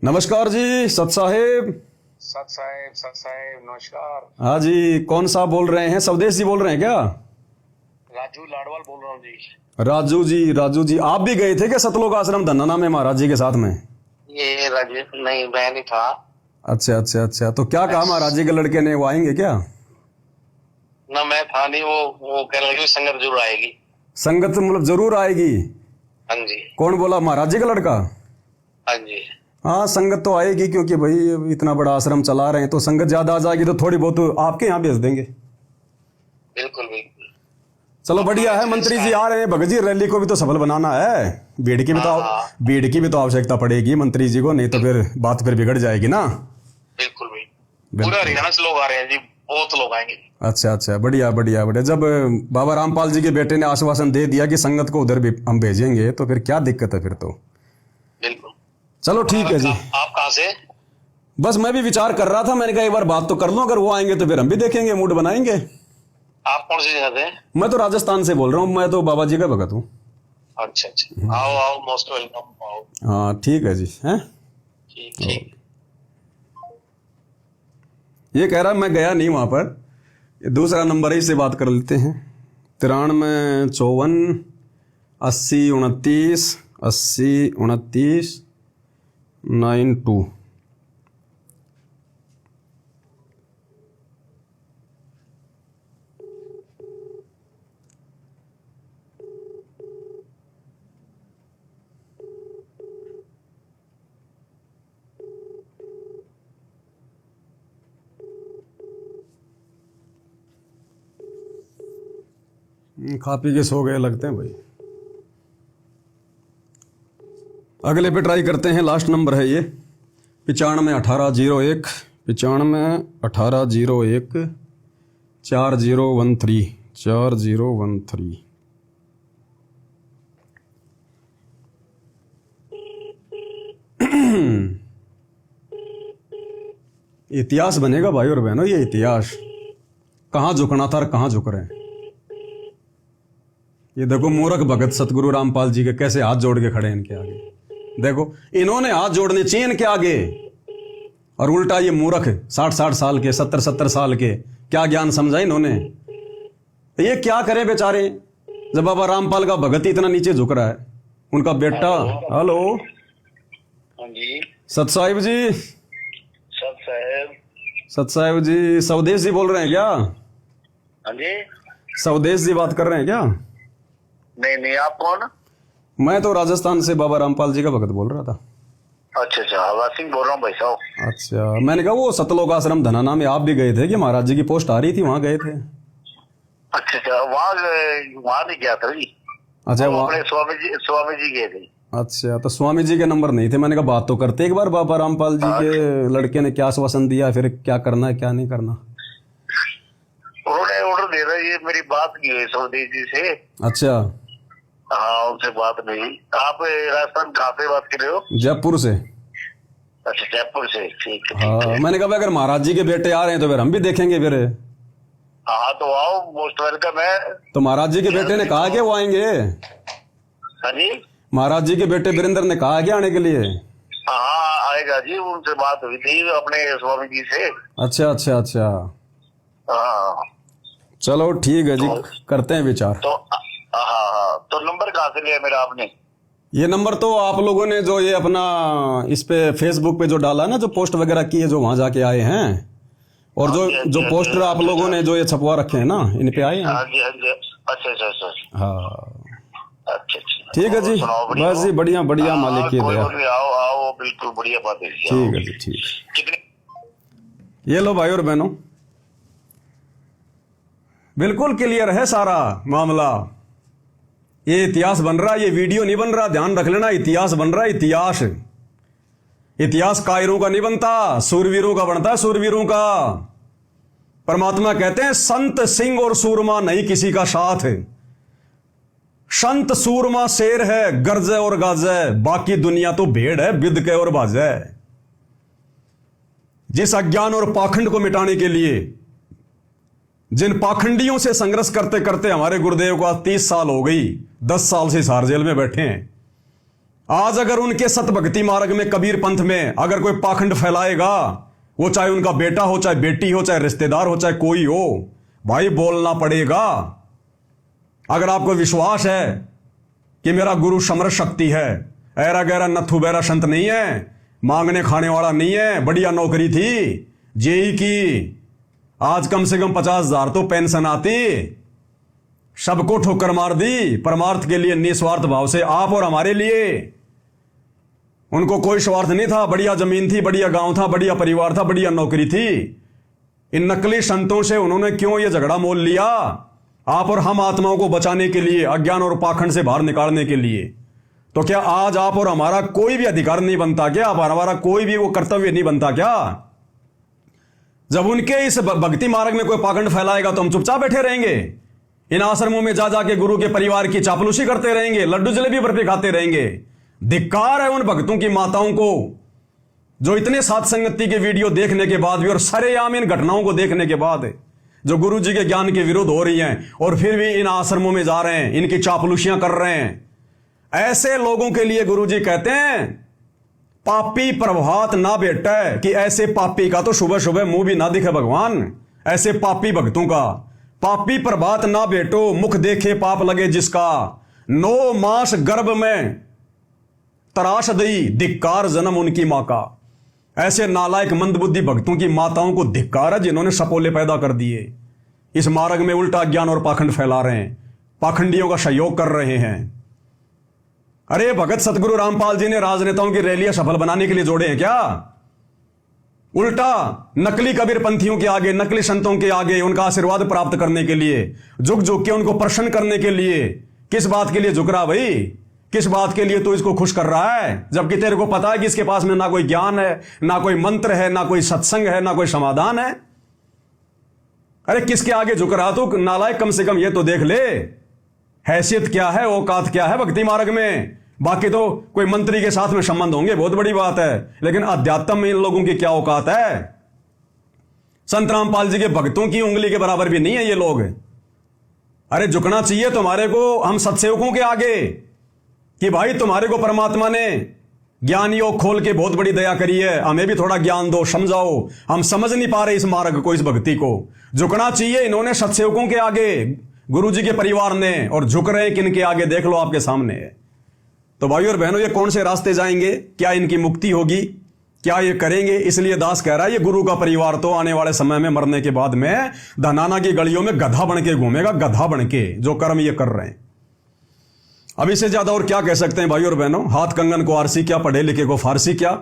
नमस्कार जी सत साहेब। सत साहेब नमस्कार। हाँ जी, कौन सा बोल रहे हैं? स्वदेश जी बोल रहे हैं क्या? राजू लाडवाल बोल रहा हूँ जी। राजू जी आप भी गए थे क्या सतलोक आश्रम धन्ना में महाराज जी के साथ में? ये राजू नहीं, मैं नहीं था। अच्छा, तो क्या कहा महाराज जी के लड़के ने, वो आएंगे क्या? ना मैं था नहीं, वो कह रहे संगत जरूर आएगी। संगत मतलब जरूर आएगी? हाँ जी। कौन बोला, महाराज जी का लड़का? हाँ जी। हाँ संगत तो आएगी, क्योंकि भाई इतना बड़ा आश्रम चला रहे हैं, तो संगत ज्यादा आ जाएगी तो थोड़ी बहुत आपके यहाँ भेज देंगे। बिल्कुल बिल्कुल। चलो बढ़िया है। मंत्री जी आ रहे हैं, भगत जी रैली को भी तो सफल बनाना है। भीड़ की भी तो आवश्यकता पड़ेगी मंत्री जी को, नहीं तो फिर बात फिर बिगड़ जाएगी ना। बिल्कुल भाई, पूरा हरियाणा से लोग आ रहे हैं जी, बहुत लोग आएंगे। अच्छा, बढ़िया। जब बाबा रामपाल जी के बेटे ने आश्वासन दे दिया कि संगत को उधर भी हम भेजेंगे, तो फिर क्या दिक्कत है फिर तो। बिल्कुल। चलो ठीक है जी। आप कहाँ से? बस मैं भी विचार कर रहा था, मैंने कहा एक बार बात तो कर लो, अगर वो आएंगे तो फिर हम भी देखेंगे, मूड बनाएंगे। आप कौन सी जगह से? मैं तो राजस्थान से बोल रहा हूँ, मैं तो बाबा जी का भगत हूँ। अच्छा, आओ मोस्ट वेलकम, आओ। हाँ ठीक है जी। हैं ठीक। ये कह रहा मैं गया नहीं वहां पर, ये दूसरा नंबर है, इससे बात कर लेते हैं। 93 54 80 29 80 29 92। खा पी के सो गए लगते हैं भाई। अगले पे ट्राई करते हैं। लास्ट नंबर है ये 95 1801 95 1801 4013 4013। इतिहास बनेगा भाई और बहनों, ये इतिहास। कहाँ झुकना था और कहाँ झुक रहे हैं। ये देखो मूर्ख भगत सतगुरु रामपाल जी के कैसे हाथ जोड़ के खड़े हैं इनके आगे। देखो इन्होंने हाथ जोड़ने चाहिए इनके आगे, और उल्टा ये मूर्ख 60 साल के 70 साल के क्या ज्ञान समझा इन्होंने। ये क्या करें बेचारे, जब बाबा रामपाल का भगत इतना नीचे झुक रहा है। उनका बेटा, हेलो हाँ जी सत साहिब जी, सत साहिब जी स्वदेश जी बोल रहे हैं क्या? हाँ जी। स्वदेश जी बात कर रहे हैं क्या? नहीं, आप कौन? मैं तो राजस्थान से बाबा रामपाल जी का भगत बोल रहा था। अच्छा, हवा सिंह बोल रहा हूँ भाई साहब। अच्छा, मैंने कहा वो सतलोक आश्रम धनाना में आप भी गए थे कि महाराज जी की पोस्ट आ रही थी, वहां गए थे? अच्छा, वहाँ नहीं गया था जी। अच्छा, वहाँ अपने स्वामी जी गए थे। अच्छा, तो स्वामी जी के नंबर नहीं थे। मैंने कहा बात तो करते एक बार, बाबा रामपाल जी के लड़के ने क्या आश्वासन दिया, फिर क्या करना है क्या नहीं करना। उन्होंने ऑर्डर दे रहा है, ये मेरी बात की हुई स्वदेश जी से। अच्छा, हाँ उनसे बात नहीं। आप राजस्थान कहाँ से बात कर रहे हो? जयपुर से। अच्छा, जयपुर से, ठीक है। हाँ, मैंने कहा अगर महाराज जी के बेटे आ रहे हैं तो फिर हम भी देखेंगे फिर। हाँ तो आओ, मोस्ट वेलकम है। तो महाराज जी के बेटे ने कहा कि वो आएंगे? हाँ जी, महाराज जी के बेटे वीरेंद्र ने कहा क्या आने के लिए? हाँ आएगा जी, उनसे बात हुई थी अपने स्वामी जी से। अच्छा अच्छा अच्छा, हाँ चलो ठीक है जी, करते हैं विचार। तो हाँ, तो नंबर कहाँ से लिया मेरा आपने? ये नंबर तो आप लोगों ने जो ये अपना इस पे फेसबुक पे जो डाला ना, जो पोस्ट वगैरह की है, जो वहां जाके आए हैं, और जो पोस्टर आप लोगों ने जो ये छपवा रखे हैं ना, इन पे आए हैं। हाँ जी, हाँ जी। अच्छा। हाँ अच्छा, ठीक है जी, बस जी बढ़िया बढ़िया, मालिक की दया। आओ, बिल्कुल बढ़िया बात है। ठीक है जी, ठीक। कितने? ये लो भाई और बहनों, बिल्कुल क्लियर है सारा मामला। ये इतिहास बन रहा है, ये वीडियो नहीं बन रहा, ध्यान रख लेना। इतिहास बन रहा है, इतिहास। इतिहास कायरों का नहीं बनता, सूरवीरों का बनता है, सूरवीरों का। परमात्मा कहते हैं संत सिंह और सूरमा नहीं किसी का साथ। संत सूरमा शेर है, गरजे और गाजे, बाकी दुनिया तो भेड़ है, बिदके और बाजे। जिस अज्ञान और पाखंड को मिटाने के लिए, जिन पाखंडियों से संघर्ष करते करते हमारे गुरुदेव को 30 साल हो गई, 10 साल से हिसार जेल में बैठे हैं। आज अगर उनके सतभक्ति मार्ग में, कबीर पंथ में अगर कोई पाखंड फैलाएगा, वो चाहे उनका बेटा हो, चाहे बेटी हो, चाहे रिश्तेदार हो, चाहे कोई हो, भाई बोलना पड़ेगा। अगर आपको विश्वास है कि मेरा गुरु समर्थ शक्ति है, ऐरा गैरा नथु बैरा संत नहीं है, मांगने खाने वाला नहीं है, बढ़िया नौकरी थी जेई की, आज कम से कम 50,000 तो पेंशन आती, सबको ठोकर मार दी परमार्थ के लिए निस्वार्थ भाव से, आप और हमारे लिए। उनको कोई स्वार्थ नहीं था, बढ़िया जमीन थी, बढ़िया गांव था, बढ़िया परिवार था, बढ़िया नौकरी थी। इन नकली संतों से उन्होंने क्यों ये झगड़ा मोल लिया? आप और हम आत्माओं को बचाने के लिए, अज्ञान और पाखंड से बाहर निकालने के लिए। तो क्या आज आप और हमारा कोई भी अधिकार नहीं बनता क्या? हमारा कोई भी वो कर्तव्य नहीं बनता क्या? जब उनके इस भक्ति मार्ग में कोई पाखंड फैलाएगा तो हम चुपचाप बैठे रहेंगे? इन आश्रमों में जा जाके गुरु के परिवार की चापलूसी करते रहेंगे, लड्डू जलेबी बर्फी खाते रहेंगे? धिक्कार है उन भक्तों की माताओं को जो इतने साथ संगति के वीडियो देखने के बाद भी और सरेआम इन घटनाओं को देखने के बाद जो गुरु जी के ज्ञान के विरुद्ध हो रही हैं, और फिर भी इन आश्रमों में जा रहे हैं, इनकी चापलूसियां कर रहे हैं। ऐसे लोगों के लिए गुरु जी कहते हैं पापी प्रभात ना बेटा है, कि ऐसे पापी का तो सुबह सुबह मुंह भी ना दिखे भगवान। ऐसे पापी भक्तों का पापी प्रभात ना बेटो, मुख देखे पाप लगे जिसका, 9 मास गर्भ में तराश दई, धिक्कार जन्म उनकी मां का। ऐसे नालायक मंदबुद्धि भक्तों की माताओं को धिक्कार है जिन्होंने सपोले पैदा कर दिए, इस मार्ग में उल्टा ज्ञान और पाखंड फैला रहे हैं, पाखंडियों का सहयोग कर रहे हैं। अरे भगत सतगुरु रामपाल जी ने राजनेताओं की रैलियां सफल बनाने के लिए जोड़े हैं क्या? उल्टा नकली कबीर पंथियों के आगे, नकली संतों के आगे उनका आशीर्वाद प्राप्त करने के लिए, झुक झुक के उनको प्रसन्न करने के लिए। किस बात के लिए झुक रहा भाई? किस बात के लिए तू इसको खुश कर रहा है, जबकि तेरे को पता है कि इसके पास में ना कोई ज्ञान है, ना कोई मंत्र है, ना कोई सत्संग है, ना कोई समाधान है। अरे किसके आगे झुक रहा तू नालायक? कम से कम ये तो देख ले हैसियत क्या है, औकात क्या है भक्ति मार्ग में। बाकी तो कोई मंत्री के साथ में संबंध होंगे, बहुत बड़ी बात है, लेकिन अध्यात्म में इन लोगों की क्या औकात है? संत रामपाल जी के भक्तों की उंगली के बराबर भी नहीं है ये लोग। अरे झुकना चाहिए तुम्हारे को हम सत्सेवकों के आगे कि भाई तुम्हारे को परमात्मा ने ज्ञान योग खोल के बहुत बड़ी दया करी है, हमें भी थोड़ा ज्ञान दो, समझाओ, हम समझ नहीं पा रहे इस मार्ग को, इस भक्ति को। झुकना चाहिए इन्होंने सत्सेवकों के आगे, गुरु जी के परिवार ने, और झुक रहे किन के आगे देख लो आपके सामने। तो भाई और बहनों, ये कौन से रास्ते जाएंगे? क्या इनकी मुक्ति होगी? क्या ये करेंगे? इसलिए दास कह रहा है ये गुरु का परिवार तो आने वाले समय में मरने के बाद में धनाना की गलियों में गधा बन के घूमेगा, गधा बन के, जो कर्म ये कर रहे हैं। अब इससे ज्यादा और क्या कह सकते हैं भाई और बहनों? हाथ कंगन को आरसी क्या, पढ़े लिखे को फारसी क्या।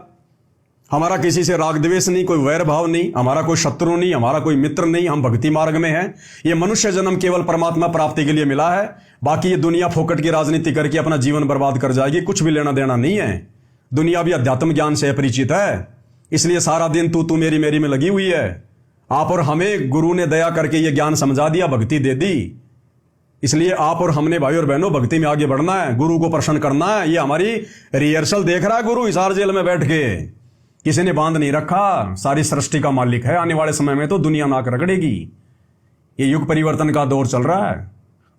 हमारा किसी से राग द्वेष नहीं, कोई वैर भाव नहीं, हमारा कोई शत्रु नहीं, हमारा कोई मित्र नहीं, हम भक्ति मार्ग में हैं। ये मनुष्य जन्म केवल परमात्मा प्राप्ति के लिए मिला है, बाकी ये दुनिया फोकट की राजनीति करके अपना जीवन बर्बाद कर जाएगी, कुछ भी लेना देना नहीं है। दुनिया भी अध्यात्म ज्ञान से अपरिचित है, इसलिए सारा दिन तू मेरी मेरी में लगी हुई है। आप और हमें गुरु ने दया करके ये ज्ञान समझा दिया, भक्ति दे दी, इसलिए आप और हमने भाई और बहनों भक्ति में आगे बढ़ना है, गुरु को प्रसन्न करना है। ये हमारी रिहर्सल देख रहा है गुरु हिसार जेल में बैठ के, किसी ने बांध नहीं रखा, सारी सृष्टि का मालिक है। आने वाले समय में तो दुनिया नाक रगड़ेगी। ये युग परिवर्तन का दौर चल रहा है,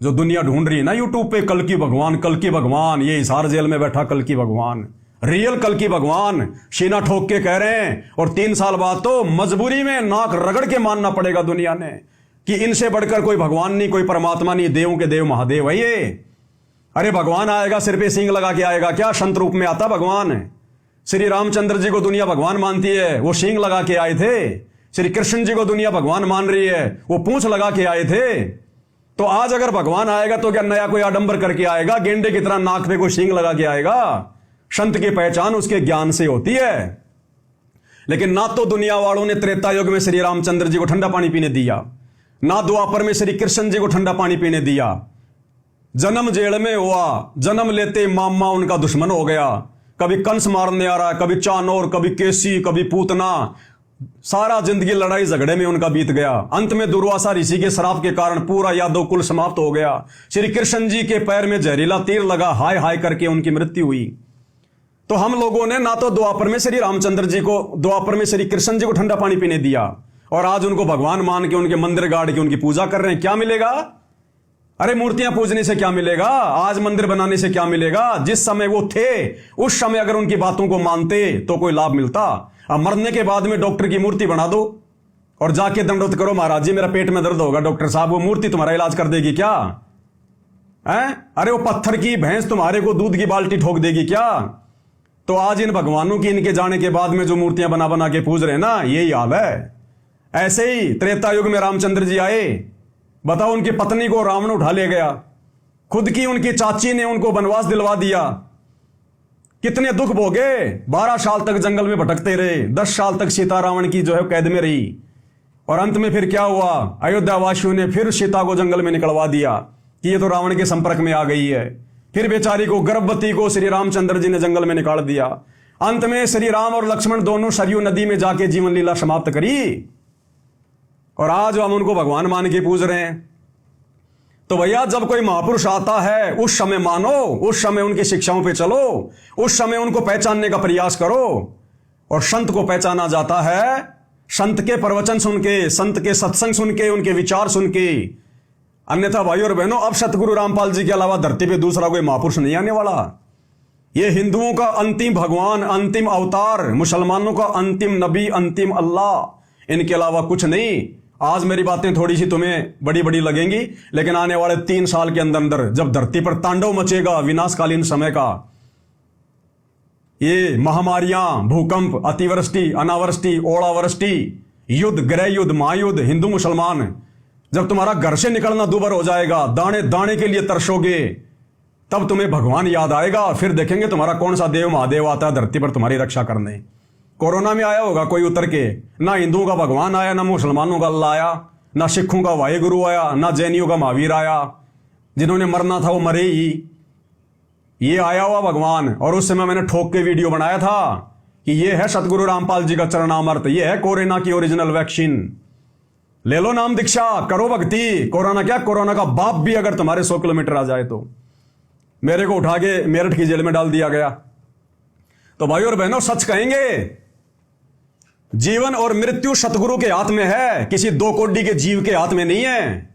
जो दुनिया ढूंढ रही है ना यूट्यूब पे, कल की भगवान, कल की भगवान, ये हिसार जेल में बैठा कल की भगवान, रियल कल की भगवान सीना ठोक के कह रहे हैं। और 3 साल बाद तो मजबूरी में नाक रगड़ के मानना पड़ेगा दुनिया ने कि इनसे बढ़कर कोई भगवान नहीं, कोई परमात्मा नहीं, देवों के देव महादेव है ये। अरे भगवान आएगा सिर पे सींग लगा के आएगा क्या? संत रूप में आता भगवान। श्री रामचंद्र जी को दुनिया भगवान मानती है, वो सींग लगा के आए थे। श्री कृष्ण जी को दुनिया भगवान मान रही है, वो पूंछ लगा के आए थे। तो आज अगर भगवान आएगा तो क्या नया कोई आडंबर करके आएगा, गेंडे की तरह नाक पे कोई सींग लगा के आएगा? संत की पहचान उसके ज्ञान से होती है। लेकिन ना तो दुनिया वालों ने त्रेता युग में श्री रामचंद्र जी को ठंडा पानी पीने दिया, ना द्वापर में श्री कृष्ण जी को ठंडा पानी पीने दिया। जन्म जेल में हुआ, जन्म लेते मामा उनका दुश्मन हो गया। कभी कंस मारने आ रहा है, कभी चानोर, कभी केसी, कभी पूतना, सारा जिंदगी लड़ाई झगड़े में उनका बीत गया। अंत में दुर्वासा ऋषि के श्राप के कारण पूरा यादव कुल समाप्त हो गया। श्री कृष्ण जी के पैर में जहरीला तीर लगा, हाय हाय करके उनकी मृत्यु हुई। तो हम लोगों ने ना तो द्वापर में श्री रामचंद्र जी को, द्वापर में श्री कृष्ण जी को ठंडा पानी पीने दिया, और आज उनको भगवान मान के उनके मंदिर गाड़ के उनकी पूजा कर रहे हैं। क्या मिलेगा? अरे मूर्तियां पूजने से क्या मिलेगा? आज मंदिर बनाने से क्या मिलेगा? जिस समय वो थे उस समय अगर उनकी बातों को मानते तो कोई लाभ मिलता। अब मरने के बाद में डॉक्टर की मूर्ति बना दो और जाके दंडोत करो, महाराज जी मेरा पेट में दर्द होगा, डॉक्टर साहब वो मूर्ति तुम्हारा इलाज कर देगी क्या? है? अरे वो पत्थर की भैंस तुम्हारे को दूध की बाल्टी ठोक देगी क्या? तो आज इन भगवानों की इनके जाने के बाद में जो मूर्तियां बना बना के पूज रहे हैं ना, यही हाल है। ऐसे ही त्रेता युग में रामचंद्र जी आए, बताओ उनकी पत्नी को रावण उठा ले गया, खुद की उनकी चाची ने उनको वनवास दिलवा दिया। कितने दुख भोगे, 12 साल तक जंगल में भटकते रहे, 10 साल तक सीता रावण की जो है कैद में रही, और अंत में फिर क्या हुआ? अयोध्या वासियों ने फिर सीता को जंगल में निकलवा दिया कि ये तो रावण के संपर्क में आ गई है। फिर बेचारी को, गर्भवती को श्री रामचंद्र जी ने जंगल में निकाल दिया। अंत में श्री राम और लक्ष्मण दोनों सरयू नदी में जाके जीवन लीला समाप्त करी, और आज हम उनको भगवान मान के पूज रहे हैं। तो भैया जब कोई महापुरुष आता है उस समय मानो, उस समय उनकी शिक्षाओं पे चलो, उस समय उनको पहचानने का प्रयास करो। और संत को पहचाना जाता है संत के प्रवचन सुन के, संत के सत्संग सुन के, उनके विचार सुन के। अन्यथा भाई और बहनों, अब सतगुरु रामपाल जी के अलावा धरती पे दूसरा कोई महापुरुष नहीं आने वाला। ये हिंदुओं का अंतिम भगवान, अंतिम अवतार, मुसलमानों का अंतिम नबी, अंतिम अल्लाह, इनके अलावा कुछ नहीं। आज मेरी बातें थोड़ी सी तुम्हें बड़ी बड़ी लगेंगी, लेकिन आने वाले 3 साल के अंदर अंदर जब धरती पर तांडव मचेगा विनाशकालीन समय का, ये महामारियां, भूकंप, अतिवृष्टि, अनावृष्टि, ओलावृष्टि, युद्ध, गृह युद्ध, महायुद्ध, हिंदू मुसलमान, जब तुम्हारा घर से निकलना दूभर हो जाएगा, दाने दाने के लिए तरसोगे, तब तुम्हें भगवान याद आएगा। फिर देखेंगे तुम्हारा कौन सा देव महादेव आता है धरती पर तुम्हारी रक्षा करने। कोरोना में आया होगा कोई उतर के, ना हिंदुओं का भगवान आया, ना मुसलमानों का अल्लाह आया, ना सिखों का वाहेगुरु आया, ना जैनियों का महावीर आया, जिन्होंने मरना था वो मरे ही। ये आया हुआ भगवान। और उस समय मैंने ठोक के वीडियो बनाया था कि ये है सतगुरु रामपाल जी का चरणामृत, ये है कोरोना की ओरिजिनल वैक्सीन। ले लो नाम दीक्षा, करो भक्ति। कोरोना क्या, कोरोना का बाप भी अगर तुम्हारे 100 किलोमीटर आ जाए तो। मेरे को उठा के मेरठ की जेल में डाल दिया गया। तो भाई और बहनों, सच कहेंगे, जीवन और मृत्यु सतगुरु के हाथ में है, किसी 2 कोड़ी के जीव के हाथ में नहीं है।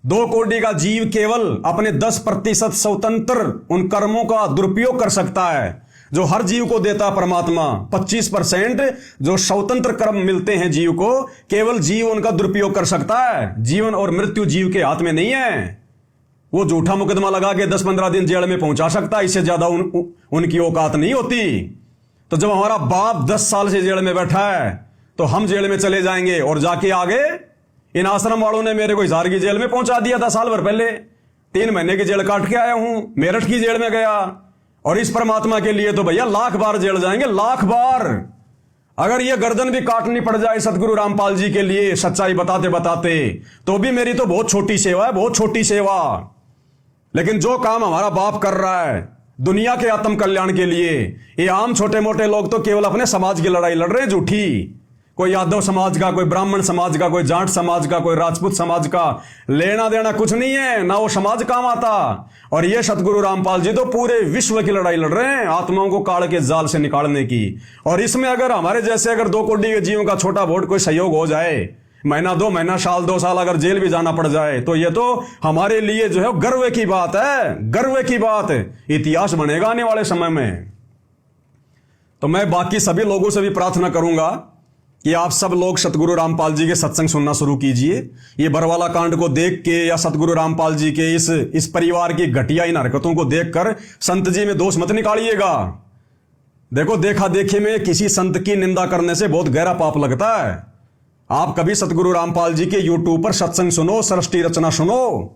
2 कोड़ी का जीव केवल अपने 10% स्वतंत्र उन कर्मों का दुरुपयोग कर सकता है जो हर जीव को देता परमात्मा। 25% जो स्वतंत्र कर्म मिलते हैं जीव को, केवल जीव उनका दुरुपयोग कर सकता है। जीवन और मृत्यु जीव के हाथ में नहीं है। वो झूठा मुकदमा लगा के 10-15 दिन जेल में पहुंचा सकता है, इससे ज्यादा उनकी औकात नहीं होती। तो जब हमारा बाप 10 साल से जेल में बैठा है, तो हम जेल में चले जाएंगे। और जाके आगे इन आश्रम वालों ने मेरे को हिसार की जेल में पहुंचा दिया था साल भर पहले। 3 महीने की जेल काट के आया हूं, मेरठ की जेल में गया। और इस परमात्मा के लिए तो भैया लाख बार जेल जाएंगे, लाख बार। अगर ये गर्दन भी काटनी पड़ जाए सतगुरु रामपाल जी के लिए सच्चाई बताते बताते, तो भी मेरी तो बहुत छोटी सेवा है, बहुत छोटी सेवा। लेकिन जो काम हमारा बाप कर रहा है दुनिया के आत्म कल्याण के लिए, ये आम छोटे मोटे लोग तो केवल अपने समाज की लड़ाई लड़ रहे हैं झूठी। कोई यादव समाज का, कोई ब्राह्मण समाज का, कोई जाट समाज का, कोई राजपूत समाज का लेना देना कुछ नहीं है, ना वो समाज काम आता। और ये सतगुरु रामपाल जी तो पूरे विश्व की लड़ाई लड़ रहे हैं आत्माओं को काल के जाल से निकालने की। और इसमें अगर हमारे जैसे अगर 2 कोड़ी के जीवों का छोटा बहुत कोई सहयोग हो जाए, महीना 2 महीना, साल 2 साल अगर जेल भी जाना पड़ जाए, तो ये तो हमारे लिए जो है गर्व की बात है, गर्व की बात है। इतिहास बनेगा आने वाले समय में। तो मैं बाकी सभी लोगों से भी प्रार्थना करूंगा कि आप सब लोग सतगुरु रामपाल जी के सत्संग सुनना शुरू कीजिए। ये बरवाला कांड को देख के या सतगुरु रामपाल जी के इस परिवार की घटिया इन हरकतों को देखकर संत जी में दोष मत निकालिएगा। देखो, देखा देखी में किसी संत की निंदा करने से बहुत गहरा पाप लगता है। आप कभी सतगुरु रामपाल जी के यूट्यूब पर सत्संग सुनो, सृष्टि रचना सुनो,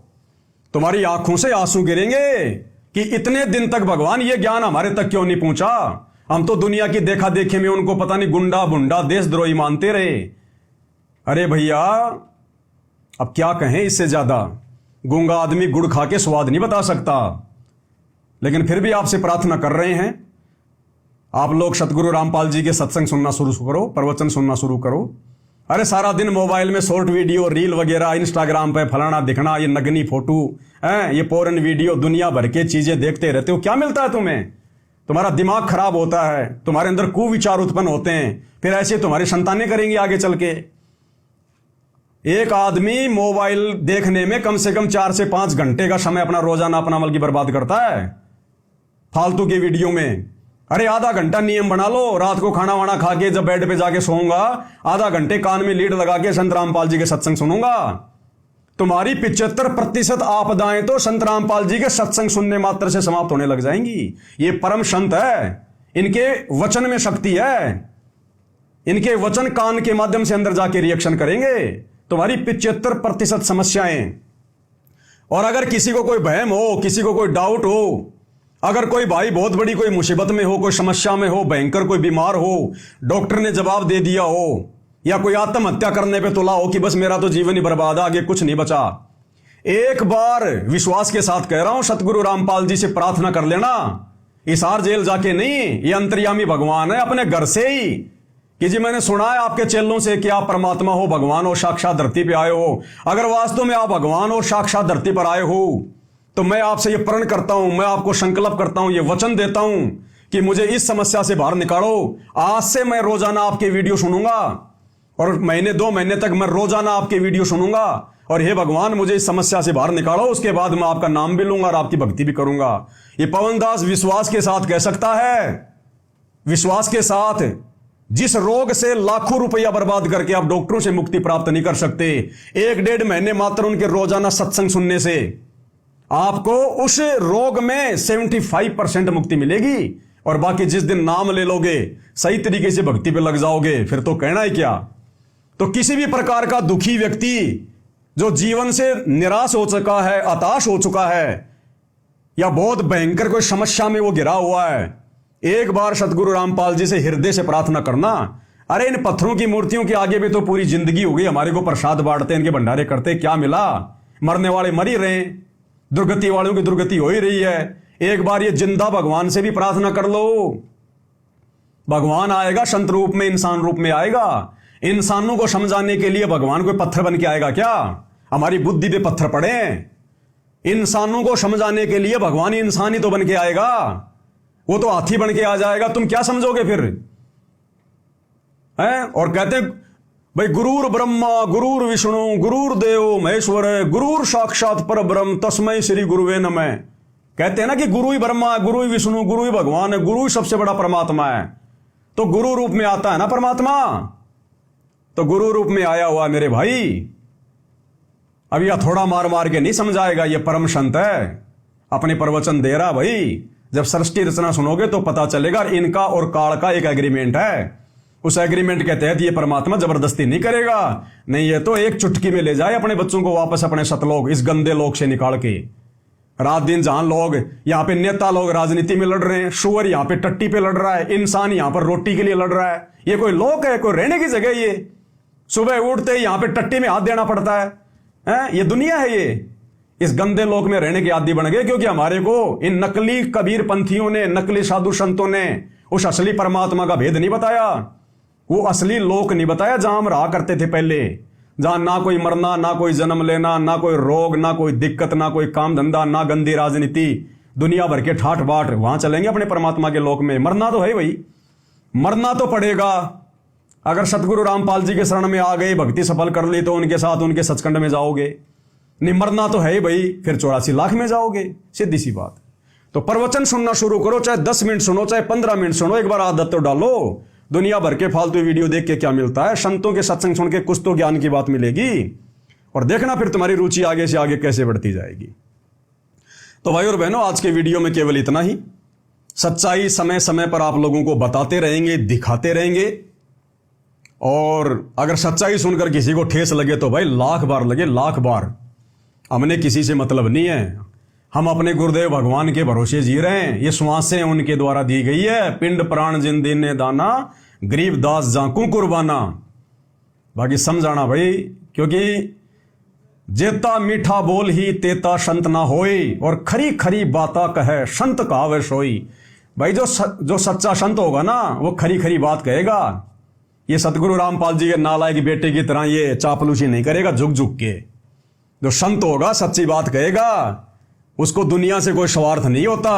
तुम्हारी आंखों से आंसू गिरेंगे कि इतने दिन तक भगवान ये ज्ञान हमारे तक क्यों नहीं पहुंचा। हम तो दुनिया की देखा देखी में उनको पता नहीं गुंडा बुंडा देशद्रोही मानते रहे। अरे भैया, अब क्या कहें इससे ज्यादा। गूंगा आदमी गुड़ खा के स्वाद नहीं बता सकता। लेकिन फिर भी आपसे प्रार्थना कर रहे हैं, आप लोग सतगुरु रामपाल जी के सत्संग सुनना शुरू करो, प्रवचन सुनना शुरू करो। अरे सारा दिन मोबाइल में शॉर्ट वीडियो, रील वगैरह, इंस्टाग्राम पे फलाना दिखना, ये नगनी फोटो है, ये पोर्न वीडियो, दुनिया भर के चीजें देखते रहते हो। क्या मिलता है तुम्हें? तुम्हारा दिमाग खराब होता है, तुम्हारे अंदर कुविचार उत्पन्न होते हैं, फिर ऐसे तुम्हारी संतानें करेंगी आगे चल के। एक आदमी मोबाइल देखने में कम से कम 4 से 5 घंटे का समय अपना रोजाना अपना बल्कि बर्बाद करता है फालतू की वीडियो में। अरे आधा घंटा नियम बना लो, रात को खाना वाना खा के जब बेड पे जाके सोऊंगा, आधा घंटे कान में लीड लगा के संत रामपाल जी के सत्संग सुनूंगा। तुम्हारी 75% आपदाएं तो संत रामपाल जी के सत्संग सुनने मात्र से समाप्त होने लग जाएंगी। ये परम संत है, इनके वचन में शक्ति है। इनके वचन कान के माध्यम से अंदर जाके रिएक्शन करेंगे तुम्हारी 75% समस्याएं। और अगर किसी को कोई भयम हो, किसी को कोई डाउट हो, अगर कोई भाई बहुत बड़ी कोई मुसीबत में हो, कोई समस्या में हो, भयंकर कोई बीमार हो, डॉक्टर ने जवाब दे दिया हो, या कोई आत्महत्या करने पे तुला हो कि बस मेरा तो जीवन ही बर्बाद है, आगे कुछ नहीं बचा, एक बार विश्वास के साथ कह रहा हूं, सतगुरु रामपाल जी से प्रार्थना कर लेना। हिसार जेल जाके नहीं, ये अंतर्यामी भगवान है अपने घर से ही कि जी मैंने सुना है आपके चेलों से कि आप परमात्मा हो, भगवान हो, साक्षात धरती पे आए हो। अगर वास्तव में आप भगवान हो, साक्षात धरती पर आए हो, तो मैं आपसे ये प्रण करता हूं, मैं आपको संकल्प करता हूं, ये वचन देता हूं कि मुझे इस समस्या से बाहर निकालो। आज से मैं रोजाना आपके वीडियो सुनूंगा और महीने 2 महीने तक मैं रोजाना आपके वीडियो सुनूंगा। और हे भगवान, मुझे इस समस्या से बाहर निकालो। उसके बाद मैं आपका नाम भी लूंगा और आपकी भक्ति भी करूंगा। ये पवन दास विश्वास के साथ कह सकता है, विश्वास के साथ। जिस रोग से लाखों रुपया बर्बाद करके आप डॉक्टरों से मुक्ति प्राप्त नहीं कर सकते, 1-1.5 महीने मात्र उनके रोजाना सत्संग सुनने से आपको उस रोग में 75% मुक्ति मिलेगी। और बाकी जिस दिन नाम ले लोगे, सही तरीके से भक्ति पे लग जाओगे, फिर तो कहना ही क्या। तो किसी भी प्रकार का दुखी व्यक्ति जो जीवन से निराश हो चुका है, हताश हो चुका है, या बहुत भयंकर कोई समस्या में वो गिरा हुआ है, एक बार सतगुरु रामपाल जी से हृदय से प्रार्थना करना। अरे इन पत्थरों की मूर्तियों के आगे भी तो पूरी जिंदगी हो गई, हमारे को प्रसाद बांटते, इनके भंडारे करते, क्या मिला? मरने वाले मर ही रहे, दुर्गति वालों की दुर्गति हो ही रही है। एक बार ये जिंदा भगवान से भी प्रार्थना कर लो, भगवान आएगा संत रूप में, इंसान रूप में आएगा। इंसानों को समझाने के लिए भगवान कोई पत्थर बन के आएगा क्या? हमारी बुद्धि पे पत्थर पड़े। इंसानों को समझाने के लिए भगवान इंसान ही तो बन के आएगा, वो तो हाथी बन के आ जाएगा, तुम क्या समझोगे फिर? हैं? और कहते हैं भाई गुरुर ब्रह्मा गुरुर विष्णु गुरुर देव महेश्वर गुरुर साक्षात पर ब्रह्म तस्मै श्री गुरुवे नमः। कहते हैं ना कि गुरु ही ब्रह्मा है, गुरु ही विष्णु, गुरु ही भगवान है, गुरु ही सबसे बड़ा परमात्मा है। तो गुरु रूप में आता है ना परमात्मा, तो गुरु रूप में आया हुआ मेरे भाई। अब यह थोड़ा मार मार के नहीं समझाएगा, ये परम संत है, अपने प्रवचन दे रहा भाई। जब सृष्टि रचना सुनोगे तो पता चलेगा, इनका और काल का एक एग्रीमेंट है। उस एग्रीमेंट के तहत ये परमात्मा जबरदस्ती नहीं करेगा, नहीं ये तो एक चुटकी में ले जाए अपने बच्चों को वापस अपने सतलोक, इस गंदे लोक से निकाल के। रात दिन जहां लोग यहां पे नेता लोग राजनीति में लड़ रहे हैं, शुअर यहां पे टट्टी पे लड़ रहा है, इंसान यहां पर रोटी के लिए लड़ रहा है, ये कोई लोक है? कोई रहने की जगह? ये सुबह उठते ही यहां पे टट्टी में हाथ देना पड़ता है, ये दुनिया है? ये इस गंदे लोक में रहने के आदी बन गए, क्योंकि हमारे को इन नकली कबीर पंथियों ने, नकली साधु संतों ने उस असली परमात्मा का भेद नहीं बताया, वो असली लोक नहीं बताया जहां हम रहा करते थे पहले, जहां ना कोई मरना, ना कोई जन्म लेना, ना कोई रोग, ना कोई दिक्कत, ना कोई काम धंधा, ना गंदी राजनीति, दुनिया भर के ठाठ बाट। वहां चलेंगे अपने परमात्मा के लोक में। मरना तो है भाई, मरना तो पड़ेगा। अगर सतगुरु रामपाल जी के शरण में आ गए, भक्ति सफल कर ली, तो उनके साथ उनके सचखंड में जाओगे। नहीं मरना तो है ही भाई, फिर 84 लाख में जाओगे, सीधी सी बात। तो प्रवचन सुनना शुरू करो, चाहे 10 मिनट सुनो, चाहे 15 मिनट सुनो, एक बार आदत तो डालो। दुनिया भर के फालतू वीडियो देख के क्या मिलता है? संतों के सत्संग सुन के कुछ तो ज्ञान की बात मिलेगी, और देखना फिर तुम्हारी रुचि आगे से आगे कैसे बढ़ती जाएगी। तो भाई और बहनों, आज के वीडियो में केवल इतना ही। सच्चाई समय समय पर आप लोगों को बताते रहेंगे, दिखाते रहेंगे, और अगर सच्चाई सुनकर किसी को ठेस लगे तो भाई लाख बार लगे, लाख बार। हमने किसी से मतलब नहीं है, हम अपने गुरुदेव भगवान के भरोसे जी रहे हैं। ये श्वासें उनके द्वारा दी गई है, पिंड प्राण जिन दीने दाना गरीब दास जाकू कुर्बाना। बाकी समझाना भाई, क्योंकि जेता मीठा बोल ही तेता संत ना होई, और खरी खरी बाता कहे संत कहावे सोई। भाई जो सच्चा संत होगा ना, वो खरी खरी बात कहेगा। ये सतगुरु रामपाल जी के नालायक बेटे की तरह ये चापलूसी नहीं करेगा झुक झुक के। जो संत होगा सच्ची बात कहेगा, उसको दुनिया से कोई स्वार्थ नहीं होता,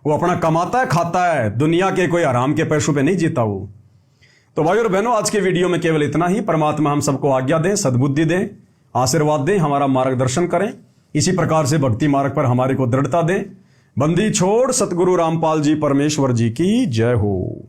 वो अपना कमाता है, खाता है, दुनिया के कोई आराम के पैसों पे नहीं जीता वो। तो भाई और बहनों, आज के वीडियो में केवल इतना ही। परमात्मा हम सबको आज्ञा दें, सद्बुद्धि दें, आशीर्वाद दें, हमारा मार्गदर्शन करें, इसी प्रकार से भक्ति मार्ग पर हमारे को दृढ़ता दें। बंदी छोड़ सतगुरु रामपाल जी परमेश्वर जी की जय हो।